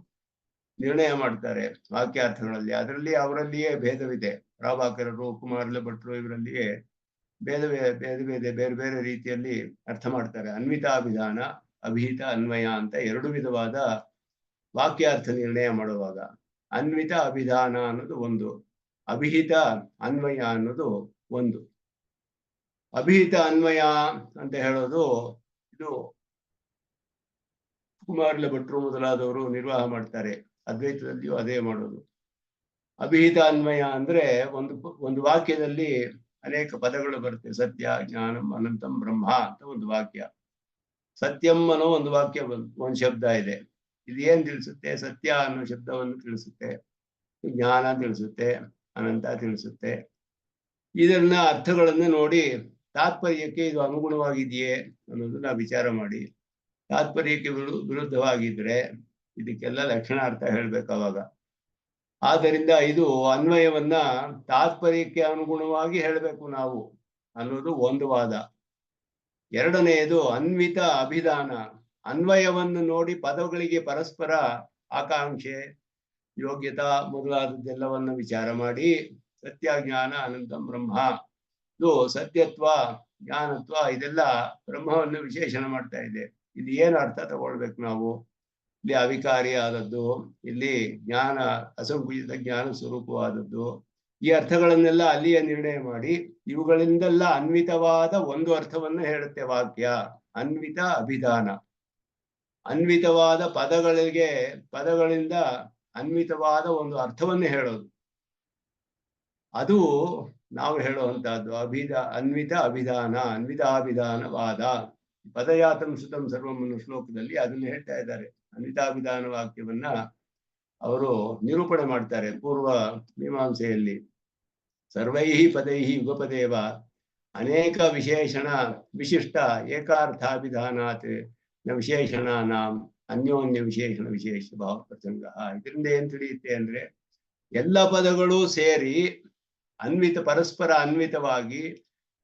ನಿರ್ಣಯ ಮಾಡ್ತಾರೆ ವಾಕ್ಯಾರ್ಥಗಳಲ್ಲಿ. ಅದರಲ್ಲಿ ಅವರಲ್ಲಿಯೇ ಭೇದವಿದೆ. ಪ್ರಾಭಾಕರರು, ಕುಮಾರಲ ಭಟ್ರು ಇವರಲ್ಲಿಯೇ ಬೇರೆ ಬೇರೆ ರೀತಿಯಲ್ಲಿ ಅರ್ಥ ಮಾಡ್ತಾರೆ. ಅನ್ವಿತಾಭಿಧಾನ, ಅಭಿಹಿತ ಅನ್ವಯ ಅಂತ ಎರಡು ವಿಧವಾದ ವಾಕ್ಯಾರ್ಥ ನಿರ್ಣಯ ಮಾಡುವಾಗ ಅನ್ವಿತ ಅಭಿಧಾನ ಅನ್ನೋದು ಒಂದು, ಅಭಿಹಿತ ಅನ್ವಯ ಅನ್ನೋದು ಒಂದು. ಅಭಿಹಿತ ಅನ್ವಯ ಅಂತ ಹೇಳೋದು ಇದು ಕುಮಾರಲ ಭಟ್ರು ಮೊದಲಾದವರು ನಿರ್ವಾಹ ಮಾಡ್ತಾರೆ. ಅದ್ವೈತದಲ್ಲಿಯೂ ಅದೇ ಮಾಡೋದು. ಅಭಿಹಿತ ಅನ್ವಯ ಅಂದ್ರೆ ಒಂದು ವಾಕ್ಯದಲ್ಲಿ ಅನೇಕ ಪದಗಳು ಬರುತ್ತೆ. ಸತ್ಯ, ಜ್ಞಾನಂ, ಅನಂತಂ, ಬ್ರಹ್ಮ ಅಂತ ಒಂದು ವಾಕ್ಯ. ಸತ್ಯಂ ಅನ್ನೋ ಒಂದು ವಾಕ್ಯ, ಒಂದು ಶಬ್ದ ಇದೆ. ಇದು ಏನ್ ತಿಳಿಸುತ್ತೆ? ಸತ್ಯ ಅನ್ನೋ ಶಬ್ದವನ್ನು ತಿಳಿಸುತ್ತೆ, ಜ್ಞಾನ ತಿಳಿಸುತ್ತೆ, ಅನಂತ ತಿಳಿಸುತ್ತೆ. ಇದನ್ನ ಅರ್ಥಗಳನ್ನ ನೋಡಿ ತಾತ್ಪರ್ಯಕ್ಕೆ ಇದು ಅನುಗುಣವಾಗಿದೆಯೇ ಅನ್ನೋದನ್ನ ವಿಚಾರ ಮಾಡಿ, ತಾತ್ಪರ್ಯಕ್ಕೆ ವಿರುದ್ಧವಾಗಿದ್ರೆ ಇದಕ್ಕೆಲ್ಲ ಲಕ್ಷಣಾರ್ಥ ಹೇಳ್ಬೇಕು ಅವಾಗ. ಆದ್ದರಿಂದ ಇದು ಅನ್ವಯವನ್ನ ತಾತ್ಪರ್ಯಕ್ಕೆ ಅನುಗುಣವಾಗಿ ಹೇಳಬೇಕು ನಾವು ಅನ್ನೋದು ಒಂದು ವಾದ. ಎರಡನೆಯದು ಅನ್ವಿತ ಅಭಿಧಾನ. ಅನ್ವಯವನ್ನು ನೋಡಿ ಪದಗಳಿಗೆ ಪರಸ್ಪರ ಆಕಾಂಕ್ಷೆ, ಯೋಗ್ಯತಾ ಮೊದಲಾದದ್ದೆಲ್ಲವನ್ನು ವಿಚಾರ ಮಾಡಿ ಸತ್ಯ, ಜ್ಞಾನ, ಅನಂತಂ, ಬ್ರಹ್ಮ, ಇದು ಸತ್ಯತ್ವ, ಜ್ಞಾನತ್ವ, ಇದೆಲ್ಲ ಬ್ರಹ್ಮವನ್ನು ವಿಶೇಷಣ ಮಾಡ್ತಾ ಇದೆ. ಇದು ಏನು ಅರ್ಥ ತಗೊಳ್ಬೇಕು ನಾವು? ಇಲ್ಲಿ ಅವಿಕಾರಿ ಆದದ್ದು, ಇಲ್ಲಿ ಜ್ಞಾನ ಅಸಂಕುಚಿತ ಜ್ಞಾನ ಸ್ವರೂಪವಾದದ್ದು, ಈ ಅರ್ಥಗಳನ್ನೆಲ್ಲ ಅಲ್ಲಿಯೇ ನಿರ್ಣಯ ಮಾಡಿ ಇವುಗಳಿಂದೆಲ್ಲ ಅನ್ವಿತವಾದ ಒಂದು ಅರ್ಥವನ್ನು ಹೇಳುತ್ತೆ ವಾಕ್ಯ. ಅನ್ವಿತ ಅಭಿಧಾನ. ಅನ್ವಿತವಾದ ಪದಗಳಿಂದ ಅನ್ವಿತವಾದ ಒಂದು ಅರ್ಥವನ್ನು ಹೇಳೋದು, ಅದು ನಾವು ಹೇಳುವಂತಹದ್ದು ಅನ್ವಿತ ಅಭಿಧಾನ, ಅನ್ವಿತಾಭಿಧಾನವಾದ. ಪದಯಾತಂ ಶ್ರುತಂ ಸರ್ವಂ ಅನ್ನೋ ಶ್ಲೋಕದಲ್ಲಿ ಅದನ್ನು ಹೇಳ್ತಾ ಇದ್ದಾರೆ. ಅನ್ವಿತಾಭಿಧಾನ ವಾಕ್ಯವನ್ನ ಅವರು ನಿರೂಪಣೆ ಮಾಡ್ತಾರೆ ಪೂರ್ವ ಮೀಮಾಂಸೆಯಲ್ಲಿ. ಸರ್ವೈಹಿ ಪದೈಹಿ ಯುಗಪದೇವ ಅನೇಕ ವಿಶೇಷಣ ವಿಶಿಷ್ಟ ಏಕಾರ್ಥಾಭಿಧಾನಾತ್ ನ ವಿಶೇಷಣಾನಾಂ ಅನ್ಯೋನ್ಯ ವಿಶೇಷಣ ವಿಶೇಷ ಭಾವ ಪ್ರಸಂಗ. ಇದರಿಂದ ಏನ್ ತಿಳಿಯುತ್ತೆ ಅಂದ್ರೆ ಎಲ್ಲ ಪದಗಳು ಸೇರಿ ಪರಸ್ಪರ ಅನ್ವಿತವಾಗಿ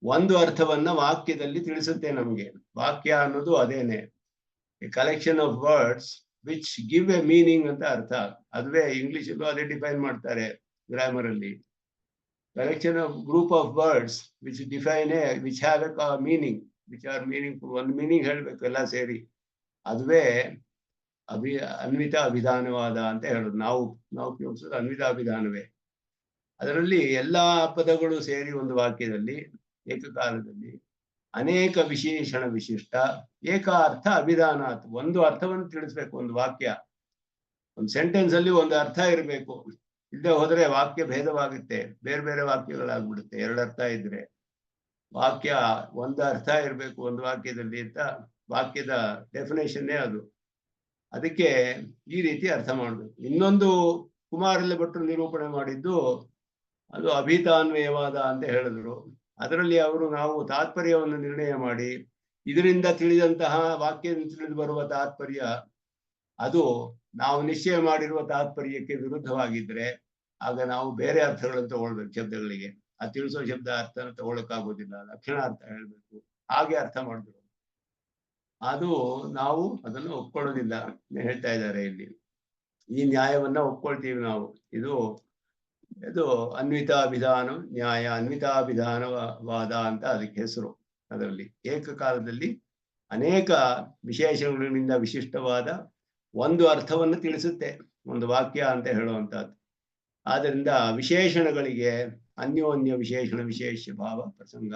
ಒಂದು ಅರ್ಥವನ್ನ ವಾಕ್ಯದಲ್ಲಿ ತಿಳಿಸುತ್ತೆ ನಮಗೆ. ವಾಕ್ಯ ಅನ್ನೋದು ಅದೇನೆ, A collection of words which give A meaning ಅಂತ ಅರ್ಥ. ಅದುವೇ ಇಂಗ್ಲಿಷಲ್ಲೂ ಅದೇ ಡಿಫೈನ್ ಮಾಡ್ತಾರೆ ಗ್ರಾಮರ್ ಅಲ್ಲಿ. Collection of group of words which which have A meaning, which are meaningful. ಒಂದು ಮೀನಿಂಗ್ ಹೇಳ್ಬೇಕು ಎಲ್ಲ ಸೇರಿ, ಅದುವೇ ಅನ್ವಿತ ಅಭಿಧಾನವಾದ ಅಂತ ಹೇಳೋದು. ನಾವು ಉಪಯೋಗಿಸೋದು ಅನ್ವಿತ ಅಭಿಧಾನವೇ. ಅದರಲ್ಲಿ ಎಲ್ಲಾ ಪದಗಳು ಸೇರಿ ಒಂದು ವಾಕ್ಯದಲ್ಲಿ ಏಕಕಾಲದಲ್ಲಿ ಅನೇಕ ವಿಶೇಷಣ ವಿಶಿಷ್ಟ ಏಕಾರ್ಥ ಅಭಿಧಾನ. ಒಂದು ಅರ್ಥವನ್ನು ತಿಳಿಸ್ಬೇಕು ಒಂದು ವಾಕ್ಯ. ಒಂದು ಸೆಂಟೆನ್ಸ್ ಅಲ್ಲಿ ಒಂದು ಅರ್ಥ ಇರಬೇಕು, ಇಲ್ಲದೆ ಹೋದ್ರೆ ವಾಕ್ಯ ಭೇದವಾಗುತ್ತೆ, ಬೇರೆ ಬೇರೆ ವಾಕ್ಯಗಳಾಗ್ಬಿಡುತ್ತೆ. ಎರಡು ಅರ್ಥ ಇದ್ರೆ ವಾಕ್ಯ ಒಂದು ಅರ್ಥ ಇರಬೇಕು ಒಂದು ವಾಕ್ಯದಲ್ಲಿ ಅಂತ ವಾಕ್ಯದ ಡೆಫಿನೇಷನ್ನೇ ಅದು. ಅದಕ್ಕೆ ಈ ರೀತಿ ಅರ್ಥ ಮಾಡ್ಬೇಕು. ಇನ್ನೊಂದು ಕುಮಾರಲ ಭಟ್ರು ನಿರೂಪಣೆ ಮಾಡಿದ್ದು ಅದು ಅಭಿತಾನ್ವಯವಾದ ಅಂತ ಹೇಳಿದ್ರು. ಅದರಲ್ಲಿ ನಾವು ತಾತ್ಪರ್ಯವನ್ನು ನಿರ್ಣಯ ಮಾಡಿ ಇದರಿಂದ ತಿಳಿದಂತಹ ವಾಕ್ಯದಿಂದ ತಿಳಿದು ಬರುವ ತಾತ್ಪರ್ಯ ಅದು ನಾವು ನಿಶ್ಚಯ ಮಾಡಿರುವ ತಾತ್ಪರ್ಯಕ್ಕೆ ವಿರುದ್ಧವಾಗಿದ್ರೆ ಆಗ ನಾವು ಬೇರೆ ಅರ್ಥಗಳನ್ನು ತಗೊಳ್ಬೇಕು ಶಬ್ದಗಳಿಗೆ. ಆ ತಿಳಿಸೋ ಶಬ್ದ ಅರ್ಥನ ತಗೊಳಕ್ಕಾಗೋದಿಲ್ಲ, ಲಕ್ಷಣಾರ್ಥ ಹೇಳ್ಬೇಕು. ಹಾಗೆ ಅರ್ಥ ಮಾಡಿದ್ರು, ಅದು ನಾವು ಅದನ್ನು ಒಪ್ಕೊಳ್ಳೋದಿಲ್ಲ ಹೇಳ್ತಾ ಇದ್ದಾರೆ ಇಲ್ಲಿ. ಈ ನ್ಯಾಯವನ್ನ ಒಪ್ಕೊಳ್ತೀವಿ ನಾವು. ಇದು ಅನ್ವಿತಾಭಿಧಾನ ನ್ಯಾಯ, ಅನ್ವಿತಾಭಿಧಾನವಾದ ಅಂತ ಅದಕ್ಕೆ ಹೆಸರು. ಅದರಲ್ಲಿ ಏಕಕಾಲದಲ್ಲಿ ಅನೇಕ ವಿಶೇಷಗಳಿಂದ ವಿಶಿಷ್ಟವಾದ ಒಂದು ಅರ್ಥವನ್ನು ತಿಳಿಸುತ್ತೆ ಒಂದು ವಾಕ್ಯ ಅಂತ ಹೇಳುವಂತಹದ್ದು. ಆದ್ದರಿಂದ ವಿಶೇಷಣಗಳಿಗೆ ಅನ್ಯೋನ್ಯ ವಿಶೇಷಣ ವಿಶೇಷ ಭಾವ ಪ್ರಸಂಗ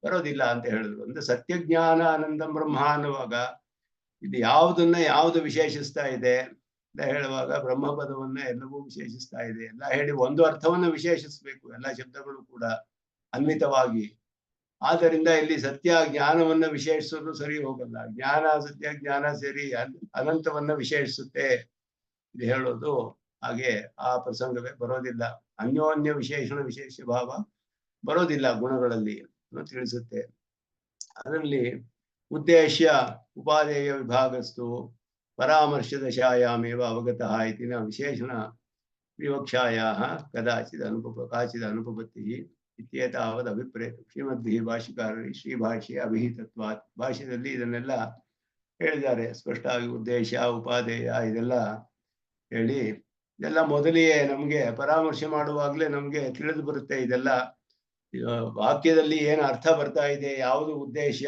ಬರೋದಿಲ್ಲ ಅಂತ ಹೇಳಿದ್ರು. ಅಂದ್ರೆ ಸತ್ಯಜ್ಞಾನ ಅನಂತಂ ಬ್ರಹ್ಮ ಅನ್ನುವಾಗ ಇದು ಯಾವುದು ವಿಶೇಷಿಸ್ತಾ ಇದೆ ಅಂತ ಹೇಳುವಾಗ ಬ್ರಹ್ಮಪದವನ್ನ ಎಲ್ಲವೂ ವಿಶೇಷಿಸ್ತಾ ಇದೆ. ಎಲ್ಲ ಹೇಳಿ ಒಂದು ಅರ್ಥವನ್ನ ವಿಶೇಷಿಸಬೇಕು. ಎಲ್ಲ ಶಬ್ದಗಳು ಕೂಡ ಅನ್ವಿತವಾಗಿ ಆದ್ದರಿಂದ ಇಲ್ಲಿ ಸತ್ಯ ಜ್ಞಾನವನ್ನ ವಿಶೇಷಿಸೋದು ಸರಿ ಹೋಗಲ್ಲ. ಜ್ಞಾನ ಸತ್ಯ ಜ್ಞಾನ ಸೇರಿ ಅನಂತವನ್ನ ವಿಶೇಷಿಸುತ್ತೆ ಇದು ಹೇಳೋದು. ಹಾಗೆ ಆ ಪ್ರಸಂಗವೇ ಬರೋದಿಲ್ಲ. ಅನ್ಯೋನ್ಯ ವಿಶೇಷಣ ವಿಶೇಷ ಭಾವ ಬರೋದಿಲ್ಲ ಗುಣಗಳಲ್ಲಿ ತಿಳಿಸುತ್ತೆ. ಅದರಲ್ಲಿ ಉದ್ದೇಶ್ಯ ಉಪಾದೇಯ ವಿಭಾಗಸ್ತು ಪರಾಮರ್ಶದ ಶಾಯಾಮೇವ ಅವಗತಃ ಇತಿನ ವಿಶೇಷಣ ವಿವಕ್ಷಾಯಾಹ ಕಾಚಿದ ಅನುಪಪತ್ತಿ ಇತ್ಯೇತಾವದ್ ಅಭಿಪ್ರೇತ ಶ್ರೀಮದ್ಭಿ ಭಾಷ್ಯಕಾರರಿ ಶ್ರೀಭಾಷ್ಯ ಅಭಿಹಿತತ್ವಾತ್. ಭಾಷ್ಯದಲ್ಲಿ ಇದನ್ನೆಲ್ಲ ಹೇಳಿದ್ದಾರೆ ಸ್ಪಷ್ಟವಾಗಿ. ಉದ್ದೇಶ ಉಪಾದೇಯ ಇದೆಲ್ಲ ಹೇಳಿ ಇದೆಲ್ಲ ಮೊದಲಿಗೆ ನಮ್ಗೆ ಪರಾಮರ್ಶೆ ಮಾಡುವಾಗಲೇ ನಮ್ಗೆ ತಿಳಿದು ಬರುತ್ತೆ. ಇದೆಲ್ಲ ವಾಕ್ಯದಲ್ಲಿ ಏನು ಅರ್ಥ ಬರ್ತಾ ಇದೆ, ಯಾವುದು ಉದ್ದೇಶ,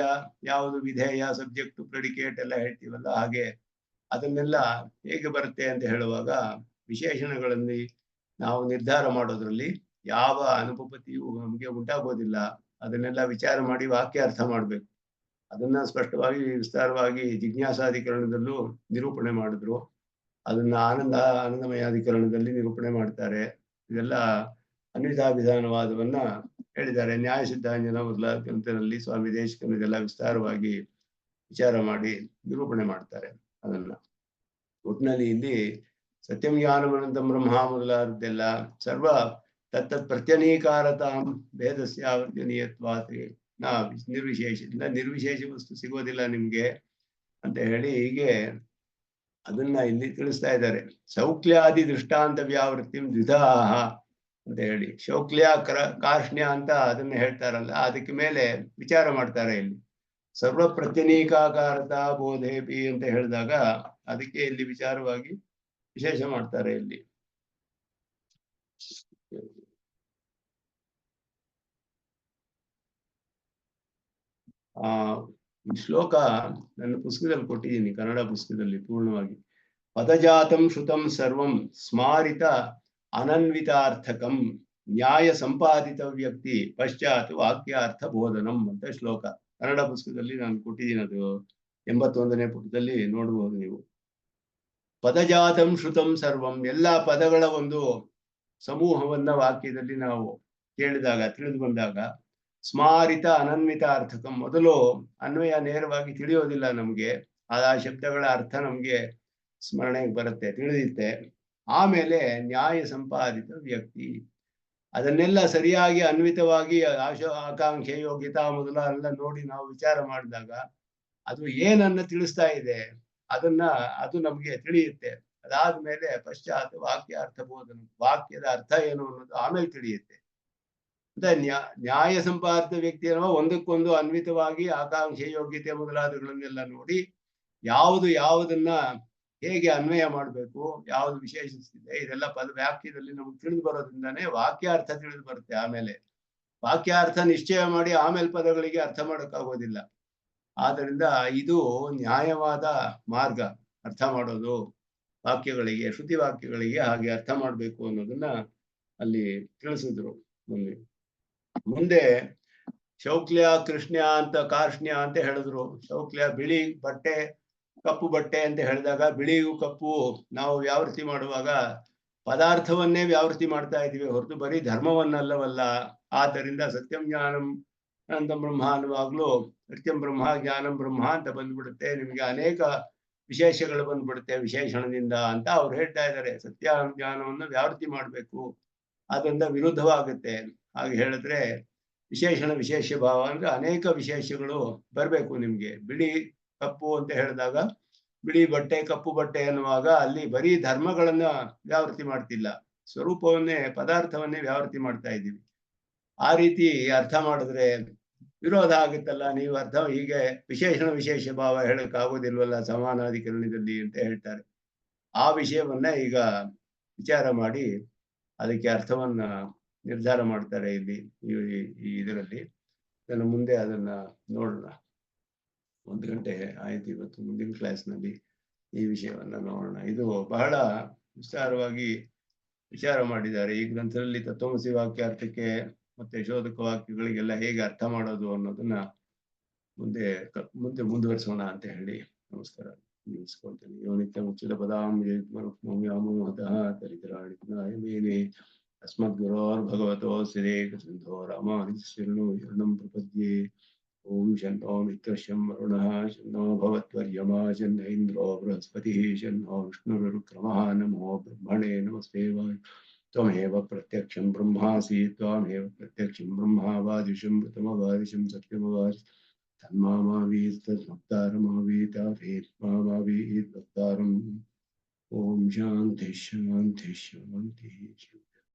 ಯಾವುದು ವಿಧೇಯ, ಸಬ್ಜೆಕ್ಟ್, ಪ್ರೆಡಿಕೇಟ್ ಎಲ್ಲ ಹೇಳ್ತೀವಲ್ಲ, ಹಾಗೆ ಅದನ್ನೆಲ್ಲ ಹೇಗೆ ಬರುತ್ತೆ ಅಂತ ಹೇಳುವಾಗ ವಿಶೇಷಣಗಳಲ್ಲಿ ನಾವು ನಿರ್ಧಾರ ಮಾಡೋದ್ರಲ್ಲಿ ಯಾವ ಅನುಪಪತ್ತಿಯೂ ನಮಗೆ ಉಂಟಾಗೋದಿಲ್ಲ. ಅದನ್ನೆಲ್ಲ ವಿಚಾರ ಮಾಡಿ ವಾಕ್ಯ ಅರ್ಥ ಮಾಡ್ಬೇಕು. ಅದನ್ನ ಸ್ಪಷ್ಟವಾಗಿ ವಿಸ್ತಾರವಾಗಿ ಜಿಜ್ಞಾಸಾಧಿಕರಣದಲ್ಲೂ ನಿರೂಪಣೆ ಮಾಡಿದ್ರು. ಅದನ್ನ ಆನಂದಮಯಾಧಿಕರಣದಲ್ಲಿ ನಿರೂಪಣೆ ಮಾಡ್ತಾರೆ. ಇದೆಲ್ಲ ಅನ್ವಿತಾಭಿಧಾನವಾದವನ್ನ ಹೇಳಿದ್ದಾರೆ. ನ್ಯಾಯ ಸಿದ್ಧಾಂಜನ ಮೊದಲಾದ ಗ್ರಂಥದಲ್ಲಿ ಸ್ವಾಮಿ ದೇಶಿಕನು ಇದೆಲ್ಲ ವಿಸ್ತಾರವಾಗಿ ವಿಚಾರ ಮಾಡಿ ನಿರೂಪಣೆ ಮಾಡ್ತಾರೆ. ಅದನ್ನ ಒಟ್ಟಿನಲ್ಲಿ ಇಲ್ಲಿ ಸತ್ಯಂ ಜ್ಞಾನಮನಂತಂ ಬ್ರಹ್ಮ ಮೊದಲಾದದ್ದೆಲ್ಲ ಸರ್ವ ತತ್ತತ್ ಪ್ರತ್ಯನೀಕಾರತಾಂ ಭೇದಸ್ಯಾವರ್ಜನೀಯತ್ವಾತ್ ನಿರ್ವಿಶೇಷ ವಸ್ತು ಸಿಗೋದಿಲ್ಲ ನಿಮ್ಗೆ ಅಂತ ಹೇಳಿ ಹೀಗೆ ಅದನ್ನ ಇಲ್ಲಿ ತಿಳಿಸ್ತಾ ಇದ್ದಾರೆ. ಶೌಕ್ಲ್ಯಾದಿ ದೃಷ್ಟಾಂತ ವ್ಯಾವೃತ್ತಿಂ ದ್ವಿಧಾಹ ಅಂತ ಹೇಳಿ ಶೌಕ್ಲ್ಯ ಕಾರ್ಷ್ಣ್ಯ ಅಂತ ಅದನ್ನ ಹೇಳ್ತಾರಲ್ಲ, ಅದಕ್ಕೆ ಮೇಲೆ ವಿಚಾರ ಮಾಡ್ತಾರೆ. ಇಲ್ಲಿ ಸರ್ವ ಪ್ರತ್ಯನೀಕಾಕಾರತ ಬೋಧೇಪಿ ಅಂತ ಹೇಳಿದಾಗ ಅದಕ್ಕೆ ಇಲ್ಲಿ ವಿಚಾರವಾಗಿ ವಿಶೇಷ ಮಾಡ್ತಾರೆ. ಇಲ್ಲಿ ಈ ಶ್ಲೋಕ ನನ್ನ ಪುಸ್ತಕದಲ್ಲಿ ಕೊಟ್ಟಿದ್ದೀನಿ, ಕನ್ನಡ ಪುಸ್ತಕದಲ್ಲಿ ಪೂರ್ಣವಾಗಿ. ಪದಜಾತಂ ಶ್ರುತಂ ಸರ್ವಂ ಸ್ಮಾರಿತ ಅನನ್ವಿತಾರ್ಥಕಂ ನ್ಯಾಯ ಸಂಪಾದಿತ ವ್ಯಕ್ತಿ ಪಶ್ಚಾತ್ ವಾಕ್ಯಾರ್ಥ ಬೋಧನಂ ಅಂತ ಶ್ಲೋಕ ಕನ್ನಡ ಪುಸ್ತಕದಲ್ಲಿ ನಾನು ಕೊಟ್ಟಿದ್ದೀನಿ. ಅದು 81ನೇ ಪುಟದಲ್ಲಿ ನೋಡಬಹುದು ನೀವು. ಪದಜಾತಂ ಶ್ರುತಂ ಸರ್ವಂ, ಎಲ್ಲ ಪದಗಳ ಒಂದು ಸಮೂಹವನ್ನ ವಾಕ್ಯದಲ್ಲಿ ನಾವು ಕೇಳಿದಾಗ ತಿಳಿದು ಬಂದಾಗ ಸ್ಮಾರಿತ ಅನನ್ವಿತ ಅರ್ಥಕಂ, ಮೊದಲು ಅನ್ವಯ ನೇರವಾಗಿ ತಿಳಿಯೋದಿಲ್ಲ ನಮ್ಗೆ, ಆ ಶಬ್ದಗಳ ಅರ್ಥ ನಮ್ಗೆ ಸ್ಮರಣೆಗೆ ಬರುತ್ತೆ, ತಿಳಿಯುತ್ತೆ. ಆಮೇಲೆ ನ್ಯಾಯ ಸಂಪಾದಿತ ವ್ಯಕ್ತಿ, ಅದನ್ನೆಲ್ಲ ಸರಿಯಾಗಿ ಅನ್ವಿತವಾಗಿ ಆಕಾಂಕ್ಷೆ ಯೋಗ್ಯತಾ ಮೊದಲೆಲ್ಲ ನೋಡಿ ನಾವು ವಿಚಾರ ಮಾಡಿದಾಗ ಅದು ಏನನ್ನ ತಿಳಿಸ್ತಾ ಇದೆ ಅದು ನಮ್ಗೆ ತಿಳಿಯುತ್ತೆ. ಅದಾದ್ಮೇಲೆ ಪಶ್ಚಾತ್ ವಾಕ್ಯಾರ್ಥ ಬೋಧನ, ವಾಕ್ಯದ ಅರ್ಥ ಏನು ಅನ್ನೋದು ಆಮೇಲೆ ತಿಳಿಯುತ್ತೆ. ಅಂತ ನ್ಯಾಯ ಸಂಪಾದಿತ ವ್ಯಕ್ತಿ ಅನ್ನೋ ಒಂದಕ್ಕೊಂದು ಅನ್ವಿತವಾಗಿ ಆಕಾಂಕ್ಷೆ ಯೋಗ್ಯತೆ ಮೊದಲಾದಗಳನ್ನೆಲ್ಲ ನೋಡಿ ಯಾವುದನ್ನ ಹೇಗೆ ಅನ್ವಯ ಮಾಡಬೇಕು, ಯಾವುದು ವಿಶೇಷಿಸಿದೆ, ಇದೆಲ್ಲ ವಾಕ್ಯದಲ್ಲಿ ನಮ್ಗೆ ತಿಳಿದು ಬರೋದ್ರಿಂದಾನೇ ವಾಕ್ಯಾರ್ಥ ತಿಳಿದು ಬರುತ್ತೆ. ಆಮೇಲೆ ವಾಕ್ಯಾರ್ಥ ನಿಶ್ಚಯ ಮಾಡಿ ಆಮೇಲೆ ಪದಗಳಿಗೆ ಅರ್ಥ ಮಾಡೋಕ್ಕಾಗೋದಿಲ್ಲ. ಆದ್ದರಿಂದ ಇದು ನ್ಯಾಯವಾದ ಮಾರ್ಗ ಅರ್ಥ ಮಾಡೋದು. ವಾಕ್ಯಗಳಿಗೆ, ಶ್ರುತಿ ವಾಕ್ಯಗಳಿಗೆ ಹಾಗೆ ಅರ್ಥ ಮಾಡಬೇಕು ಅನ್ನೋದನ್ನ ಅಲ್ಲಿ ತಿಳಿಸಿದ್ರು. ಮುಂದೆ ಶೌಕ್ಲ್ಯ ಕೃಷ್ಣ್ಯ ಅಂತ ಕಾರ್ಷ್ಣ್ಯ ಅಂತ ಹೇಳಿದ್ರು. ಶೌಕ್ಲ್ಯ ಬಿಳಿ ಬಟ್ಟೆ, ಕಪ್ಪು ಬಟ್ಟೆ ಅಂತ ಹೇಳಿದಾಗ ಬಿಳಿಯು ಕಪ್ಪು ನಾವು ವ್ಯಾವೃತ್ತಿ ಮಾಡುವಾಗ ಪದಾರ್ಥವನ್ನೇ ವ್ಯಾವೃತ್ತಿ ಮಾಡ್ತಾ ಇದೀವಿ ಹೊರತು ಬರೀ ಧರ್ಮವನ್ನಲ್ಲವಲ್ಲ. ಆದ್ದರಿಂದ ಸತ್ಯಂ ಜ್ಞಾನಂ ಅನಂತಂ ಬ್ರಹ್ಮ ಅನ್ನುವಾಗ್ಲೂ ಸತ್ಯಂ ಬ್ರಹ್ಮ ಜ್ಞಾನಂ ಬ್ರಹ್ಮ ಅಂತ ಬಂದ್ಬಿಡುತ್ತೆ. ನಿಮ್ಗೆ ಅನೇಕ ವಿಶೇಷಗಳು ಬಂದ್ಬಿಡುತ್ತೆ ವಿಶೇಷಣದಿಂದ ಅಂತ ಅವ್ರು ಹೇಳ್ತಾ ಇದ್ದಾರೆ. ಸತ್ಯ ಜ್ಞಾನವನ್ನು ವ್ಯಾವೃತ್ತಿ ಮಾಡ್ಬೇಕು, ಅದರಿಂದ ವಿರುದ್ಧವಾಗುತ್ತೆ. ಹಾಗೆ ಹೇಳಿದ್ರೆ ವಿಶೇಷಣ ವಿಶೇಷ ಭಾವ ಅಂದ್ರೆ ಅನೇಕ ವಿಶೇಷಗಳು ಬರ್ಬೇಕು ನಿಮ್ಗೆ. ಬಿಳಿ ಕಪ್ಪು ಅಂತ ಹೇಳಿದಾಗ ಬಿಳಿ ಬಟ್ಟೆ ಕಪ್ಪು ಬಟ್ಟೆ ಅನ್ನುವಾಗ ಅಲ್ಲಿ ಬರೀ ಧರ್ಮಗಳನ್ನ ವ್ಯಾವೃತ್ತಿ ಮಾಡ್ತಿಲ್ಲ, ಸ್ವರೂಪವನ್ನೇ ಪದಾರ್ಥವನ್ನೇ ವ್ಯಾವೃತ್ತಿ ಮಾಡ್ತಾ ಇದ್ದೀವಿ. ಆ ರೀತಿ ಅರ್ಥ ಮಾಡಿದ್ರೆ ವಿರೋಧ ಆಗುತ್ತಲ್ಲ. ನೀವು ಅರ್ಥ ಹೀಗೆ ವಿಶೇಷಣ ವಿಶೇಷ ಭಾವ ಹೇಳಕ್ ಆಗೋದಿಲ್ವಲ್ಲ ಸಮಾನಾಧಿಕರಣದಲ್ಲಿ ಅಂತ ಹೇಳ್ತಾರೆ. ಆ ವಿಷಯವನ್ನ ಈಗ ವಿಚಾರ ಮಾಡಿ ಅದಕ್ಕೆ ಅರ್ಥವನ್ನ ನಿರ್ಧಾರ ಮಾಡ್ತಾರೆ ಇಲ್ಲಿ ಇದರಲ್ಲಿ. ನಾನು ಮುಂದೆ ಅದನ್ನ ನೋಡೋಣ. 1 ಗಂಟೆ ಆಯ್ತು ಇವತ್ತು. ಮುಂದಿನ ಕ್ಲಾಸ್ನಲ್ಲಿ ಈ ವಿಷಯವನ್ನ ನೋಡೋಣ. ಇದು ಬಹಳ ವಿಸ್ತಾರವಾಗಿ ವಿಚಾರ ಮಾಡಿದ್ದಾರೆ ಈ ಗ್ರಂಥದಲ್ಲಿ. ತತ್ವಮಸಿ ವಾಕ್ಯಾರ್ಥಕ್ಕೆ ಮತ್ತೆ ಶೋಧಕ ವಾಕ್ಯಗಳಿಗೆಲ್ಲ ಹೇಗೆ ಅರ್ಥ ಮಾಡೋದು ಅನ್ನೋದನ್ನ ಮುಂದೆ ಮುಂದುವರಿಸೋಣ ಅಂತ ಹೇಳಿ ನಮಸ್ಕಾರ ನಿಲ್ಲಿಸ್ಕೊಳ್ತೇನೆ. ಯೋ ನಿತ್ಯ ಮುಚ್ಚಿದ ಪದಾಂ ತರಿದ್ರಾಣಿ अस्मद्गुरोर्भगवतोऽस्य देकसिन्धो रामानुजशरणो शरणं प्रपद्ये। ॐ शन्नो मित्रशं वरुणः शन्नो भवत्वर्यमा शन्न इन्द्रो बृहस्पतिः शन्नो विष्णुरुक्रमः नमो ब्रह्मणे नमस्ते वाय। त्वमेव प्रत्यक्षं ब्रह्मासि त्वमेव प्रत्यक्षं ब्रह्मावादिशं प्रथमवादिशं सत्यमवादिशं तन्मामावीत् तद्भक्तारमावीतावेत् मामावीत् भक्तारम्। ॐ शान्ति शान्ति शान्तिः।